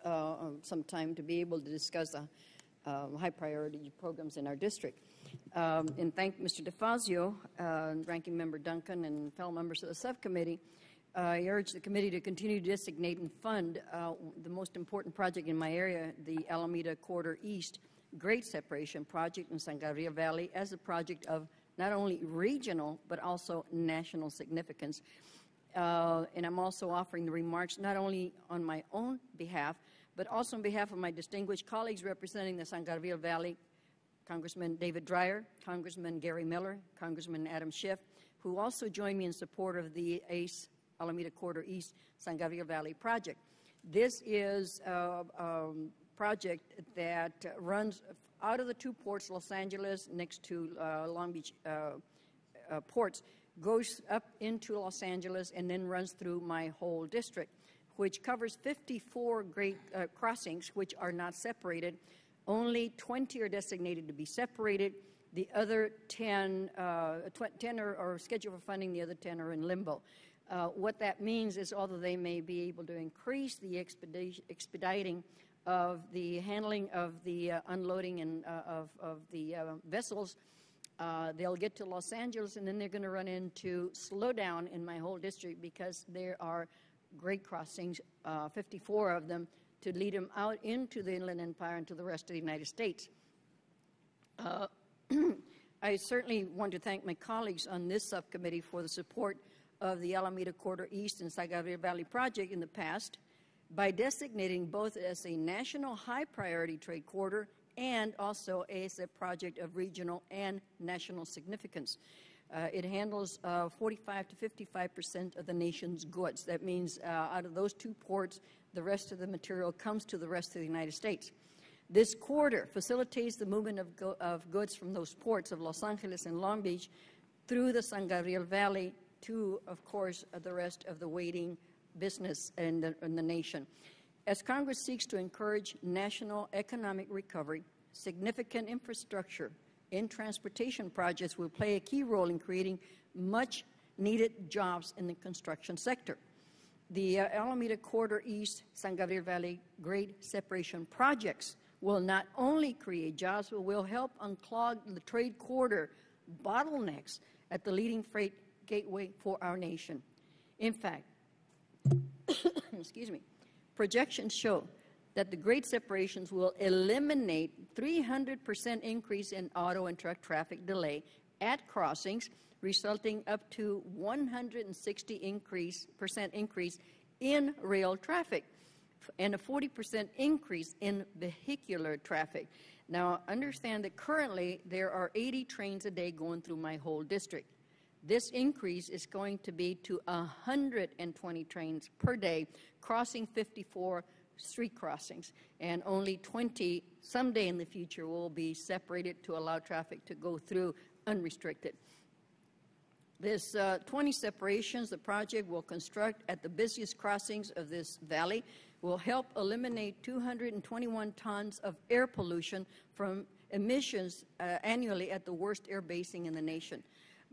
some time to be able to discuss the high priority programs in our district. And thank Mr. DeFazio, Ranking Member Duncan, and fellow members of the subcommittee. I urge the committee to continue to designate and fund the most important project in my area, the Alameda Corridor East Grade Separation Project in San Gabriel Valley, as a project of not only regional but also national significance. And I'm also offering the remarks not only on my own behalf, but also on behalf of my distinguished colleagues representing the San Gabriel Valley, Congressman David Dreyer, Congressman Gary Miller, Congressman Adam Schiff, who also joined me in support of the ACE Alameda Corridor East San Gabriel Valley project. This is a project that runs out of the 2 ports, Los Angeles next to Long Beach ports, goes up into Los Angeles and then runs through my whole district, which covers 54 great crossings which are not separated. Only 20 are designated to be separated. The other 10 are scheduled for funding. The other 10 are in limbo. What that means is, although they may be able to increase the expediting of the handling of the unloading and of the vessels, they'll get to Los Angeles and then they're going to run into slowdown in my whole district because there are great crossings, 54 of them, to lead them out into the Inland Empire and to the rest of the United States. I certainly want to thank my colleagues on this subcommittee for the support of the Alameda Corridor East and San Gabriel Valley project in the past by designating both as a national high priority trade corridor and also as a project of regional and national significance. It handles 45 to 55% of the nation's goods. That means out of those 2 ports, the rest of the material comes to the rest of the United States. This corridor facilitates the movement of goods from those ports of Los Angeles and Long Beach through the San Gabriel Valley to, of course, the rest of the waiting business in the nation. As Congress seeks to encourage national economic recovery, significant infrastructure in transportation projects will play a key role in creating much-needed jobs in the construction sector. The Alameda Corridor East San Gabriel Valley grade separation projects will not only create jobs, but will help unclog the trade corridor bottlenecks at the leading freight gateway for our nation. In fact, excuse me, projections show that the grade separations will eliminate 300% increase in auto and truck traffic delay at crossings, resulting up to 160% increase in rail traffic and a 40% increase in vehicular traffic. Now, understand that currently there are 80 trains a day going through my whole district. This increase is going to be to 120 trains per day crossing 54 street crossings, and only 20 someday in the future will be separated to allow traffic to go through unrestricted. This 20 separations the project will construct at the busiest crossings of this valley will help eliminate 221 tons of air pollution from emissions annually at the worst air basin in the nation.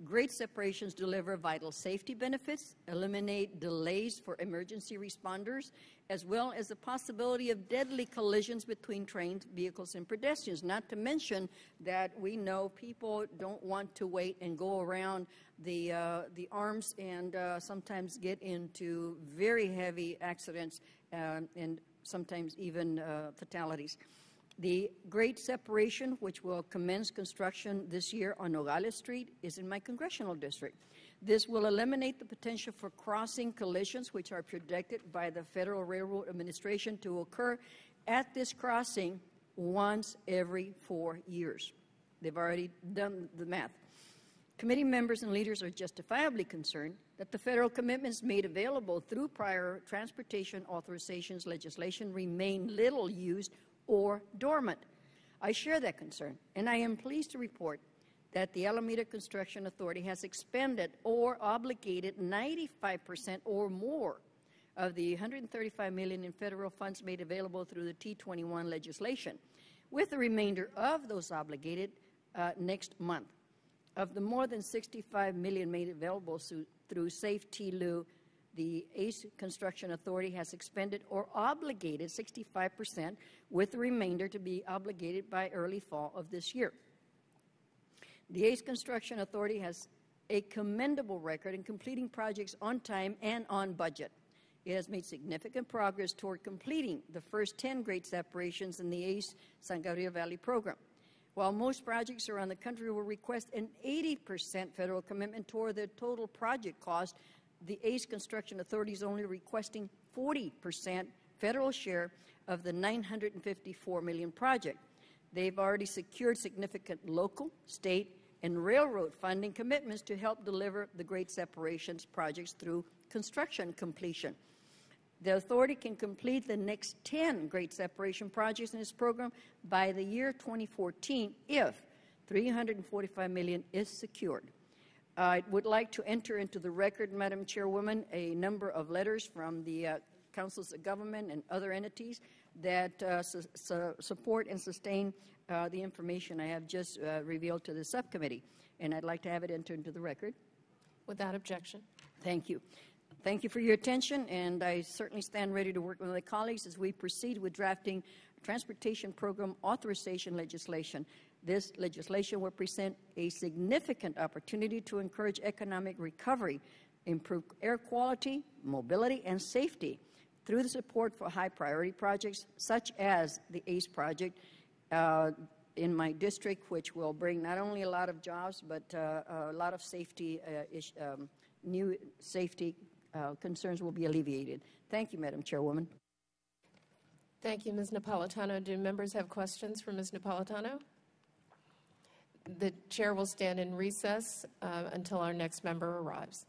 Grade separations deliver vital safety benefits, eliminate delays for emergency responders, as well as the possibility of deadly collisions between trains, vehicles, and pedestrians. Not to mention that we know people don't want to wait and go around the arms and sometimes get into very heavy accidents and sometimes even fatalities. The grade separation, which will commence construction this year on Nogales Street, is in my congressional district. This will eliminate the potential for crossing collisions, which are projected by the Federal Railroad Administration to occur at this crossing once every 4 years. They've already done the math. Committee members and leaders are justifiably concerned that the federal commitments made available through prior transportation authorizations legislation remain little used or dormant. I share that concern, and I am pleased to report that the Alameda Construction Authority has expended or obligated 95% or more of the $135 million in federal funds made available through the T21 legislation, with the remainder of those obligated next month. Of the more than $65 million made available through Safe TLU, the ACE Construction Authority has expended or obligated 65%, with the remainder to be obligated by early fall of this year. The ACE Construction Authority has a commendable record in completing projects on time and on budget. It has made significant progress toward completing the first 10 grade separations in the ACE San Gabriel Valley program. While most projects around the country will request an 80% federal commitment toward the total project cost, the ACE Construction Authority is only requesting 40% federal share of the $954 million project. They've already secured significant local, state, and railroad funding commitments to help deliver the grade separations projects through construction completion. The authority can complete the next 10 grade separation projects in its program by the year 2014 if $345 million is secured. I would like to enter into the record, Madam Chairwoman, a number of letters from the councils of government and other entities that support and sustain the information I have just revealed to the subcommittee, and I'd like to have it entered into the record. Without objection. Thank you. Thank you for your attention, and I certainly stand ready to work with my colleagues as we proceed with drafting transportation program authorization legislation. This legislation will present a significant opportunity to encourage economic recovery, improve air quality, mobility, and safety through the support for high-priority projects such as the ACE project in my district, which will bring not only a lot of jobs, but a lot of safety, new safety concerns will be alleviated. Thank you, Madam Chairwoman. Thank you, Ms. Napolitano. Do members have questions for Ms. Napolitano? The chair will stand in recess until our next member arrives.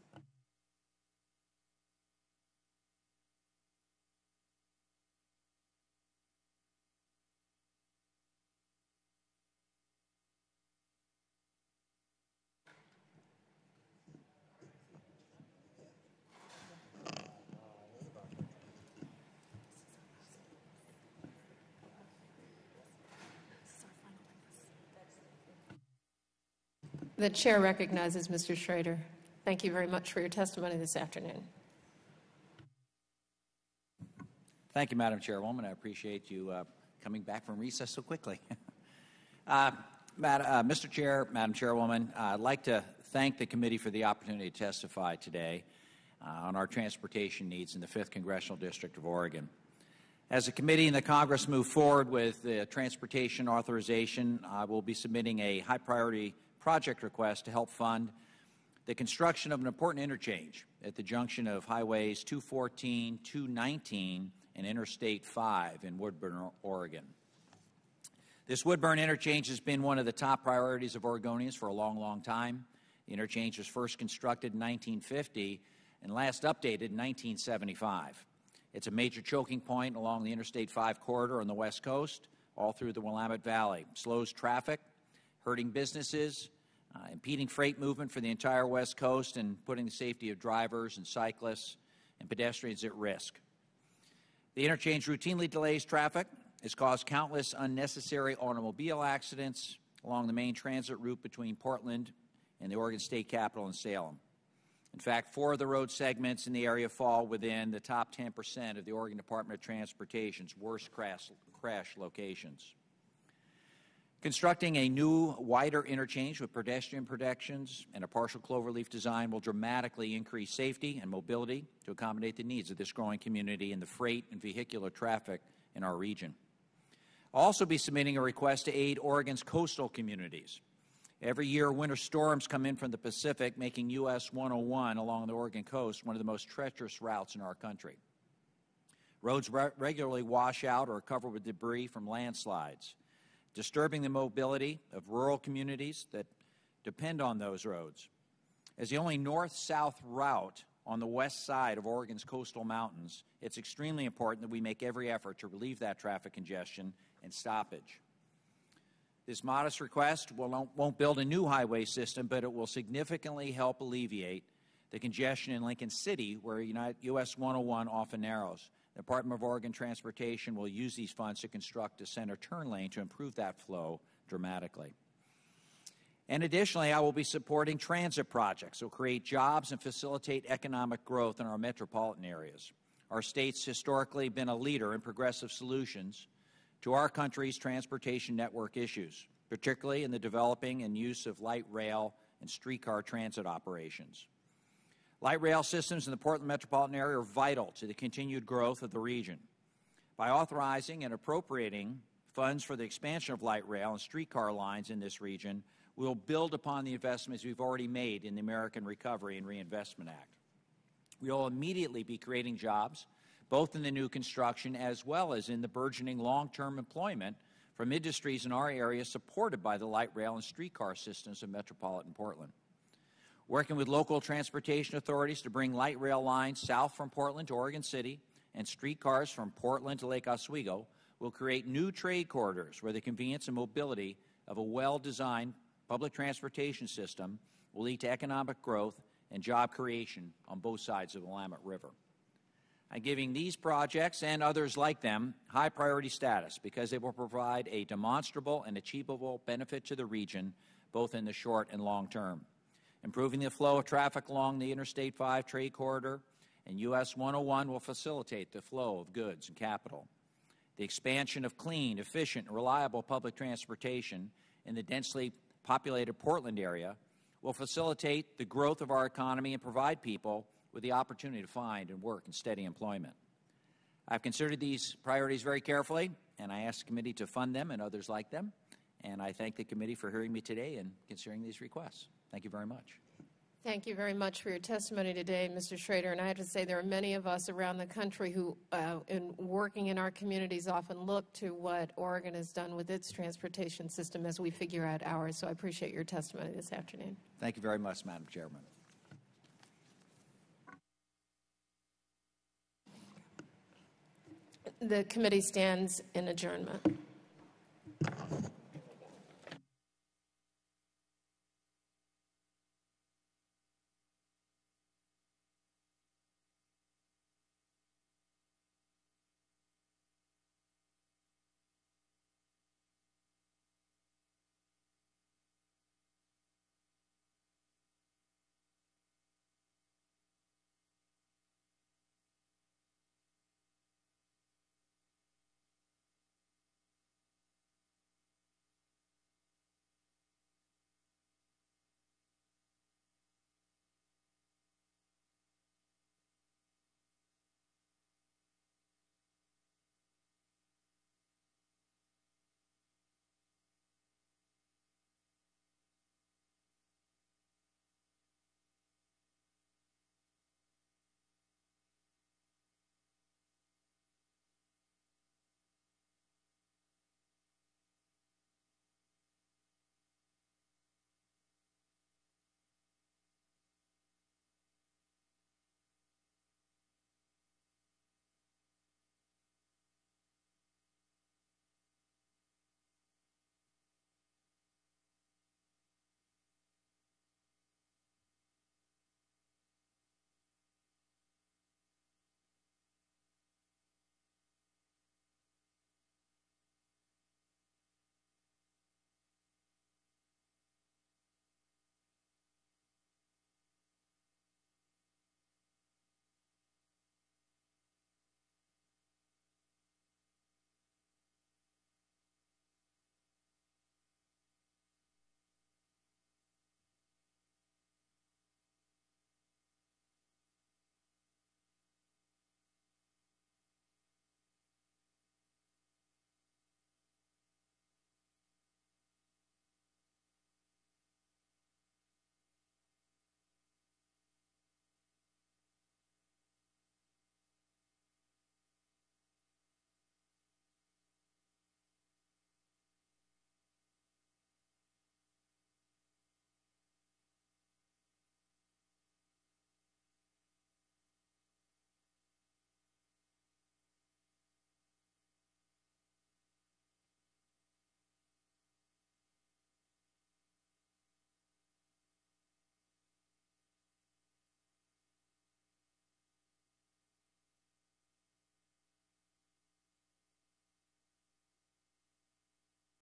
The chair recognizes Mr. Schrader. Thank you very much for your testimony this afternoon. Thank you, Madam Chairwoman. I appreciate you coming back from recess so quickly. Mr. Chair, Madam Chairwoman, I'd like to thank the committee for the opportunity to testify today on our transportation needs in the 5th Congressional District of Oregon. As the committee and the Congress move forward with the transportation authorization, I will be submitting a high-priority project request to help fund the construction of an important interchange at the junction of Highways 214, 219, and Interstate 5 in Woodburn, Oregon. This Woodburn interchange has been one of the top priorities of Oregonians for a long, long time. The interchange was first constructed in 1950 and last updated in 1975. It's a major choking point along the Interstate 5 corridor on the West Coast, all through the Willamette Valley. It slows traffic, hurting businesses, impeding freight movement for the entire West Coast, and putting the safety of drivers and cyclists and pedestrians at risk. The interchange routinely delays traffic, has caused countless unnecessary automobile accidents along the main transit route between Portland and the Oregon State Capitol in Salem. In fact, 4 of the road segments in the area fall within the top 10% of the Oregon Department of Transportation's worst crash locations. Constructing a new, wider interchange with pedestrian protections and a partial cloverleaf design will dramatically increase safety and mobility to accommodate the needs of this growing community and the freight and vehicular traffic in our region. I'll also be submitting a request to aid Oregon's coastal communities. Every year, winter storms come in from the Pacific, making US 101 along the Oregon coast one of the most treacherous routes in our country. Roads regularly wash out or are covered with debris from landslides, disturbing the mobility of rural communities that depend on those roads. As the only north-south route on the west side of Oregon's coastal mountains, it's extremely important that we make every effort to relieve that traffic congestion and stoppage. This modest request won't build a new highway system, but it will significantly help alleviate the congestion in Lincoln City, where US 101 often narrows. The Department of Oregon Transportation will use these funds to construct a center turn lane to improve that flow dramatically. And additionally, I will be supporting transit projects that will create jobs and facilitate economic growth in our metropolitan areas. Our state's historically been a leader in progressive solutions to our country's transportation network issues, particularly in the developing and use of light rail and streetcar transit operations. Light rail systems in the Portland metropolitan area are vital to the continued growth of the region. By authorizing and appropriating funds for the expansion of light rail and streetcar lines in this region, we will build upon the investments we've already made in the American Recovery and Reinvestment Act. We will immediately be creating jobs, both in the new construction as well as in the burgeoning long-term employment from industries in our area supported by the light rail and streetcar systems of metropolitan Portland. Working with local transportation authorities to bring light rail lines south from Portland to Oregon City and streetcars from Portland to Lake Oswego will create new trade corridors where the convenience and mobility of a well-designed public transportation system will lead to economic growth and job creation on both sides of the Willamette River. I'm giving these projects and others like them high priority status because they will provide a demonstrable and achievable benefit to the region both in the short and long term. Improving the flow of traffic along the Interstate 5 trade corridor and US 101 will facilitate the flow of goods and capital. The expansion of clean, efficient, and reliable public transportation in the densely populated Portland area will facilitate the growth of our economy and provide people with the opportunity to find and work in steady employment. I've considered these priorities very carefully, and I ask the committee to fund them and others like them. And I thank the committee for hearing me today and considering these requests. Thank you very much. Thank you very much for your testimony today, Mr. Schrader. And I have to say there are many of us around the country who, in working in our communities, often look to what Oregon has done with its transportation system as we figure out ours. So I appreciate your testimony this afternoon. Thank you very much, Madam Chairman. The committee stands in adjournment.